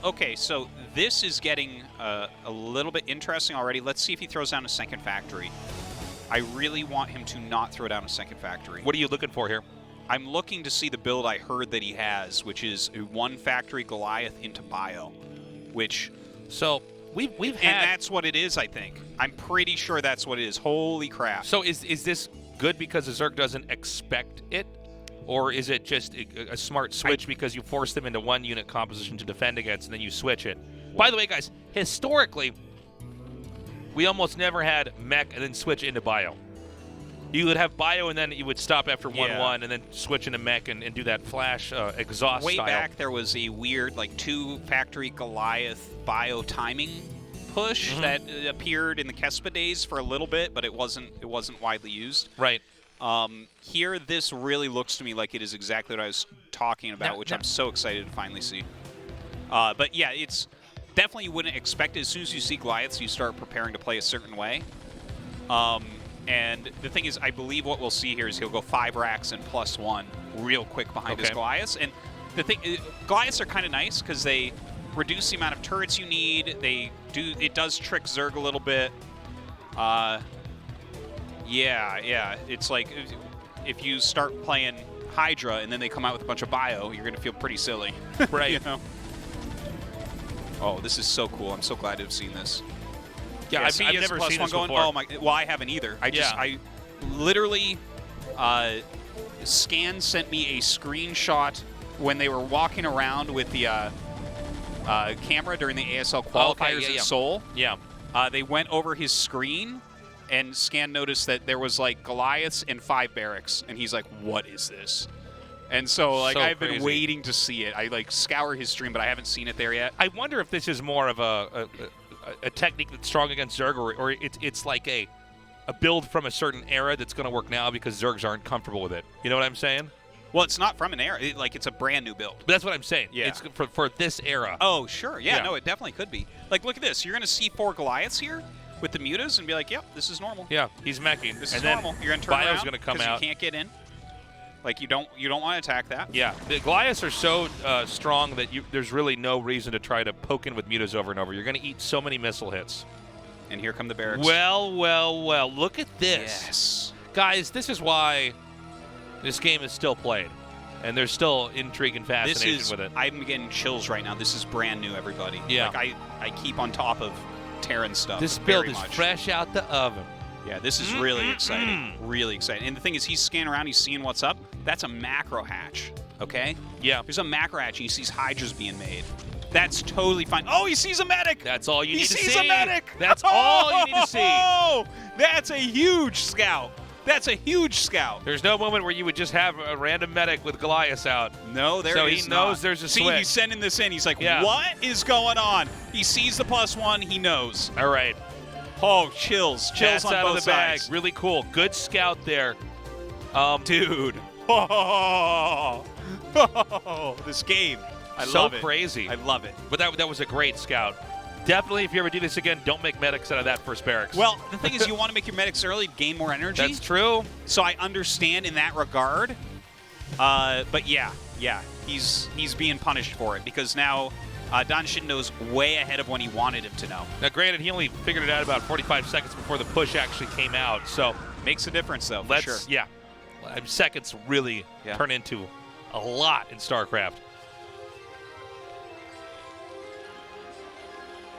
Speaker 10: Okay, so this is getting a little bit interesting already. Let's see if he throws down a second factory. I really want him to not throw down a second factory.
Speaker 3: What are you looking for here?
Speaker 10: I'm looking to see the build I heard that he has, which is a 1 factory Goliath into bio, which...
Speaker 3: So, we've had...
Speaker 10: And that's what it is, I think. I'm pretty sure that's what it is. Holy crap.
Speaker 3: So is this good because the Zerg doesn't expect it? Or is it just a smart switch because you force them into 1 unit composition to defend against and then you switch it? By the way, guys, historically, we almost never had mech and then switch into bio. You would have bio, and then you would stop after 1-1, and then switch into mech and do that flash exhaust
Speaker 10: Way
Speaker 3: style.
Speaker 10: back, there was a weird, like, 2-factory Goliath bio timing push that appeared in the Kespa days for a little bit, but it wasn't widely used.
Speaker 3: Right.
Speaker 10: Here, this really looks to me like it is exactly what I was talking about, which I'm so excited to finally see. But yeah, it's definitely you wouldn't expect it. As soon as you see Goliaths, you start preparing to play a certain way. And the thing is, I believe what we'll see here is he'll go 5 racks and +1 real quick behind his Goliaths. And the thing, Goliaths are kind of nice because they reduce the amount of turrets you need. It does trick Zerg a little bit. Yeah. It's like if you start playing Hydra and then they come out with a bunch of bio, you're going to feel pretty silly.
Speaker 3: Right.
Speaker 10: You know? Oh, this is so cool. I'm so glad to have seen this.
Speaker 3: Yeah, I've never seen this
Speaker 10: before. Oh my! Well, I haven't either. I literally, Scan sent me a screenshot when they were walking around with the camera during the ASL qualifiers in Seoul.
Speaker 3: Yeah.
Speaker 10: They went over his screen, and Scan noticed that there was like Goliaths and 5 barracks, and he's like, "What is this?" And so, like, I've been waiting to see it. I like scour his stream, but I haven't seen it there yet.
Speaker 3: I wonder if this is more of a technique that's strong against Zerg, or it's like a build from a certain era that's going to work now because Zergs aren't comfortable with it. You know what I'm saying?
Speaker 10: Well, it's not from an era. It's a brand new build.
Speaker 3: But that's what I'm saying.
Speaker 10: Yeah.
Speaker 3: It's for this era.
Speaker 10: Oh, sure. Yeah, no, it definitely could be. Like, look at this. You're going to see 4 Goliaths here with the mutas and be like, yep, this is normal.
Speaker 3: Yeah, he's meching.
Speaker 10: This is normal. You're going to turn around.
Speaker 3: Bio's going to come out.
Speaker 10: You can't get in. Like, you don't want to attack that.
Speaker 3: Yeah, the Goliaths are so strong that there's really no reason to try to poke in with mutas over and over. You're going to eat so many missile hits.
Speaker 10: And here come the barracks.
Speaker 3: Well. Look at this.
Speaker 10: Yes.
Speaker 3: Guys, this is why this game is still played. And there's still intrigue and fascination with it.
Speaker 10: I'm getting chills right now. This is brand new, everybody.
Speaker 3: Yeah.
Speaker 10: Like, I keep on top of Terran stuff.
Speaker 3: This build is fresh out the oven.
Speaker 10: Yeah, this is really exciting. Really exciting. And the thing is, he's scanning around. He's seeing what's up. That's a macro hatch, okay?
Speaker 3: Yeah.
Speaker 10: There's a macro hatch, and he sees Hydras being made. That's totally fine. Oh, he sees a medic!
Speaker 3: That's all you need to see.
Speaker 10: He sees a medic!
Speaker 3: That's all you need to see.
Speaker 10: Oh, that's a huge scout. That's a huge scout.
Speaker 3: There's no moment where you would just have a random medic with Goliaths out.
Speaker 10: No, there is not.
Speaker 3: So he knows there's a switch.
Speaker 10: See, he's sending this in. He's like, what is going on? He sees the +1. He knows.
Speaker 3: All right.
Speaker 10: Oh, chills. Chills on
Speaker 3: out
Speaker 10: both
Speaker 3: of the bag.
Speaker 10: sides.
Speaker 3: Really cool. Good scout there.
Speaker 10: Dude. This game. I love it.
Speaker 3: So crazy.
Speaker 10: I love it.
Speaker 3: But that was a great scout. Definitely, if you ever do this again, don't make medics out of that first barracks.
Speaker 10: Well, the thing is, you want to make your medics early to gain more energy.
Speaker 3: That's true.
Speaker 10: So I understand in that regard. But yeah, he's being punished for it because now Don Shin knows way ahead of when he wanted him to know.
Speaker 3: Now, granted, he only figured it out about 45 seconds before the push actually came out. So
Speaker 10: makes a difference, though, for sure.
Speaker 3: Yeah. Seconds really turn into a lot in StarCraft.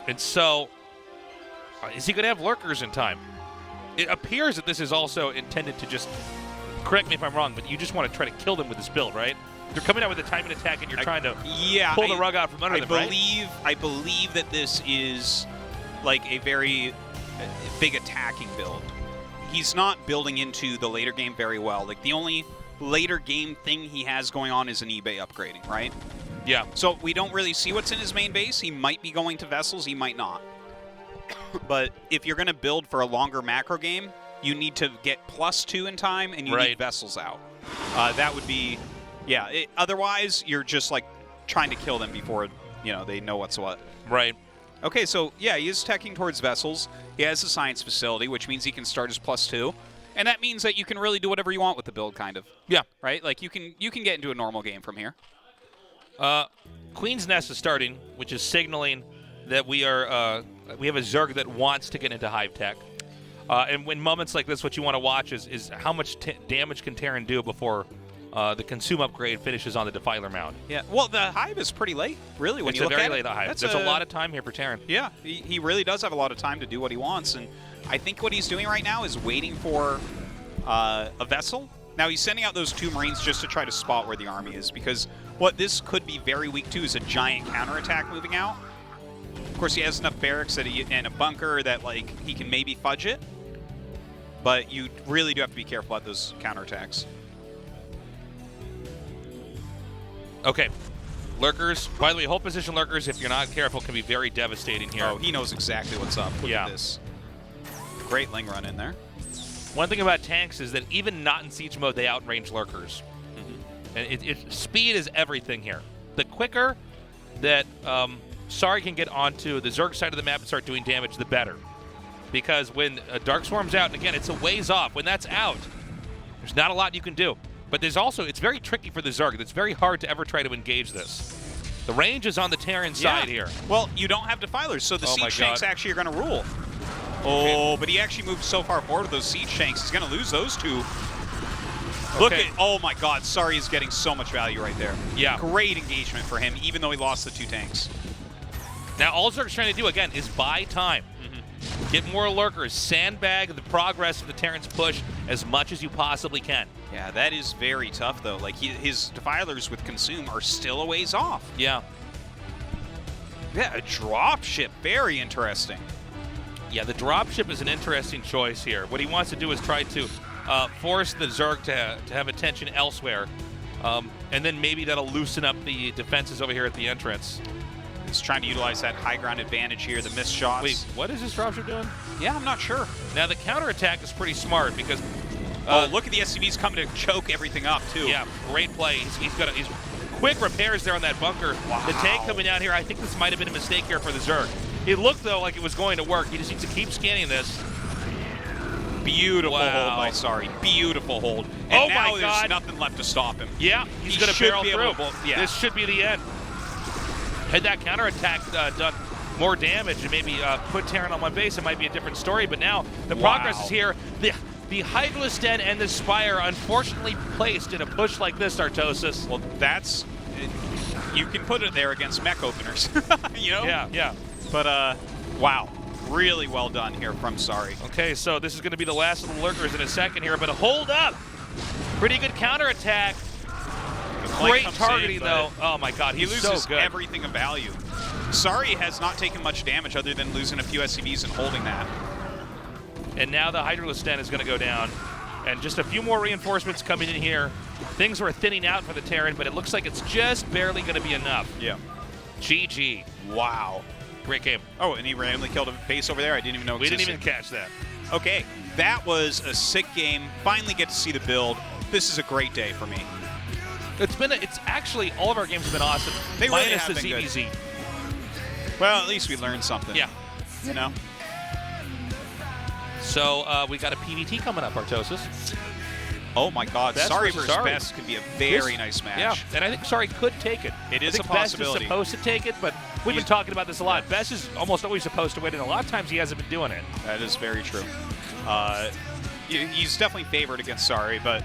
Speaker 3: And so, is he going to have lurkers in time? It appears that this is also intended to just, correct me if I'm wrong, but you just want to try to kill them with this build, right? They're coming out with a timing attack, and you're trying to pull the rug out from under them, right?
Speaker 10: I believe that this is like a very big attacking build. He's not building into the later game very well. Like, the only later game thing he has going on is an eBay upgrading, right?
Speaker 3: Yeah.
Speaker 10: So we don't really see what's in his main base. He might be going to vessels. He might not. But if you're going to build for a longer macro game, you need to get +2 in time, and you need vessels out. That would be, otherwise, you're just like trying to kill them before they know what's what.
Speaker 3: Right.
Speaker 10: Okay, so yeah, he is teching towards vessels. He has a science facility, which means he can start his +2, and that means that you can really do whatever you want with the build, kind of.
Speaker 3: Yeah.
Speaker 10: Right. Like you can get into a normal game from here.
Speaker 3: Queen's Nest is starting, which is signaling that we have a Zerg that wants to get into Hive Tech. And when moments like this, what you want to watch is how much damage can Terran do before the consume upgrade finishes on the Defiler Mound.
Speaker 10: Yeah, well, the Hive is pretty late, really, when you look at it.
Speaker 3: It's very late, the Hive. There's a lot of time here for Terran.
Speaker 10: Yeah, he really does have a lot of time to do what he wants, and I think what he's doing right now is waiting for a vessel. Now, he's sending out those 2 Marines just to try to spot where the army is, because what this could be very weak to is a giant counterattack moving out. Of course, he has enough barracks and a bunker that, like, he can maybe fudge it. but you really do have to be careful about those counterattacks.
Speaker 3: Okay. Lurkers. By the way, hold position lurkers, if you're not careful, can be very devastating here.
Speaker 10: Oh, he knows exactly what's up. Look at this. Great Ling run in there.
Speaker 3: One thing about tanks is that even not in siege mode, they outrange lurkers. And speed is everything here. The quicker that Sari can get onto the Zerg side of the map and start doing damage, the better. Because when Dark Swarm's out, and again, it's a ways off. When that's out, there's not a lot you can do. But there's also, it's very tricky for the Zerg. It's very hard to ever try to engage this. The range is on the Terran side here.
Speaker 10: Well, you don't have defilers, so the siege tanks actually are going to rule. Oh, but he actually moved so far forward with those siege tanks. He's going to lose those two. Look at, oh my god, Sari is getting so much value right there.
Speaker 3: Yeah.
Speaker 10: Great engagement for him, even though he lost the 2 tanks.
Speaker 3: Now, all Zerg's trying to do, again, is buy time. Get more lurkers, sandbag the progress of the Terran's push as much as you possibly can.
Speaker 10: Yeah, that is very tough, though. Like, his defilers with Consume are still a ways off.
Speaker 3: Yeah.
Speaker 10: Yeah, a dropship, very interesting.
Speaker 3: Yeah, the dropship is an interesting choice here. What he wants to do is try to force the Zerg to have attention elsewhere, and then maybe that'll loosen up the defenses over here at the entrance.
Speaker 10: He's trying to utilize that high ground advantage here, the missed shots.
Speaker 3: Wait, what is this dropship doing?
Speaker 10: Yeah, I'm not sure.
Speaker 3: Now, the counterattack is pretty smart because...
Speaker 10: oh, look at the SCVs coming to choke everything up, too.
Speaker 3: Yeah, great play. He's quick repairs there on that bunker. Wow. The tank coming down here, I think this might have been a mistake here for the Zerg. It looked, though, like it was going to work. He just needs to keep scanning this.
Speaker 10: Beautiful hold by Sari. Beautiful hold. And now there's nothing left to stop him.
Speaker 3: Yeah, he's going to barrel through.
Speaker 10: Yeah.
Speaker 3: This should be the end. Had that counterattack done more damage and maybe put Terran on one base, it might be a different story. But now the progress is here. The Hydralisk Den and the Spire unfortunately placed in a push like this, Artosis.
Speaker 10: Well, that's... you can put it there against mech openers, you know?
Speaker 3: Yeah.
Speaker 10: But, wow. Really well done here from Sari.
Speaker 3: Okay, so this is going to be the last of the lurkers in a second here, but hold up! Pretty good counterattack. Great targeting, though. Oh, my God,
Speaker 10: he
Speaker 3: loses
Speaker 10: so good. Everything of value. Sari has not taken much damage other than losing a few SCVs and holding that.
Speaker 3: And now the Hydralisk Den is going to go down. And just a few more reinforcements coming in here. Things were thinning out for the Terran, but it looks like it's just barely going to be enough.
Speaker 10: Yeah.
Speaker 3: GG.
Speaker 10: Wow.
Speaker 3: Great game.
Speaker 10: Oh, and he randomly killed a base over there? I didn't even know existed.
Speaker 3: We didn't even catch that.
Speaker 10: Okay, that was a sick game. Finally get to see the build. This is a great day for me.
Speaker 3: It's actually, all of our games have been awesome.
Speaker 10: They really
Speaker 3: minus
Speaker 10: have
Speaker 3: the
Speaker 10: been
Speaker 3: ZBZ.
Speaker 10: good. Well, at least we learned something.
Speaker 3: Yeah.
Speaker 10: You know?
Speaker 3: So we got a PVT coming up, Artosis.
Speaker 10: Oh my God, Sari versus Best could be a very nice match.
Speaker 3: Yeah, and I think Sari could take it.
Speaker 10: It is a possibility.
Speaker 3: Best is supposed to take it, but we've been talking about this a lot. Best is almost always supposed to win, and a lot of times he hasn't been doing it.
Speaker 10: That is very true. He's definitely favored against Sari, but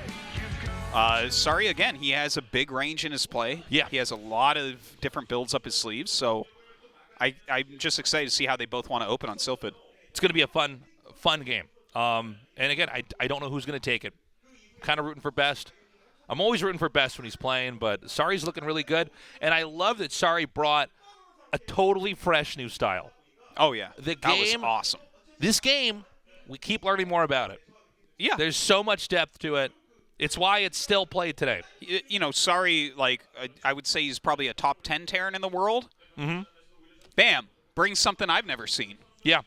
Speaker 10: Sari, again, he has a big range in his play.
Speaker 3: Yeah.
Speaker 10: He has a lot of different builds up his sleeves, so I'm just excited to see how they both want to open on Sylphid.
Speaker 3: It's going to be a fun game. And again, I don't know who's going to take it. Kind of rooting for Best. I'm always rooting for Best when he's playing, but Sari's looking really good. And I love that Sari brought a totally fresh new style.
Speaker 10: Oh, yeah.
Speaker 3: That
Speaker 10: was awesome.
Speaker 3: This game, we keep learning more about it.
Speaker 10: Yeah.
Speaker 3: There's so much depth to it. It's why it's still played today.
Speaker 10: You know, Sari, like, I would say he's probably a top 10 Terran in the world.
Speaker 3: Mm-hmm.
Speaker 10: Bam. Brings something I've never seen.
Speaker 3: Yeah.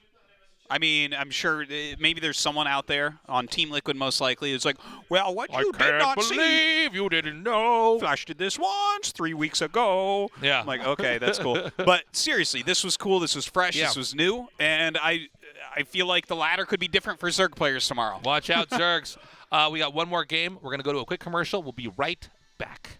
Speaker 10: I mean, I'm sure maybe there's someone out there on Team Liquid most likely who's like, well, what you did not see.
Speaker 3: I can't believe you didn't know.
Speaker 10: Flash did this once 3 weeks ago.
Speaker 3: Yeah.
Speaker 10: I'm like, okay, that's cool. But seriously, this was cool. This was fresh.
Speaker 3: Yeah.
Speaker 10: This was new. And I feel like the ladder could be different for Zerg players tomorrow.
Speaker 3: Watch out, Zergs. We got one more game. We're going to go to a quick commercial. We'll be right back.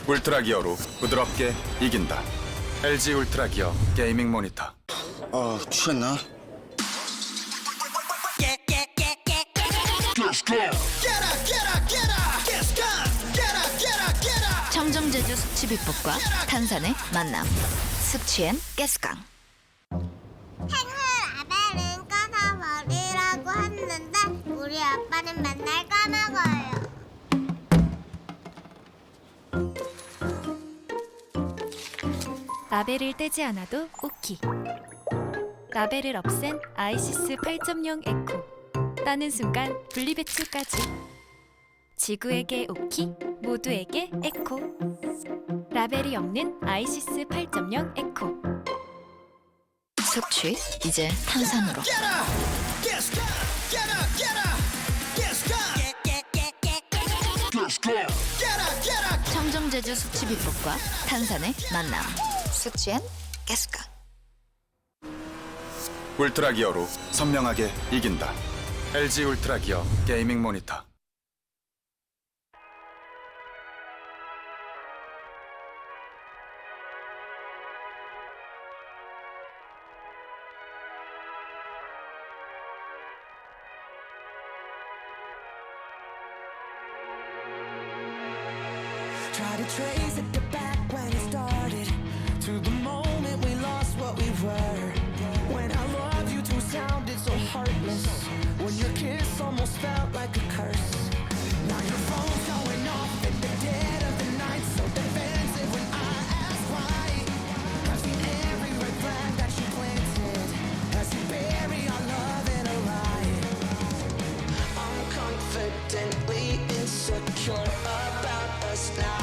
Speaker 11: 울트라 기어로 부드럽게 이긴다. LG 울트라 기어 게이밍 모니터.
Speaker 13: 취했나?
Speaker 22: 청정제주 숙취비법과 탄산의 만남. 숙취엔 가스강.
Speaker 4: 아벨은 까서 먹으라고 했는데 우리 아빠는 맨날 까먹어요.
Speaker 17: 라벨을 떼지 않아도 오키. 라벨을 없앤 아이시스 8.0 에코. 따는 순간 분리배출까지. 지구에게 오키, 모두에게 에코. 라벨이 없는 아이시스 8.0 에코.
Speaker 22: 숙취 이제 탄산으로. 청정제주 숙취 비법과 탄산의 만남. 숙취엔 가스가.
Speaker 11: 울트라 기어로 선명하게 이긴다. LG 울트라 기어 게이밍 모니터.
Speaker 1: Try to trace it back when it started, to the moment we lost what we were. When I loved you too sounded so heartless, when your kiss almost felt like a curse. Now your phone's going off in the dead of the night, so defensive when I ask why. I've seen every red flag that you planted as you bury our love in a lie. I'm confidently insecure about us now.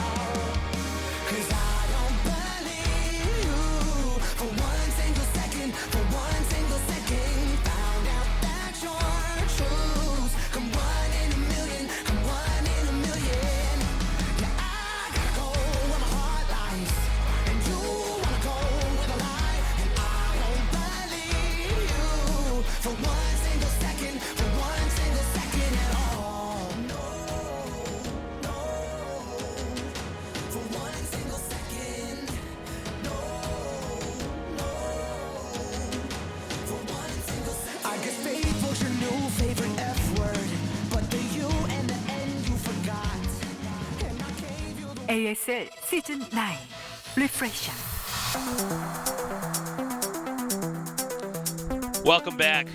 Speaker 2: ASL 시즌 9 Refresher.
Speaker 3: Welcome back.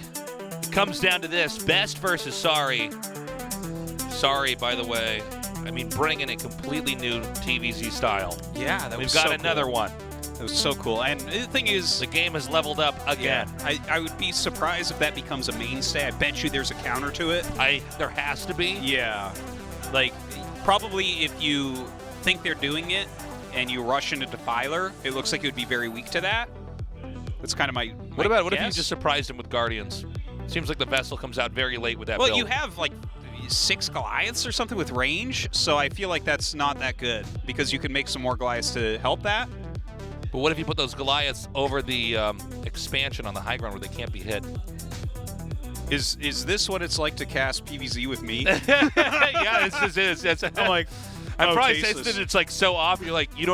Speaker 3: It comes down to this: Best versus Sorry. Sorry, by the way, I mean bringing a completely new TVZ style.
Speaker 10: Yeah,
Speaker 3: we've got another one.
Speaker 10: That was so cool. And the thing is,
Speaker 3: the game has leveled up again.
Speaker 10: Yeah, I would be surprised if that becomes a mainstay. I bet you there's a counter to it.
Speaker 3: There has to be.
Speaker 10: Yeah, like probably if you think they're doing it and you rush into Defiler, it looks like it would be very weak to that. That's kind of my
Speaker 3: What if you
Speaker 10: guess.
Speaker 3: just surprised him with Guardians? Seems like the vessel comes out very late with that
Speaker 10: Well,
Speaker 3: build.
Speaker 10: you have like 6 Goliaths or something with range, so I feel like that's not that good because you can make some more Goliaths to help that.
Speaker 3: But what if you put those Goliaths over the expansion on the high ground where they can't be hit?
Speaker 10: Is this what it's like to cast PvZ with me?
Speaker 3: Yeah, this is.
Speaker 10: I'm like,
Speaker 3: I'm probably
Speaker 10: tasteless.
Speaker 3: saying it's like so off. You're like, you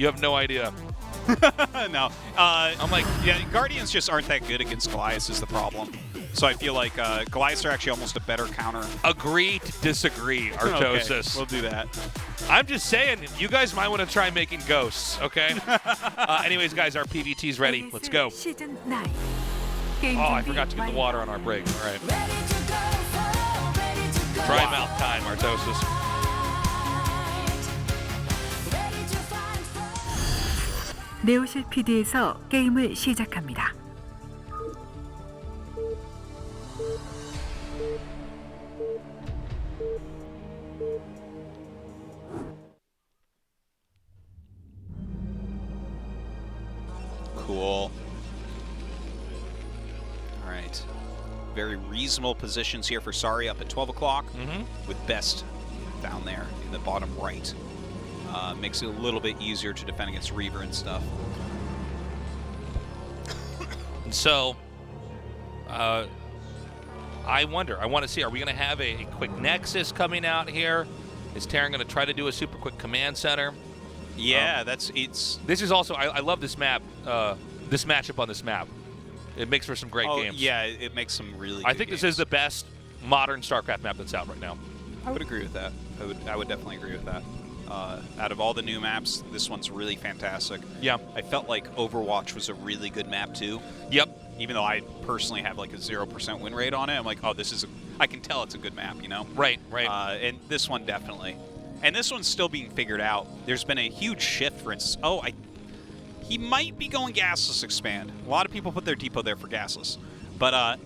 Speaker 3: have no idea.
Speaker 10: No. I'm like, yeah, Guardians just aren't that good against Goliaths is the problem. So I feel like Goliaths are actually almost a better counter.
Speaker 3: Agree to disagree, Artosis.
Speaker 10: Okay, we'll do that.
Speaker 3: I'm just saying, you guys might want to try making ghosts, okay? Anyways, guys, our PVT's ready. Let's go.
Speaker 2: 시즌 9.
Speaker 3: I forgot to get the water on our break. All right. Dry mouth time, Artosis.
Speaker 2: 네오실 PD에서 게임을 시작합니다.
Speaker 10: Cool. All right. Very reasonable positions here for Sari up at 12 o'clock with Best down there in the bottom right. Makes it a little bit easier to defend against Reaver and stuff.
Speaker 3: So, I wonder, I want to see, are we going to have a quick Nexus coming out here? Is Terran going to try to do a super quick command center?
Speaker 10: Yeah,
Speaker 3: This is also, I love this map, this matchup on this map. It makes for some great games.
Speaker 10: Yeah, it makes some really good
Speaker 3: I think this is the best modern StarCraft map that's out right now.
Speaker 10: I would agree with that. I would definitely agree with that. Out of all the new maps, this one's really fantastic.
Speaker 3: Yeah.
Speaker 10: I felt like Overwatch was a really good map too.
Speaker 3: Yep.
Speaker 10: Even though I personally have like a 0% win rate on it, I'm like, oh, I can tell it's a good map, you know?
Speaker 3: Right.
Speaker 10: And this one definitely. And this one's still being figured out. There's been a huge shift, for instance. He might be going gasless expand. A lot of people put their depot there for gasless. But,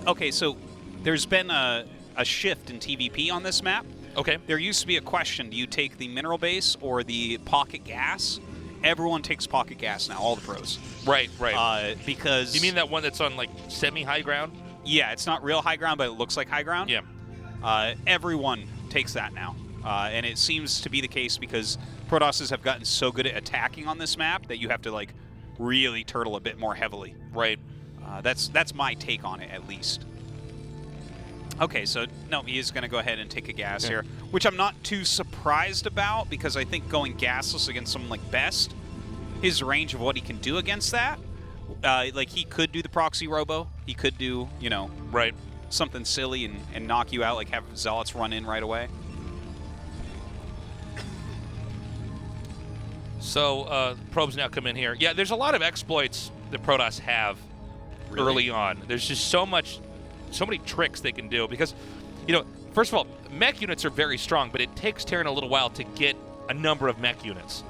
Speaker 10: okay, so there's been a shift in TVP on this map.
Speaker 3: Okay.
Speaker 10: There used to be a question, do you take the mineral base or the pocket gas? Everyone takes pocket gas now, all the pros.
Speaker 3: Right, right.
Speaker 10: Because...
Speaker 3: You mean that one that's on, like, semi-high ground?
Speaker 10: Yeah, it's not real high ground, but it looks like high ground.
Speaker 3: Yeah.
Speaker 10: Everyone takes that now. And it seems to be the case because Protosses have gotten so good at attacking on this map that you have to, like, really turtle a bit more heavily.
Speaker 3: Right.
Speaker 10: That's my take on it, at least. Okay, so, no, he is going to go ahead and take a gas here, which I'm not too surprised about because I think going gasless against someone like Best, his range of what he can do against that, like, he could do the proxy robo. He could do, you know, something silly and knock you out, like have Zealots run in right away.
Speaker 3: So, probes now come in here. Yeah, there's a lot of exploits that Protoss have early on. There's just so many tricks they can do because, you know, first of all, mech units are very strong, but it takes Terran a little while to get a number of mech units.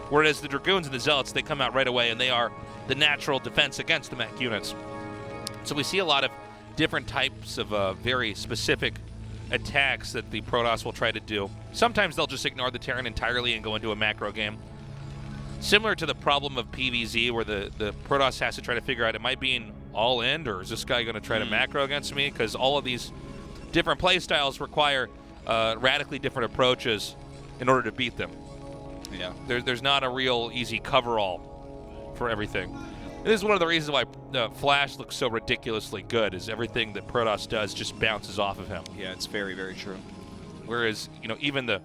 Speaker 3: Whereas the Dragoons and the Zealots, they come out right away, and they are the natural defense against the mech units. So we see a lot of different types of very specific attacks that the Protoss will try to do. Sometimes they'll just ignore the Terran entirely and go into a macro game. Similar to the problem of PVZ, where the Protoss has to try to figure out, am I being all-in, or is this guy going to try to macro against me? Because all of these different play styles require radically different approaches in order to beat them.
Speaker 10: Yeah.
Speaker 3: There's not a real easy cover-all for everything. This is one of the reasons why Flash looks so ridiculously good, is everything that Protoss does just bounces off of him.
Speaker 10: Yeah, it's very, very true.
Speaker 3: Whereas, you know, even the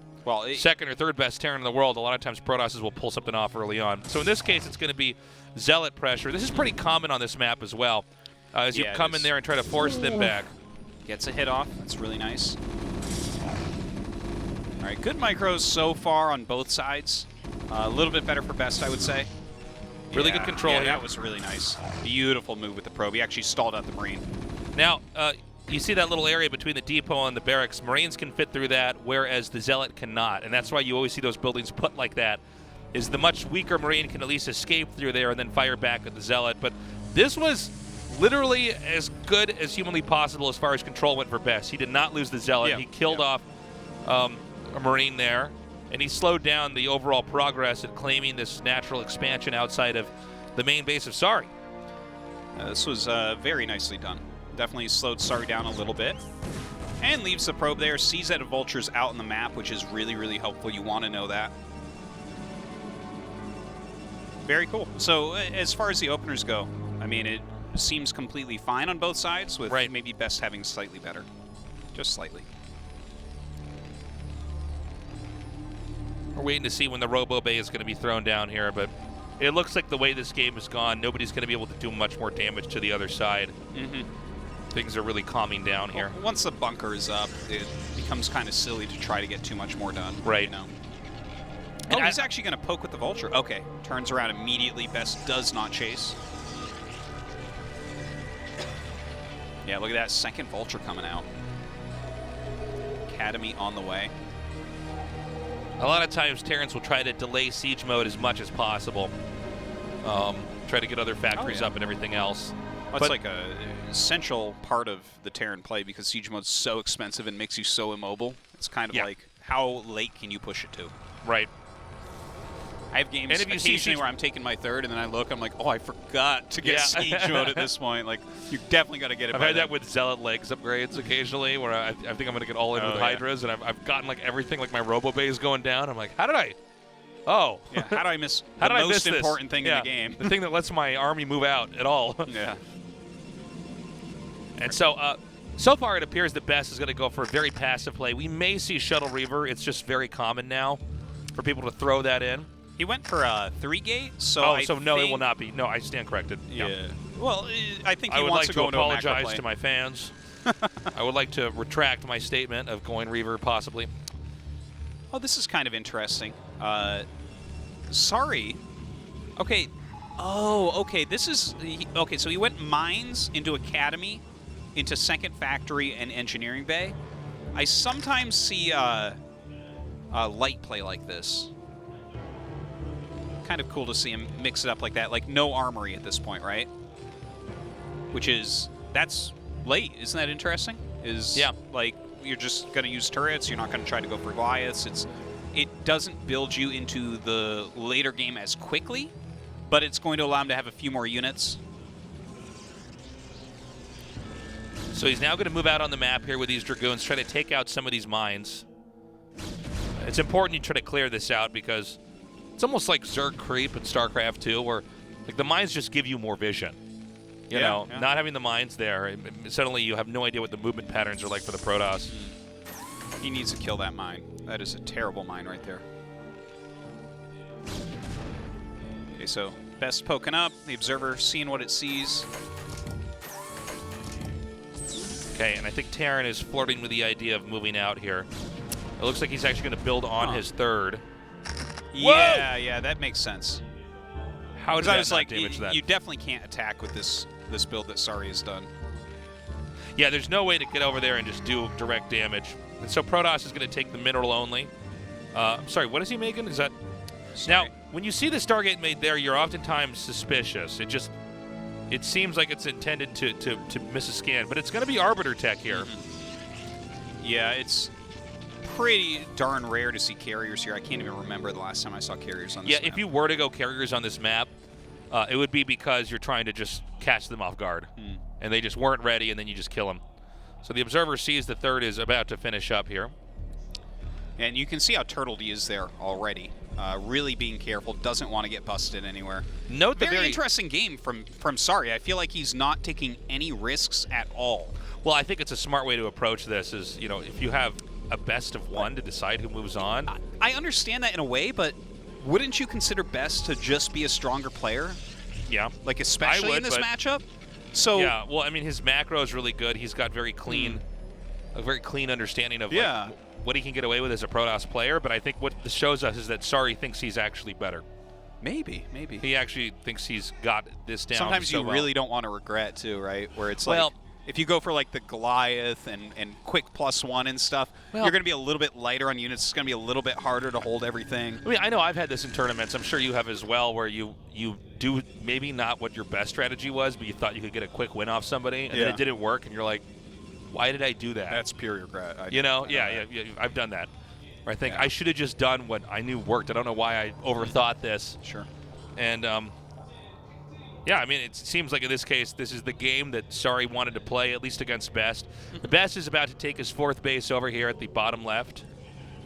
Speaker 3: second or third best Terran in the world, a lot of times Protosses will pull something off early on. So in this case, it's going to be Zealot pressure. This is pretty common on this map as well, as you come in there and try to force them back.
Speaker 10: Gets a hit off. That's really nice. All right, good micros so far on both sides. A little bit better for Best, I would say.
Speaker 3: Really good control here.
Speaker 10: That was really nice. Beautiful move with the probe. He actually stalled out the Marine.
Speaker 3: Now, you see that little area between the depot and the barracks. Marines can fit through that, whereas the Zealot cannot. And that's why you always see those buildings put like that, is the much weaker Marine can at least escape through there and then fire back at the Zealot. But this was literally as good as humanly possible as far as control went for Best. He did not lose the Zealot. He killed off a Marine there, and he slowed down the overall progress at claiming this natural expansion outside of the main base of Sari.
Speaker 10: This was very nicely done. Definitely slowed Sari down a little bit. And leaves the probe there, sees that a Vulture's out on the map, which is really, really helpful. You want to know that. Very cool. So as far as the openers go, I mean, it seems completely fine on both sides, with maybe Best having slightly better. Just slightly.
Speaker 3: We're waiting to see when the Robo Bay is going to be thrown down here, but it looks like the way this game has gone, nobody's going to be able to do much more damage to the other side. Things are really calming down here.
Speaker 10: Once the bunker is up, it becomes kind of silly to try to get too much more done.
Speaker 3: Right.
Speaker 10: You know? Oh, he's actually going to poke with the Vulture. Okay. Turns around immediately. Best does not chase. Yeah, look at that second Vulture coming out. Academy on the way.
Speaker 3: A lot of times, Terrans will try to delay siege mode as much as possible. Try to get other factories up and everything else.
Speaker 10: Well, it's like a essential part of the Terran play because siege mode's so expensive and makes you so immobile. It's kind of like, how late can you push it to?
Speaker 3: Right.
Speaker 10: I have games occasionally where I'm taking my third and then I look, I'm like, oh, I forgot to get siege mode at this point. Like, you definitely got to get it.
Speaker 3: I've had that with Zealot legs upgrades occasionally, where I think I'm going to get all in with Hydras, and I've gotten like everything, like my Robo Bay is going down. I'm like, how did I? Oh.
Speaker 10: Yeah, how do I miss the most important thing in the game?
Speaker 3: The thing that lets my army move out at all.
Speaker 10: Yeah.
Speaker 3: And so, so far it appears that Best is going to go for a very passive play. We may see Shuttle Reaver. It's just very common now for people to throw that in.
Speaker 10: He went for a 3-gate, so
Speaker 3: no, it will not be. No, I stand corrected.
Speaker 10: Yeah. Well, I think he
Speaker 3: I would
Speaker 10: wants
Speaker 3: like
Speaker 10: to go into a macro
Speaker 3: apologize
Speaker 10: play.
Speaker 3: to my fans. I would like to retract my statement of going Reaver, possibly.
Speaker 10: Oh, this is kind of interesting. Sorry. Okay. Oh, okay. This is... Okay, so he went Mines into Academy, into Second Factory, and Engineering Bay. I sometimes see light play like this. kind of cool to see him mix it up like that. Like, no armory at this point, right? That's late. Isn't that interesting? Yeah. Like, you're just going to use turrets. You're not going to try to go for Goliaths. It doesn't build you into the later game as quickly, but it's going to allow him to have a few more units.
Speaker 3: So he's now going to move out on the map here with these Dragoons, try to take out some of these mines. It's important you try to clear this out because it's almost like Zerg creep in StarCraft 2, where like the mines just give you more vision. You know, not having the mines there, suddenly you have no idea what the movement patterns are like for the Protoss.
Speaker 10: He needs to kill that mine. That is a terrible mine right there. Okay, so Best poking up, the Observer seeing what it sees.
Speaker 3: Okay, and I think Terran is flirting with the idea of moving out here. It looks like he's actually going to build on his third.
Speaker 10: Yeah, that makes sense.
Speaker 3: How does
Speaker 10: I was like,
Speaker 3: damage that?
Speaker 10: You definitely can't attack with this build that Sari has done.
Speaker 3: Yeah, there's no way to get over there and just do direct damage. And so Protoss is going to take the mineral only. Sorry, what is he making? Is that... Now, when you see the Stargate made there, you're oftentimes suspicious. It seems like it's intended to miss a scan, but it's going to be Arbiter tech here.
Speaker 10: Yeah, it's pretty darn rare to see carriers here. I can't even remember the last time I saw carriers on this map.
Speaker 3: Yeah, if you were to go carriers on this map, it would be because you're trying to just catch them off guard. And they just weren't ready, and then you just kill them. So the Observer sees the third is about to finish up here.
Speaker 10: And you can see how turtled he is there already. Really being careful, doesn't want to get busted anywhere.
Speaker 3: Note the
Speaker 10: very interesting game from Sari. I feel like he's not taking any risks at all.
Speaker 3: Well, I think it's a smart way to approach this is, you know, if you have a best of one to decide who moves on.
Speaker 10: I understand that in a way, but wouldn't you consider Best to just be a stronger player?
Speaker 3: Yeah.
Speaker 10: Like, especially in this matchup? So
Speaker 3: yeah, well, I mean, his macro is really good. He's got very clean, a very clean understanding of like, what he can get away with as a Protoss player, but I think what this shows us is that Sari thinks he's actually better.
Speaker 10: Maybe.
Speaker 3: He actually thinks he's got this down.
Speaker 10: Sometimes you really don't want to regret, too, right? Where it's like, if you go for like the Goliath and quick +1 and stuff, you're going to be a little bit lighter on units. It's going to be a little bit harder to hold everything.
Speaker 3: I mean, I know I've had this in tournaments. I'm sure you have as well, where you do maybe not what your best strategy was, but you thought you could get a quick win off somebody, and then it didn't work, and you're like, why did I do that?
Speaker 10: That's pure regret.
Speaker 3: Yeah, I've done that. Where I think I should have just done what I knew worked. I don't know why I overthought this.
Speaker 10: Sure.
Speaker 3: And, yeah, I mean, it seems like in this case, this is the game that Sari wanted to play, at least against Best. The Best is about to take his fourth base over here at the bottom left.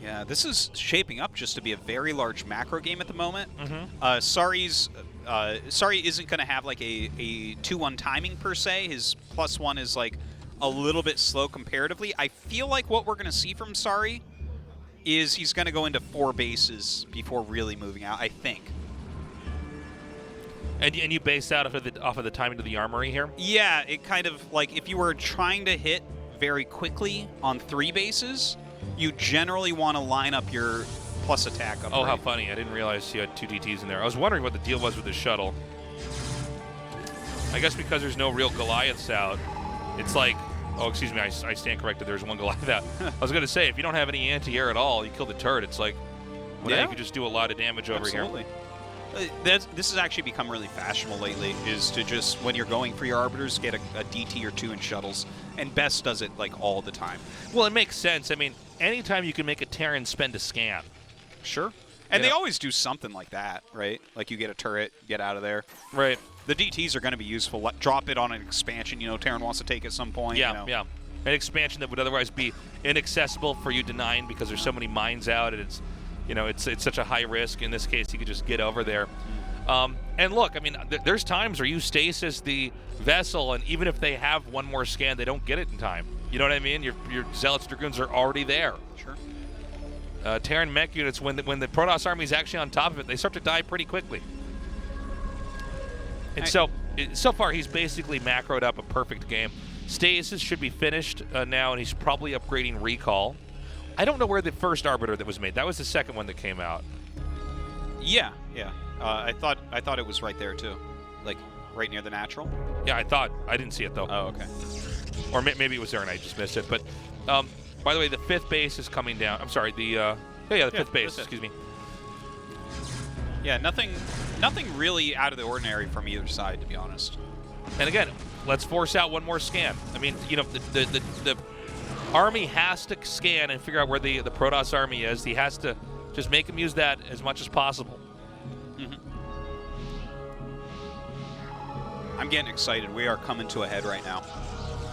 Speaker 10: Yeah, this is shaping up just to be a very large macro game at the moment. Sari isn't going to have like a 2-1 timing per se. His +1 is like a little bit slow comparatively. I feel like what we're going to see from Sari is he's going to go into 4 bases before really moving out, I think.
Speaker 3: And you base out off of the timing to the armory here?
Speaker 10: Yeah, it kind of like if you were trying to hit very quickly on 3 bases, you generally want to line up your plus attack upgrade.
Speaker 3: Oh, how funny. I didn't realize you had 2 DTs in there. I was wondering what the deal was with the shuttle. I guess because there's no real Goliaths out, it's like, oh, excuse me, I stand corrected. There's 1 Goliath out. I was going to say, if you don't have any anti-air at all, you kill the turret. It's like, well, you could just do a lot of damage over here.
Speaker 10: This has actually become really fashionable lately, is to just, when you're going for your Arbiters, get a DT or 2 in shuttles. And Best does it, like, all the time.
Speaker 3: Well, it makes sense. I mean, anytime you can make a Terran spend a scan.
Speaker 10: Sure. And they always do something like that, right? Like, you get a turret, get out of there.
Speaker 3: Right.
Speaker 10: The DTs are going to be useful. Drop it on an expansion, you know, Terran wants to take at some point.
Speaker 3: Yeah, yeah. An expansion that would otherwise be inaccessible for you to 9 because there's so many mines out, and it's... You know, it's such a high risk. In this case, you could just get over there. And look, I mean, there's times where you stasis the vessel, and even if they have 1 more scan, they don't get it in time. You know what I mean? Your Zealots Dragoons are already there.
Speaker 10: Sure.
Speaker 3: Terran mech units, when the Protoss army is actually on top of it, they start to die pretty quickly. And so far, he's basically macroed up a perfect game. Stasis should be finished now, and he's probably upgrading recall. I don't know where the first Arbiter that was made. That was the second one that came out.
Speaker 10: Yeah. I thought it was right there too, like right near the natural.
Speaker 3: Yeah, I didn't see it though.
Speaker 10: Oh, okay.
Speaker 3: Or maybe it was there and I just missed it. But by the way, the 5th base is coming down. I'm sorry, the 5th base. Excuse me.
Speaker 10: Yeah, nothing really out of the ordinary from either side, to be honest.
Speaker 3: And again, let's force out one more scan. I mean, you know, the Army has to scan and figure out where the Protoss Army is. He has to just make him use that as much as possible.
Speaker 10: I'm getting excited. We are coming to a head right now.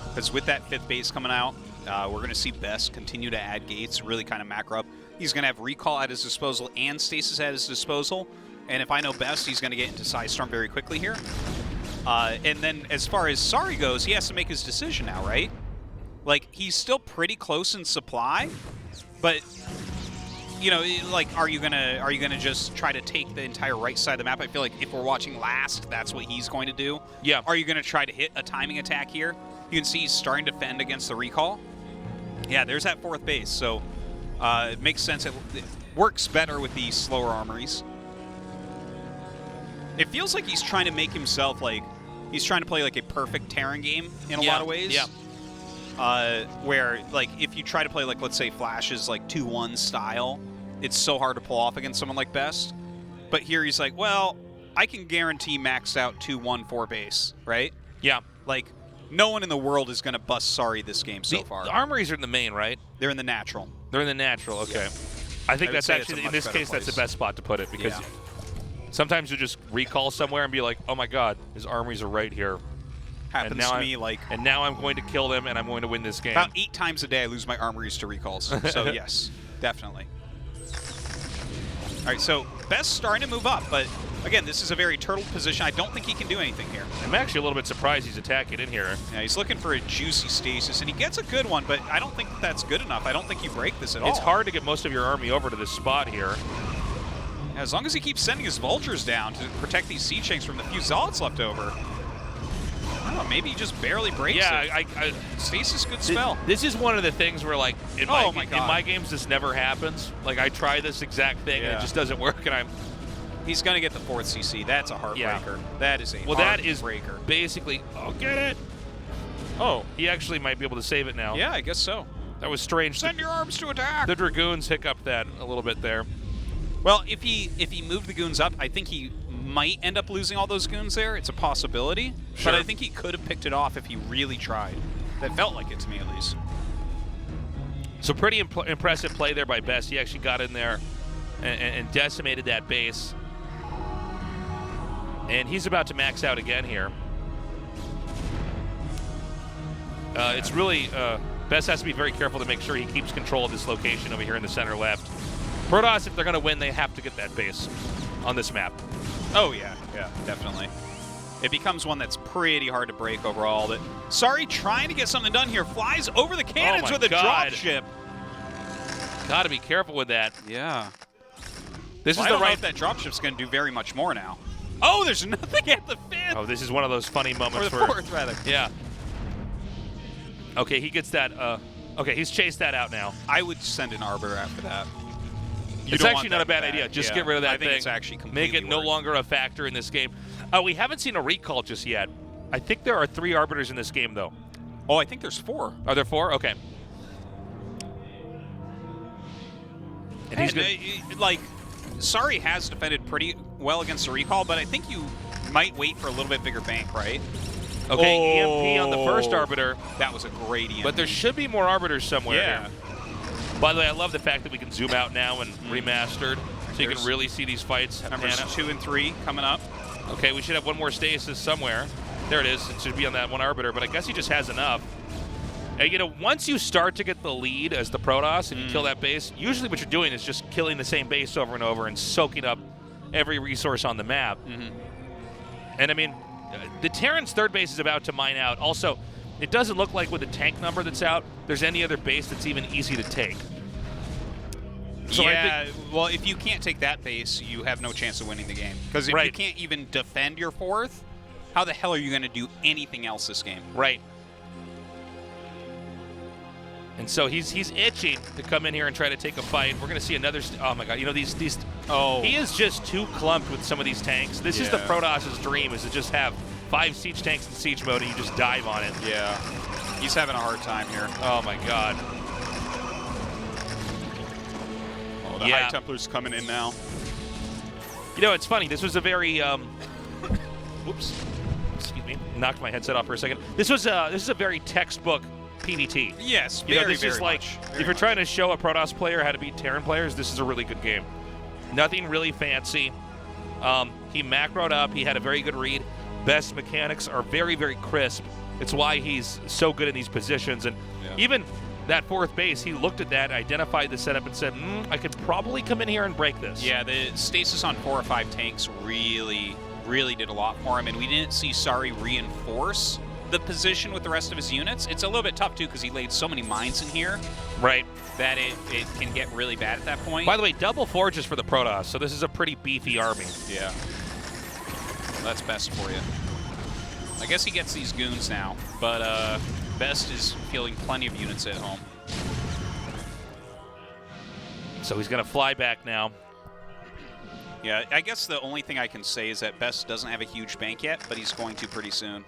Speaker 10: Because with that 5th base coming out, we're going to see Best continue to add gates, really kind of macro up. He's going to have Recall at his disposal and Stasis at his disposal. And if I know Best, he's going to get into Psystorm very quickly here. And then as far as Sari goes, he has to make his decision now, right? Like, he's still pretty close in supply, but... You know, like, are you gonna just try to take the entire right side of the map? I feel like if we're watching last, that's what he's going to do.
Speaker 3: Yeah.
Speaker 10: Are you gonna try to hit a timing attack here? You can see he's starting to fend against the recall. Yeah, there's that 4th base. So it makes sense. It works better with these slower armories. It feels like he's trying to make himself like he's trying to play like a perfect Terran game in a lot of ways.
Speaker 3: Yeah.
Speaker 10: Where, like, if you try to play, like, let's say Flash's, like, 2-1 style, it's so hard to pull off against someone like Best. But here he's like, well, I can guarantee maxed out 2-1-4 base, right?
Speaker 3: Yeah.
Speaker 10: Like, no one in the world is going to bust Sari this game so far.
Speaker 3: The armories are in the main, right?
Speaker 10: They're in the natural.
Speaker 3: They're in the natural, okay.
Speaker 10: Yeah.
Speaker 3: I think that's actually, in this case, that's the best spot to put it, because sometimes you just recall somewhere and be like, oh my god, his armories are right here.
Speaker 10: Happens to me, like...
Speaker 3: And now I'm going to kill them, and I'm going to win this game.
Speaker 10: About 8 times a day I lose my armories to recalls. So, yes, definitely. All right, so Best starting to move up, but, again, this is a very turtle position. I don't think he can do anything here.
Speaker 3: I'm actually a little bit surprised he's attacking in here.
Speaker 10: Yeah, he's looking for a juicy stasis, and he gets a good one, but I don't think that's good enough. I don't think you break this at all.
Speaker 3: It's hard to get most of your army over to this spot here.
Speaker 10: Yeah, as long as he keeps sending his vultures down to protect these siege tanks from the few zealots left over. Oh, maybe he just barely breaks it.
Speaker 3: Yeah,
Speaker 10: Stasis good spell.
Speaker 3: This is one of the things where, like, in my games, this never happens. Like, I try this exact thing, and it just doesn't work, and
Speaker 10: He's going to get the 4th CC. That's a heartbreaker. Yeah. That is a
Speaker 3: that is
Speaker 10: breaker.
Speaker 3: Basically, oh, get it. Oh, he actually might be able to save it now.
Speaker 10: Yeah, I guess so.
Speaker 3: That was strange.
Speaker 10: Send your arms to attack.
Speaker 3: The Dragoons hiccuped that a little bit there.
Speaker 10: Well, if he moved the goons up, I think he might end up losing all those goons there. It's a possibility.
Speaker 3: Sure.
Speaker 10: But I think he could have picked it off if he really tried. That felt like it to me, at least.
Speaker 3: So pretty impressive play there by Best. He actually got in there and decimated that base. And he's about to max out again here. It's really... Best has to be very careful to make sure he keeps control of this location over here in the center left. Protoss, if they're going to win, they have to get that base on this map.
Speaker 10: Oh, yeah, definitely. It becomes one that's pretty hard to break overall. But Sari trying to get something done here. Flies over the cannons with a dropship.
Speaker 3: Got to be careful with that.
Speaker 10: Yeah.
Speaker 3: This is
Speaker 10: I
Speaker 3: the
Speaker 10: don't know
Speaker 3: right...
Speaker 10: if that dropship's going to do very much more now. Oh, there's nothing at the 5th.
Speaker 3: Oh, this is one of those funny moments.
Speaker 10: Or the 4th, rather.
Speaker 3: Yeah. Okay, he gets that. Okay, he's chased that out now.
Speaker 10: I would send an Arbiter after that.
Speaker 3: It's actually not a bad idea. Just get rid of that thing.
Speaker 10: I think it's actually completely
Speaker 3: Make it no longer a factor in this game. We haven't seen a recall just yet. I think there are 3 Arbiters in this game, though.
Speaker 10: Oh, I think there's 4.
Speaker 3: Are there 4? Okay.
Speaker 10: And he's good. Like, Sari has defended pretty well against the recall, but I think you might wait for a little bit bigger bank, right?
Speaker 3: Okay, EMP on the first Arbiter.
Speaker 10: That was a great EMP.
Speaker 3: But there should be more Arbiters somewhere
Speaker 10: here.
Speaker 3: By the way, I love the fact that we can zoom out now and remastered, so you can really see these fights.
Speaker 10: Numbers 2 and 3 coming up.
Speaker 3: Okay, we should have one more stasis somewhere. There it is. It should be on that one Arbiter, but I guess he just has enough. And, you know, once you start to get the lead as the Protoss and you kill that base, usually what you're doing is just killing the same base over and over and soaking up every resource on the map. And, I mean, the Terran's 3rd base is about to mine out. Also, it doesn't look like with the tank number that's out, there's any other base that's even easy to take.
Speaker 10: So well, if you can't take that base, you have no chance of winning the game. Because if you can't even defend your 4th, how the hell are you going to do anything else this game?
Speaker 3: Right. And so he's itching to come in here and try to take a fight. We're going to see another... Oh, my God. You know, these... He is just too clumped with some of these tanks. This is the Protoss's dream, is to just have 5 siege tanks in siege mode and you just dive on it.
Speaker 10: Yeah. He's having a hard time here.
Speaker 3: Oh, my God.
Speaker 10: The High Templar's coming in now.
Speaker 3: You know, it's funny. This was a very whoops, excuse me, knocked my headset off for a second. This is a very textbook PvT.
Speaker 10: Yes,
Speaker 3: you know,
Speaker 10: very,
Speaker 3: this is
Speaker 10: very
Speaker 3: like
Speaker 10: much.
Speaker 3: if you're trying to show a Protoss player how to beat Terran players, this is a really good game. Nothing really fancy. He macroed up. He had a very good read. Best mechanics are very, very crisp. It's why he's so good in these positions. And even that fourth base, he looked at that, identified the setup, and said, I could probably come in here and break this.
Speaker 10: Yeah, the stasis on 4 or 5 tanks really did a lot for him, and we didn't see Sari reinforce the position with the rest of his units. It's a little bit tough, too, because he laid so many mines in here.
Speaker 3: Right.
Speaker 10: That it can get really bad at that point.
Speaker 3: By the way, double forges for the Protoss, so this is a pretty beefy army.
Speaker 10: Yeah. That's Best for you. I guess he gets these goons now, but Best is fielding plenty of units at home.
Speaker 3: So he's going to fly back now.
Speaker 10: Yeah, I guess the only thing I can say is that Best doesn't have a huge bank yet, but he's going to pretty soon.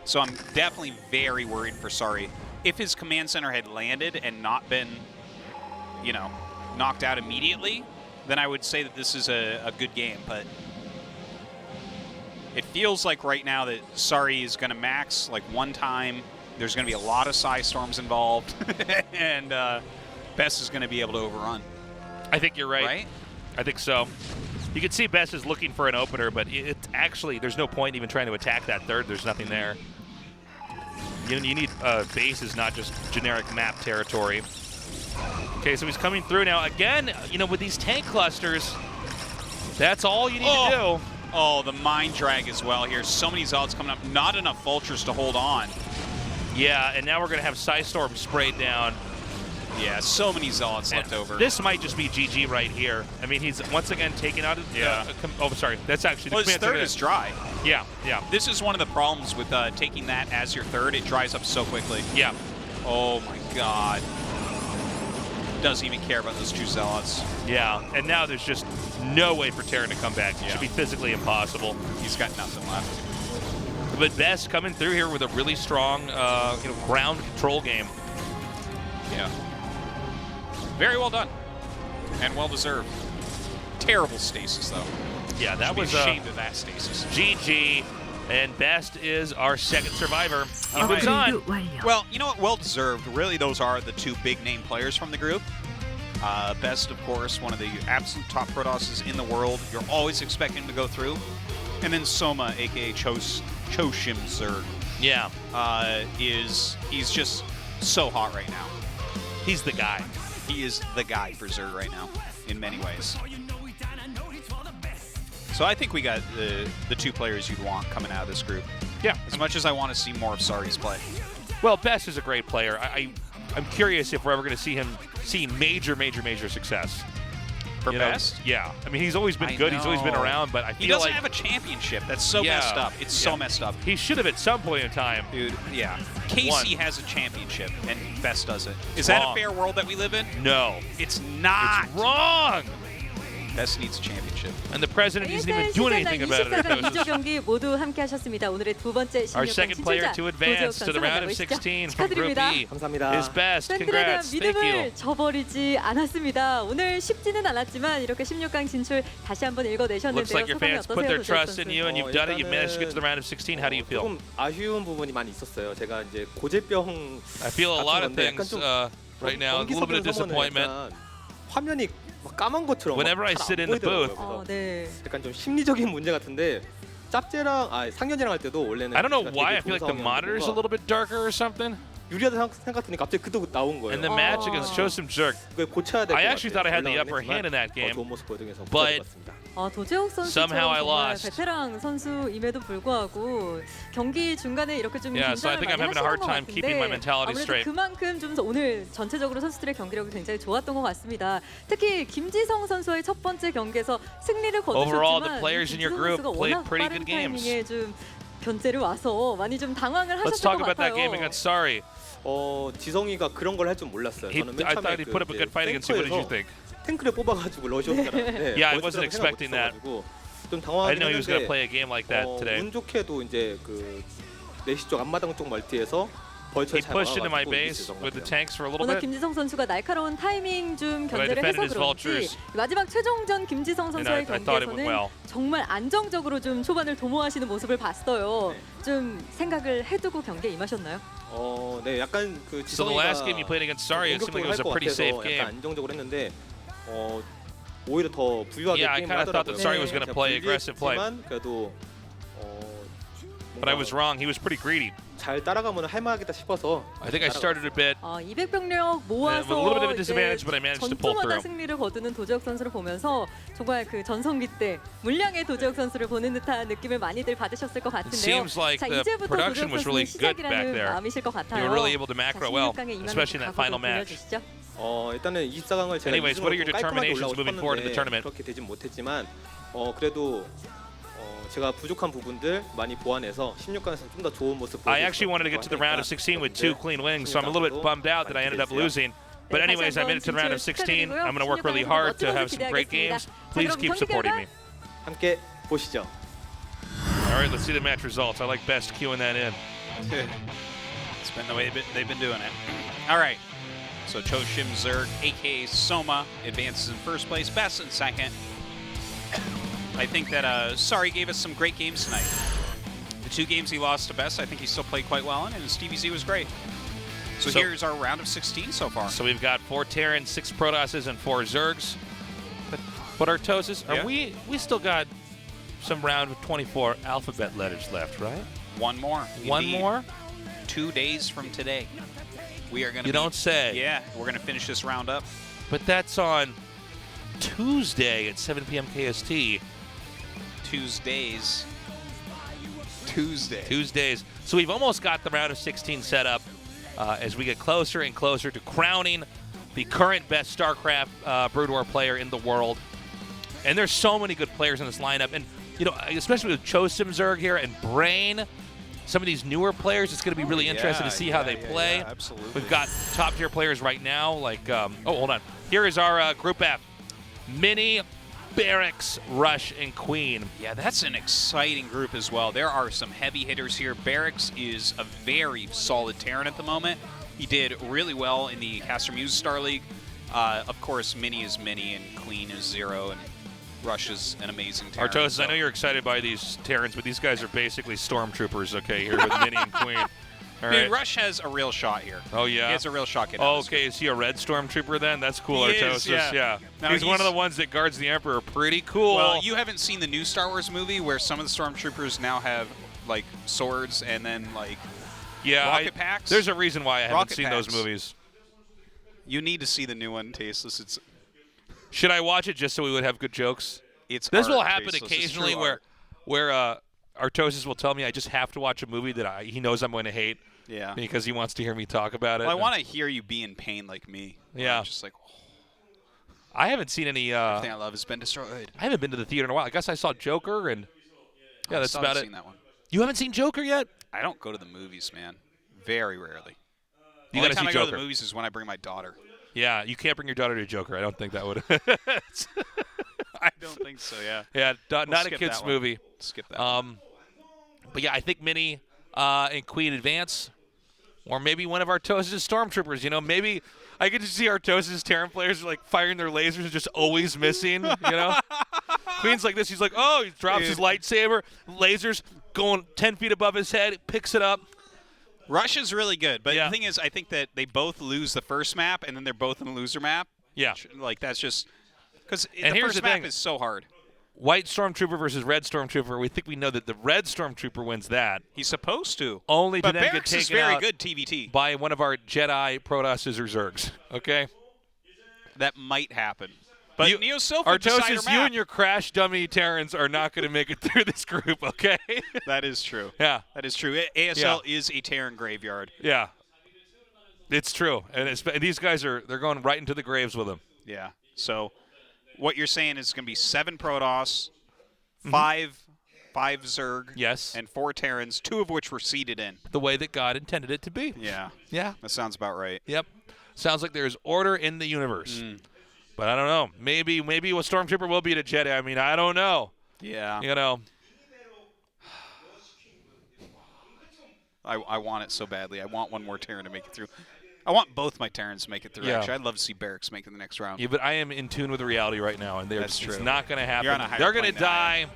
Speaker 10: So I'm definitely very worried for Sari. If his command center had landed and not been, you know, knocked out immediately, then I would say that this is a good game. But it feels like right now that Sari is going to max like one time. There's going to be a lot of Psy Storms involved, and Best is going to be able to overrun.
Speaker 3: I think you're right. Right? I think so. You can see Best is looking for an opener, but it's actually, there's no point even trying to attack that third. There's nothing there. You need bases, not just generic map territory. Okay, so he's coming through now. Again, you know, with these tank clusters, that's all you need to do.
Speaker 10: Oh, the mine drag as well here. So many Zealots coming up. Not enough Vultures to hold on.
Speaker 3: Yeah, and now we're going to have Psy Storm sprayed down.
Speaker 10: Yeah, so many Zealots left over.
Speaker 3: This might just be GG right here. I mean, he's once again taken out of oh, sorry. That's actually the
Speaker 10: his third is dry.
Speaker 3: Yeah, yeah.
Speaker 10: This is one of the problems with taking that as your third. It dries up so quickly.
Speaker 3: Yeah.
Speaker 10: Oh, my God. Doesn't even care about those 2 Zealots.
Speaker 3: Yeah, and now there's just no way for Terran to come back. It should be physically impossible.
Speaker 10: He's got nothing left.
Speaker 3: But Best coming through here with a really strong you know, ground control game.
Speaker 10: Yeah. Very well done. And well deserved. Terrible stasis, though.
Speaker 3: Yeah, that was
Speaker 10: ashamed of that stasis.
Speaker 3: GG. And Best is our second survivor. He moves on.
Speaker 10: Well, you know what? Well deserved. Really, those are the 2 big name players from the group. Best, of course, one of the absolute top Protosses in the world. You're always expecting him to go through. And then Soma, a.k.a. Choshim Zerg.
Speaker 3: Yeah.
Speaker 10: He's just so hot right now.
Speaker 3: He's the guy.
Speaker 10: He is the guy for Zerg right now, in many ways. So I think we got the 2 players you'd want coming out of this group.
Speaker 3: Yeah.
Speaker 10: As much as I want to see more of Sari's play.
Speaker 3: Well, Best is a great player. I'm curious if we're ever going to see him major success.
Speaker 10: For Best?
Speaker 3: Yeah. I mean, he's always been good. He's always been around, but I feel like...
Speaker 10: He doesn't have a championship. That's so messed up. It's so messed up.
Speaker 3: He should have at some point in time.
Speaker 10: Dude, yeah. Casey has a championship, and Best doesn't. Is that a fair world that we live in?
Speaker 3: No.
Speaker 10: It's not.
Speaker 3: It's wrong.
Speaker 10: Best needs a championship.
Speaker 3: And the president isn't even doing anything about it.
Speaker 5: 24 경기 모두 함께 하셨습니다. 오늘의 두 번째 16강
Speaker 3: Our second player to advance to the round of 16 from Group E is Best. Congrats. Thank you.
Speaker 5: 저버리지 않았습니다. 오늘 쉽지는 않았지만 이렇게 16강 진출 다시 한번 읽어내셨는데요.
Speaker 3: Looks like your
Speaker 5: 소감이
Speaker 3: fans put their
Speaker 5: 어떠세요,
Speaker 3: trust in you and you've done it. You've managed to get to the round of 16. How do you feel?
Speaker 6: 조금 아쉬운 부분이 많이 있었어요. 제가 이제 고질병
Speaker 3: I feel a lot of things right now. A little bit of disappointment.
Speaker 6: 화면이 까만 것처럼
Speaker 3: Whenever I sit in the booth.
Speaker 6: 약간 좀 심리적인 문제 같은데 짭제랑 상현이랑 할 때도 원래는
Speaker 3: I don't know why I feel like the monitor is a little bit darker or something.
Speaker 6: 유리하다 생각했더니 갑자기 그도 나온 거예요.
Speaker 3: And the match against Chosim Zerg. I actually thought I had the upper hand in that game, but
Speaker 5: 도재욱 선수처럼 정말 베테랑 선수임에도 불구하고 경기 중간에 이렇게 좀 긴장을 많이 하시는 것 같은데 아무래도 그만큼 좀 오늘 전체적으로 선수들의 경기력이 굉장히 좋았던 것 같습니다. 특히 김지성 선수의 첫 번째 경기에서 승리를 거두셨지만 김지성 선수가 워낙 빠른 타이밍에 좀 견제를 와서 많이 좀 당황을 하셨을 것 같아요.
Speaker 6: 지성이가 그런 걸 할 줄 몰랐어요. 저는 맨
Speaker 3: I thought he put up a good fight against you. What did you think?
Speaker 6: 탱크를 뽑아가지고 러시아 온 줄 알았는데
Speaker 3: Yeah, I wasn't expecting that.
Speaker 6: 좀
Speaker 3: I
Speaker 6: 당황하긴
Speaker 3: didn't know he was going to
Speaker 6: 했는데
Speaker 3: play a game like that today.
Speaker 6: 운 좋게도 이제 그 내시 쪽 앞마당 쪽 멀티에서 벌처에
Speaker 3: He
Speaker 6: 잘
Speaker 3: pushed into my
Speaker 6: 막아가지고
Speaker 3: base
Speaker 6: 이겼던 것
Speaker 3: with the
Speaker 6: 같아요.
Speaker 3: tanks for a little
Speaker 5: 워낙
Speaker 3: bit.
Speaker 5: 김지성 선수가 날카로운 타이밍 좀
Speaker 3: But I
Speaker 5: 견제를
Speaker 3: defended
Speaker 5: 해서
Speaker 3: his vultures.
Speaker 5: 그런지 마지막 최종전 김지성 선수의
Speaker 3: I thought it went
Speaker 5: 경기에서는
Speaker 3: well.
Speaker 5: 정말 안정적으로 좀 초반을 도모하시는 모습을 봤어요. 좀 생각을 해두고 경기에 임하셨나요?
Speaker 6: 네, 약간 그
Speaker 3: So the
Speaker 6: 지성이가
Speaker 3: last game you played against Sari, it seemed like it was a pretty safe game.
Speaker 6: 약간 안정적으로 했는데 오히려 더 부유하게
Speaker 3: Yeah, I
Speaker 6: 게임을
Speaker 3: kind of thought
Speaker 6: 하더라고요.
Speaker 3: that Sari was going to play aggressive play.
Speaker 6: 그래도
Speaker 3: But I was wrong. He was pretty greedy.
Speaker 6: 잘 따라가면 할만하겠다 싶어서.
Speaker 3: I think I started a bit.
Speaker 5: 200병력 모아서
Speaker 3: with a little bit of a disadvantage, but I managed to pull
Speaker 5: 전투마다
Speaker 3: through.
Speaker 5: 승리를 거두는 도재욱 선수를 보면서 정말 그 전성기 때 물량의 도재욱 선수를 보는 듯한 느낌을 많이들 받으셨을 것 같은데요.
Speaker 3: seems like
Speaker 5: 자,
Speaker 3: the
Speaker 5: 이제부터
Speaker 3: production
Speaker 5: 도재욱
Speaker 3: was really
Speaker 5: 선수의
Speaker 3: good back
Speaker 5: 시작이라는
Speaker 3: there.
Speaker 5: 마음이실 것 같아요.
Speaker 3: You were really able to macro well,
Speaker 5: 자, 16강에 임하는
Speaker 3: especially in that final
Speaker 5: 각오도
Speaker 3: match.
Speaker 5: 보여주시죠.
Speaker 6: 일단은 24강을 제가
Speaker 3: Anyways, what are your
Speaker 6: 깔끔하게
Speaker 3: determinations
Speaker 6: 올라오고
Speaker 3: moving forward in the
Speaker 6: 싶었는데
Speaker 3: tournament?
Speaker 6: 그렇게 되진 못했지만 그래도 제가 부족한 부분들 많이 보완해서 16강에서 좀 더 좋은 모습 보여주고
Speaker 3: I actually wanted to get to the round of 16 with 2 clean wins, so I'm a little bit bummed out that I ended up losing. But anyways, I made it to the round of 16. I'm going to work really hard to have some great games. Please keep supporting me.
Speaker 6: 함께 보시죠.
Speaker 3: All right, let's see the match results. I like best queuing that in.
Speaker 10: It's been the way they've been doing it. All right. So Choshim Zerg, aka Soma, advances in first place, Best in second. I think that Sari gave us some great games tonight. The 2 games he lost to Best, I think he still played quite well in, and Stevie Z was great. So here's our round of 16 so far.
Speaker 3: So we've got 4 Terrans, 6 Protosses, and 4 Zergs. But our Toses, are we still got some round of 24 alphabet letters left, right?
Speaker 10: One more.
Speaker 3: One
Speaker 10: Indeed.
Speaker 3: more?
Speaker 10: 2 days from today. We are going to
Speaker 3: You don't say.
Speaker 10: Yeah, we're going to finish this round up.
Speaker 3: But that's on Tuesday at 7 p.m. KST. Tuesdays. So we've almost got the round of 16 set up as we get closer and closer to crowning the current best StarCraft Brood War player in the world. And there's so many good players in this lineup. And, you know, especially with Chosim Zerg here and Brain, some of these newer players, it's going to be really interesting to see how they play.
Speaker 10: Yeah, absolutely.
Speaker 3: We've got top-tier players right now, like, hold on. Here is our Group F. Mini, Barracks, Rush, and Queen.
Speaker 10: Yeah, that's an exciting group as well. There are some heavy hitters here. Barracks is a very solid Terran at the moment. He did really well in the Caster Muse StarLeague. Of course, Mini is Mini, and Queen is Zero, and Rush is an amazing Terran.
Speaker 3: Artosis, I know you're excited by these Terrans, but these guys are basically stormtroopers, okay, here with Mini and Queen. All
Speaker 10: Dude,
Speaker 3: right.
Speaker 10: Rush has a real shot here.
Speaker 3: Oh, yeah?
Speaker 10: He has a real shot getting
Speaker 3: Oh,
Speaker 10: out of this
Speaker 3: okay, is he a red stormtrooper then? That's cool,
Speaker 10: He
Speaker 3: Artosis.
Speaker 10: is, yeah. No,
Speaker 3: he's one of the ones that guards the Emperor. Pretty cool.
Speaker 10: Well, you haven't seen the new Star Wars movie where some of the stormtroopers now have like swords and then like rocket packs.
Speaker 3: There's a reason why I haven't
Speaker 10: Rocket
Speaker 3: seen
Speaker 10: packs.
Speaker 3: those movies.
Speaker 10: You need to see the new one, Tasteless. It's
Speaker 3: Should I watch it just so we would have good jokes?
Speaker 10: It's
Speaker 3: this will
Speaker 10: art,
Speaker 3: happen
Speaker 10: Tasteless. It's
Speaker 3: occasionally
Speaker 10: true
Speaker 3: where Artosis will tell me I just have to watch a movie that he knows I'm going to hate.
Speaker 10: Yeah.
Speaker 3: Because he wants to hear me talk about it.
Speaker 10: Well, I want to hear you be in pain like me.
Speaker 3: Yeah.
Speaker 10: I'm just like,
Speaker 3: I haven't seen any.
Speaker 10: everything I love has been destroyed.
Speaker 3: I haven't been to the theater in a while. I guess I saw Joker, and yeah, that's
Speaker 10: I still
Speaker 3: about
Speaker 10: haven't
Speaker 3: it.
Speaker 10: seen that one.
Speaker 3: You haven't seen Joker yet?
Speaker 10: I don't go to the movies, man. Very rarely.
Speaker 3: You
Speaker 10: The only
Speaker 3: gotta
Speaker 10: time
Speaker 3: see
Speaker 10: I go to
Speaker 3: Joker.
Speaker 10: the movies is when I bring my daughter.
Speaker 3: Yeah, you can't bring your daughter to Joker. I don't think that would.
Speaker 10: I don't think so. Yeah.
Speaker 3: Yeah,
Speaker 10: We'll
Speaker 3: not a
Speaker 10: skip
Speaker 3: kids
Speaker 10: that one.
Speaker 3: movie.
Speaker 10: Skip that. one.
Speaker 3: But yeah, I think Mini and Queen advance, or maybe one of Artosis' stormtroopers. You know, maybe I get to see Artosis Terran players like firing their lasers and just always missing. You know, Queen's like this. He's like, oh, he drops his lightsaber, lasers going 10 feet above his head, picks it up.
Speaker 10: Rush is really good, but the thing is, I think that they both lose the first map, and then they're both in a loser map.
Speaker 3: Yeah.
Speaker 10: Like, that's just because the
Speaker 3: And here's
Speaker 10: first
Speaker 3: the
Speaker 10: map
Speaker 3: thing.
Speaker 10: is so hard.
Speaker 3: White Stormtrooper versus Red Stormtrooper. We think we know that the Red Stormtrooper wins that.
Speaker 10: He's supposed to.
Speaker 3: Only to
Speaker 10: But
Speaker 3: then get
Speaker 10: Barracks is
Speaker 3: taken
Speaker 10: very
Speaker 3: out
Speaker 10: good TVT.
Speaker 3: by one of our Jedi Protosses or Zergs. Okay?
Speaker 10: That might happen. But Neo Silph
Speaker 3: Artosis, you and your crash dummy Terrans are not going to make it through this group, okay?
Speaker 10: That is true.
Speaker 3: Yeah.
Speaker 10: That is true. ASL is a Terran graveyard.
Speaker 3: Yeah. It's true. And these guys they're going right into the graves with them.
Speaker 10: Yeah. So what you're saying is going to be 7 Protoss, 5 Zerg,
Speaker 3: yes,
Speaker 10: and 4 Terrans, 2 of which were seeded in.
Speaker 3: The way that God intended it to be.
Speaker 10: Yeah.
Speaker 3: Yeah.
Speaker 10: That sounds about right.
Speaker 3: Yep. Sounds like there's order in the universe. But I don't know. Maybe a Stormtrooper will beat a Jedi. I mean, I don't know.
Speaker 10: Yeah.
Speaker 3: You know.
Speaker 10: I want it so badly. I want one more Terran to make it through. I want both my Terrans to make it through,
Speaker 3: Yeah.
Speaker 10: actually. I'd love to see Barracks make it the next round.
Speaker 3: Yeah, but I am in tune with reality right now, and
Speaker 10: That's
Speaker 3: it's
Speaker 10: true.
Speaker 3: not going to happen.
Speaker 10: You're on a higher
Speaker 3: They're going to
Speaker 10: plane than I
Speaker 3: die,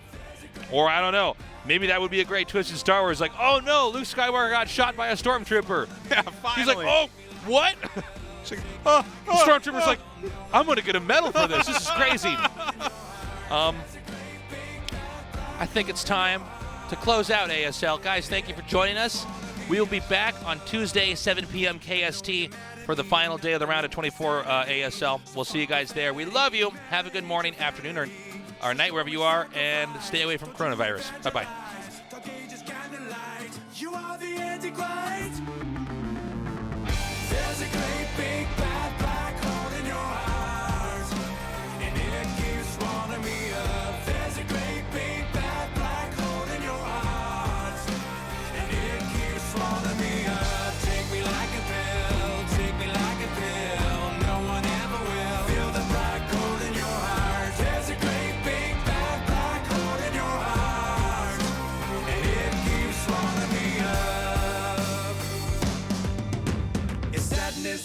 Speaker 3: or I don't know. Maybe that would be a great twist in Star Wars. Like, oh no, Luke Skywalker got shot by a stormtrooper.
Speaker 10: Yeah, finally.
Speaker 3: He's like, oh, what? The stormtrooper's like, I'm going to get a medal for this. This is crazy. I think it's time to close out ASL. Guys, thank you for joining us. We will be back on Tuesday, 7 p.m. KST for the final day of the round of 24 ASL. We'll see you guys there. We love you. Have a good morning, afternoon, or night, wherever you are, and stay away from coronavirus. Bye-bye.
Speaker 1: You are the Antichrist.